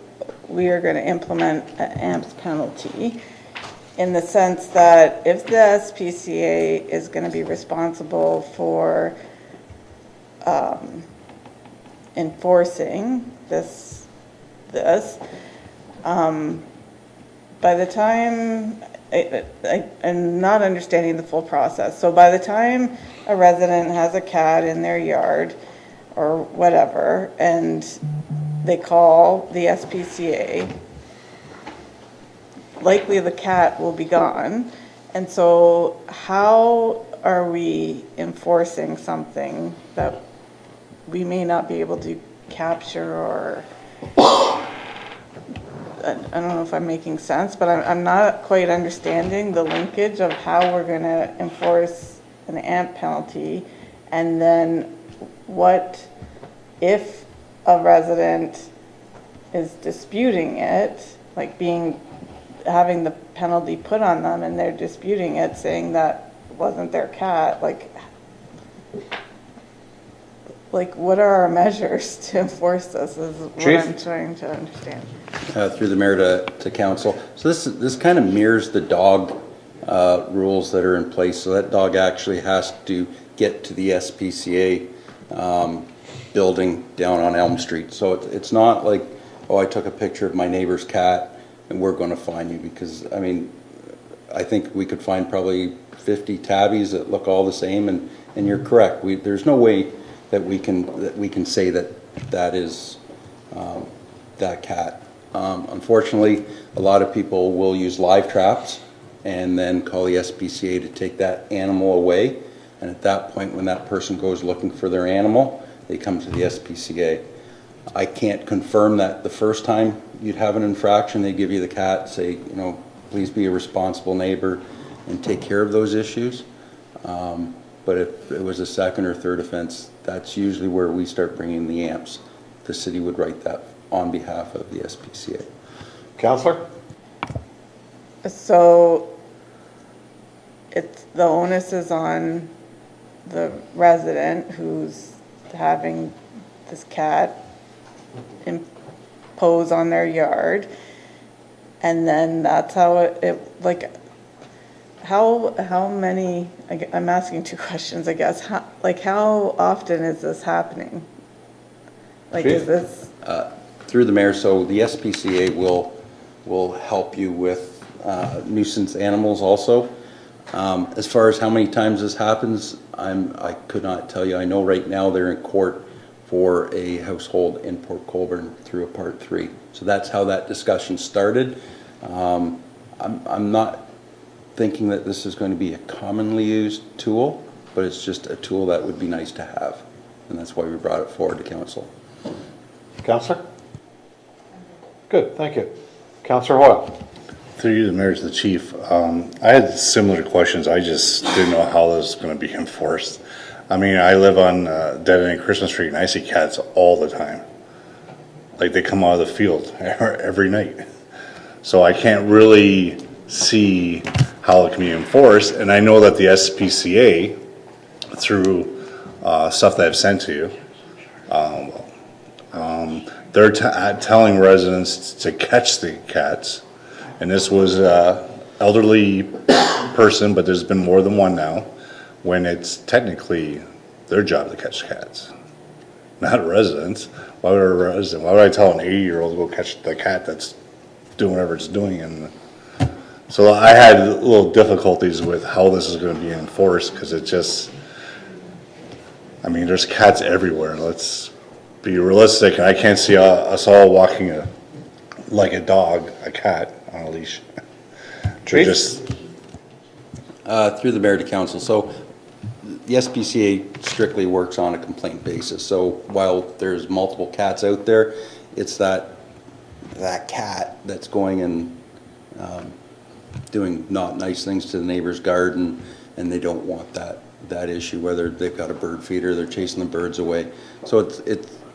we are going to implement an AMPS penalty, in the sense that if the SPCA is going to be responsible for enforcing this, by the time, I'm not understanding the full process. So by the time a resident has a cat in their yard or whatever, and they call the SPCA, likely the cat will be gone. And so how are we enforcing something that we may not be able to capture? Or I don't know if I'm making sense, but I'm not quite understanding the linkage of how we're going to enforce an AMP penalty. And then what if a resident is disputing it, like having the penalty put on them, and they're disputing it, saying that wasn't their cat, like what are our measures to enforce this, is what
Chief?
I'm trying to understand.
Through the mayor to council. So this kind of mirrors the dog rules that are in place. So that dog actually has to get to the SPCA building down on Elm Street. So it's not like, oh, I took a picture of my neighbor's cat and we're going to fine you, because I mean, I think we could find probably 50 tabbies that look all the same, and you're correct. There's no way that we can say that that is that cat. Unfortunately, a lot of people will use live traps and then call the SPCA to take that animal away. And at that point, when that person goes looking for their animal, they come to the SPCA. I can't confirm that the first time you'd have an infraction, they give you the cat, say, you know, please be a responsible neighbor and take care of those issues. But if it was a second or third offense, that's usually where we start bringing the amps. The city would write that on behalf of the SPCA.
Councillor?
So the onus is on the resident who's having this cat impose on their yard, and then that's how it like, how many, I'm asking two questions, I guess. How often is this happening? Like, is this?
Through the mayor, so the SPCA will help you with nuisance animals also. As far as how many times this happens, I could not tell you. I know right now they're in court for a household in Port Colborne through a Part 3. So that's how that discussion started. I'm not thinking that this is going to be a commonly used tool, but it's just a tool that would be nice to have. And that's why we brought it forward to council.
Councillor? Good, thank you. Councillor Hoyle?
Through you, the mayor, to the chief. I had similar questions. I just didn't know how this was going to be enforced. I mean, I live on Dead End Christmas Street, and I see cats all the time. Like, they come out of the field every night. So I can't really see how it can be enforced. And I know that the SPCA, through stuff that I've sent to you, they're telling residents to catch the cats. And this was an elderly person, but there's been more than one now, when it's technically their job to catch cats, not a resident. Why would I tell an 80-year-old to go catch the cat that's doing whatever it's doing? And so I had little difficulties with how this is going to be enforced, because it just, I mean, there's cats everywhere. Let's be realistic. I can't see us all walking like a dog, a cat on a leash.
Just through the mayor to council. So the SPCA strictly works on a complaint basis. So while there's multiple cats out there, it's that cat that's going and doing not nice things to the neighbor's garden, and they don't want that issue, whether they've got a bird feeder, they're chasing the birds away. So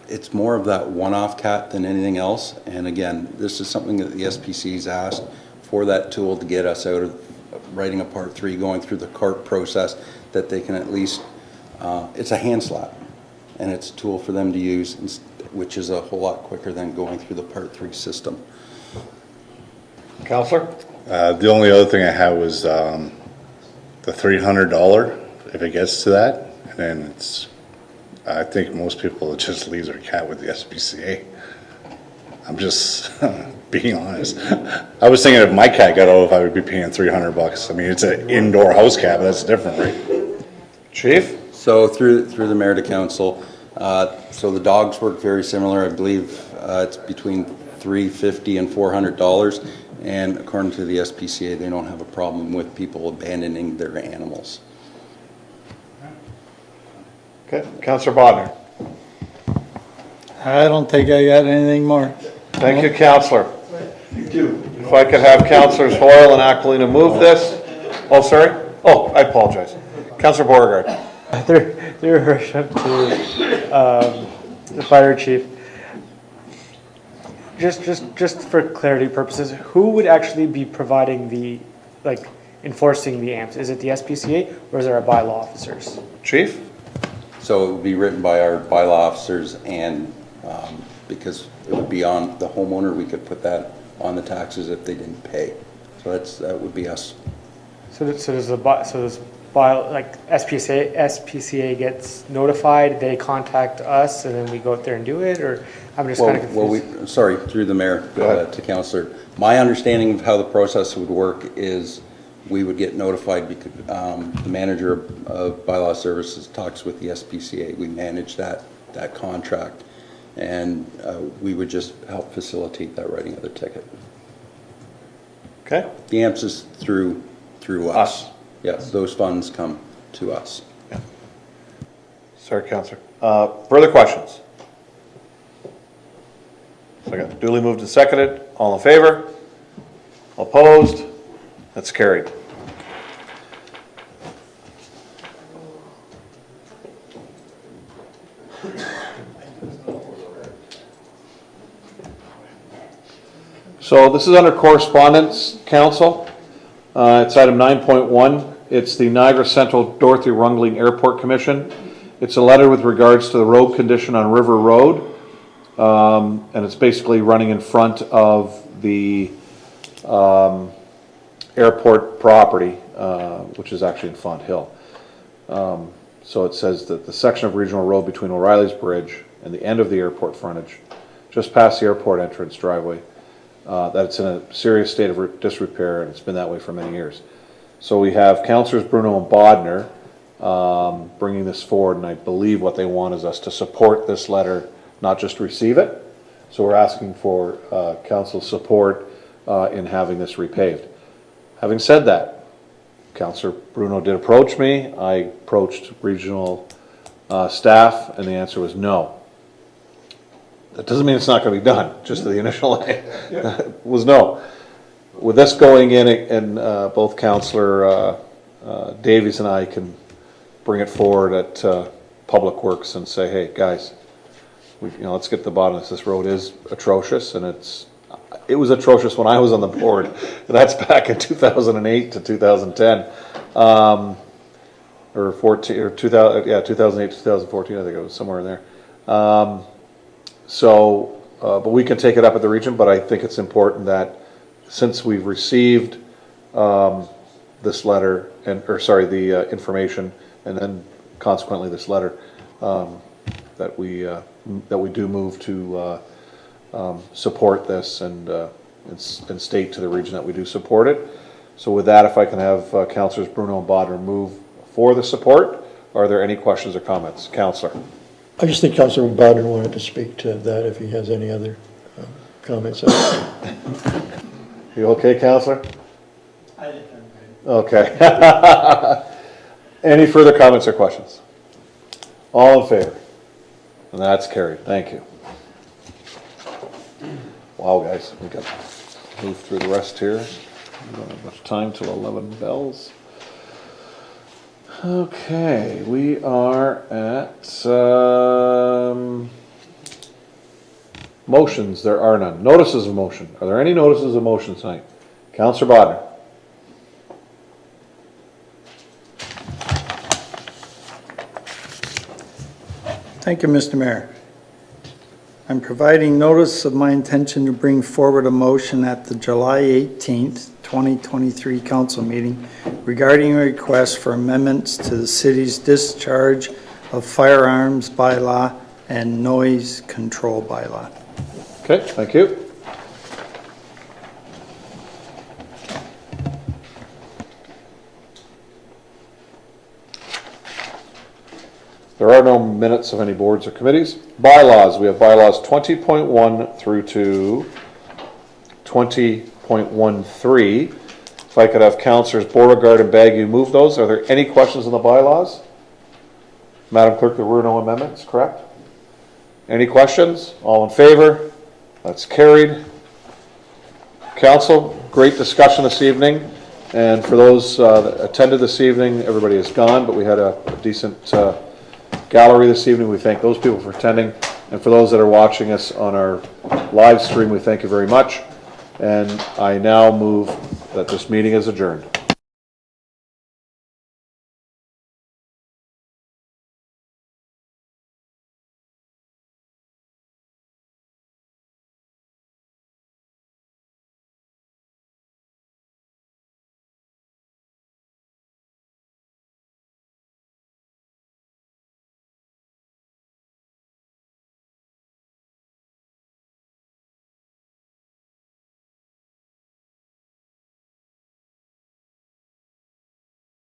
it's more of that one-off cat than anything else. And again, this is something that the SPC's asked for, that tool to get us out of writing a Part 3, going through the court process, that they can at least, it's a hand slap, and it's a tool for them to use, which is a whole lot quicker than going through the Part 3 system.
Councillor?
The only other thing I had was the $300, if it gets to that, and then it's, I think most people just leave their cat with the SPCA. I'm just being honest. I was thinking if my cat got out, if I would be paying $300. I mean, it's an indoor house cat, but that's different, right?
Chief?
So through the mayor to council, so the dogs work very similar. I believe it's between $350 and $400. And according to the SPCA, they don't have a problem with people abandoning their animals.
Okay, Councillor Bodnar.
I don't think I got anything more.
Thank you, Councillor. Thank you. If I could have Councillors Hoyle and Aquilina move this. Oh, sorry? Oh, I apologize. Councillor Beauregard.
Through your worship to the fire chief. Just for clarity purposes, who would actually be providing the, enforcing the AMPs? Is it the SPCA or is there a bylaw officers?
Chief?
So it would be written by our bylaw officers, and because it would be on the homeowner, we could put that on the taxes if they didn't pay. So that would be us.
So does SPCA gets notified, they contact us, and then we go out there and do it, or I'm just kind of confused.
Sorry, through the mayor to councillor. My understanding of how the process would work is we would get notified because the manager of bylaw services talks with the SPCA. We manage that contract, and we would just help facilitate that writing of the ticket.
Okay.
The AMPS is through us. Yes, those funds come to us.
Yeah. Sorry, Councillor. Further questions? Second. Duly moved and seconded. All in favor? All opposed? That's carried. So this is under correspondence, Council. It's item 9.1. It's the Niagara Central Dorothy Rungling Airport Commission. It's a letter with regards to the road condition on River Road. And it's basically running in front of the airport property, which is actually in Font Hill. So it says that the section of regional road between O'Reilly's Bridge and the end of the airport frontage, just past the airport entrance driveway, that it's in a serious state of disrepair, and it's been that way for many years. So we have Councillors Bruno and Bodner bringing this forward, and I believe what they want is us to support this letter, not just receive it. So we're asking for council's support in having this repaved. Having said that, Councillor Bruno did approach me. I approached regional staff, and the answer was no. That doesn't mean it's not going to be done, just the initial was no. With this going in, and both Councillor Davies and I can bring it forward at Public Works and say, hey, guys, let's get to the bottom of this. This road is atrocious, and it was atrocious when I was on the board. That's back in 2008 to 2010, or 14, or 2000, 2008 to 2014. I think it was somewhere in there. But we can take it up at the region. But I think it's important that since we've received this letter the information, and then consequently this letter, that we do move to support this and state to the region that we do support it. So with that, if I can have Councillors Bruno and Bodner move for the support. Are there any questions or comments? Councillor.
I just think Councillor Bodner wanted to speak to that if he has any other comments.
You okay, Councillor? I think I'm good. Okay. Any further comments or questions? All in favor? And that's carried. Thank you. Wow, guys, we got to move through the rest here. We don't have much time till 11 bells. Okay, we are at motions. There are none. Notices of motion. Are there any notices of motion tonight? Councillor Bodner.
Thank you, Mr. Mayor. I'm providing notice of my intention to bring forward a motion at the July 18th, 2023 council meeting regarding a request for amendments to the city's discharge of firearms bylaw and noise control bylaw.
Okay, thank you. There are no minutes of any boards or committees. Bylaws, we have bylaws 20.1 through to 20.13. If I could have Councillors Beauregard and Bagu move those. Are there any questions on the bylaws? Madam Clerk, there were no amendments, correct? Any questions? All in favor? That's carried. Council, great discussion this evening. And for those that attended this evening, everybody is gone, but we had a decent gallery this evening. We thank those people for attending. And for those that are watching us on our live stream, we thank you very much. And I now move that this meeting is adjourned.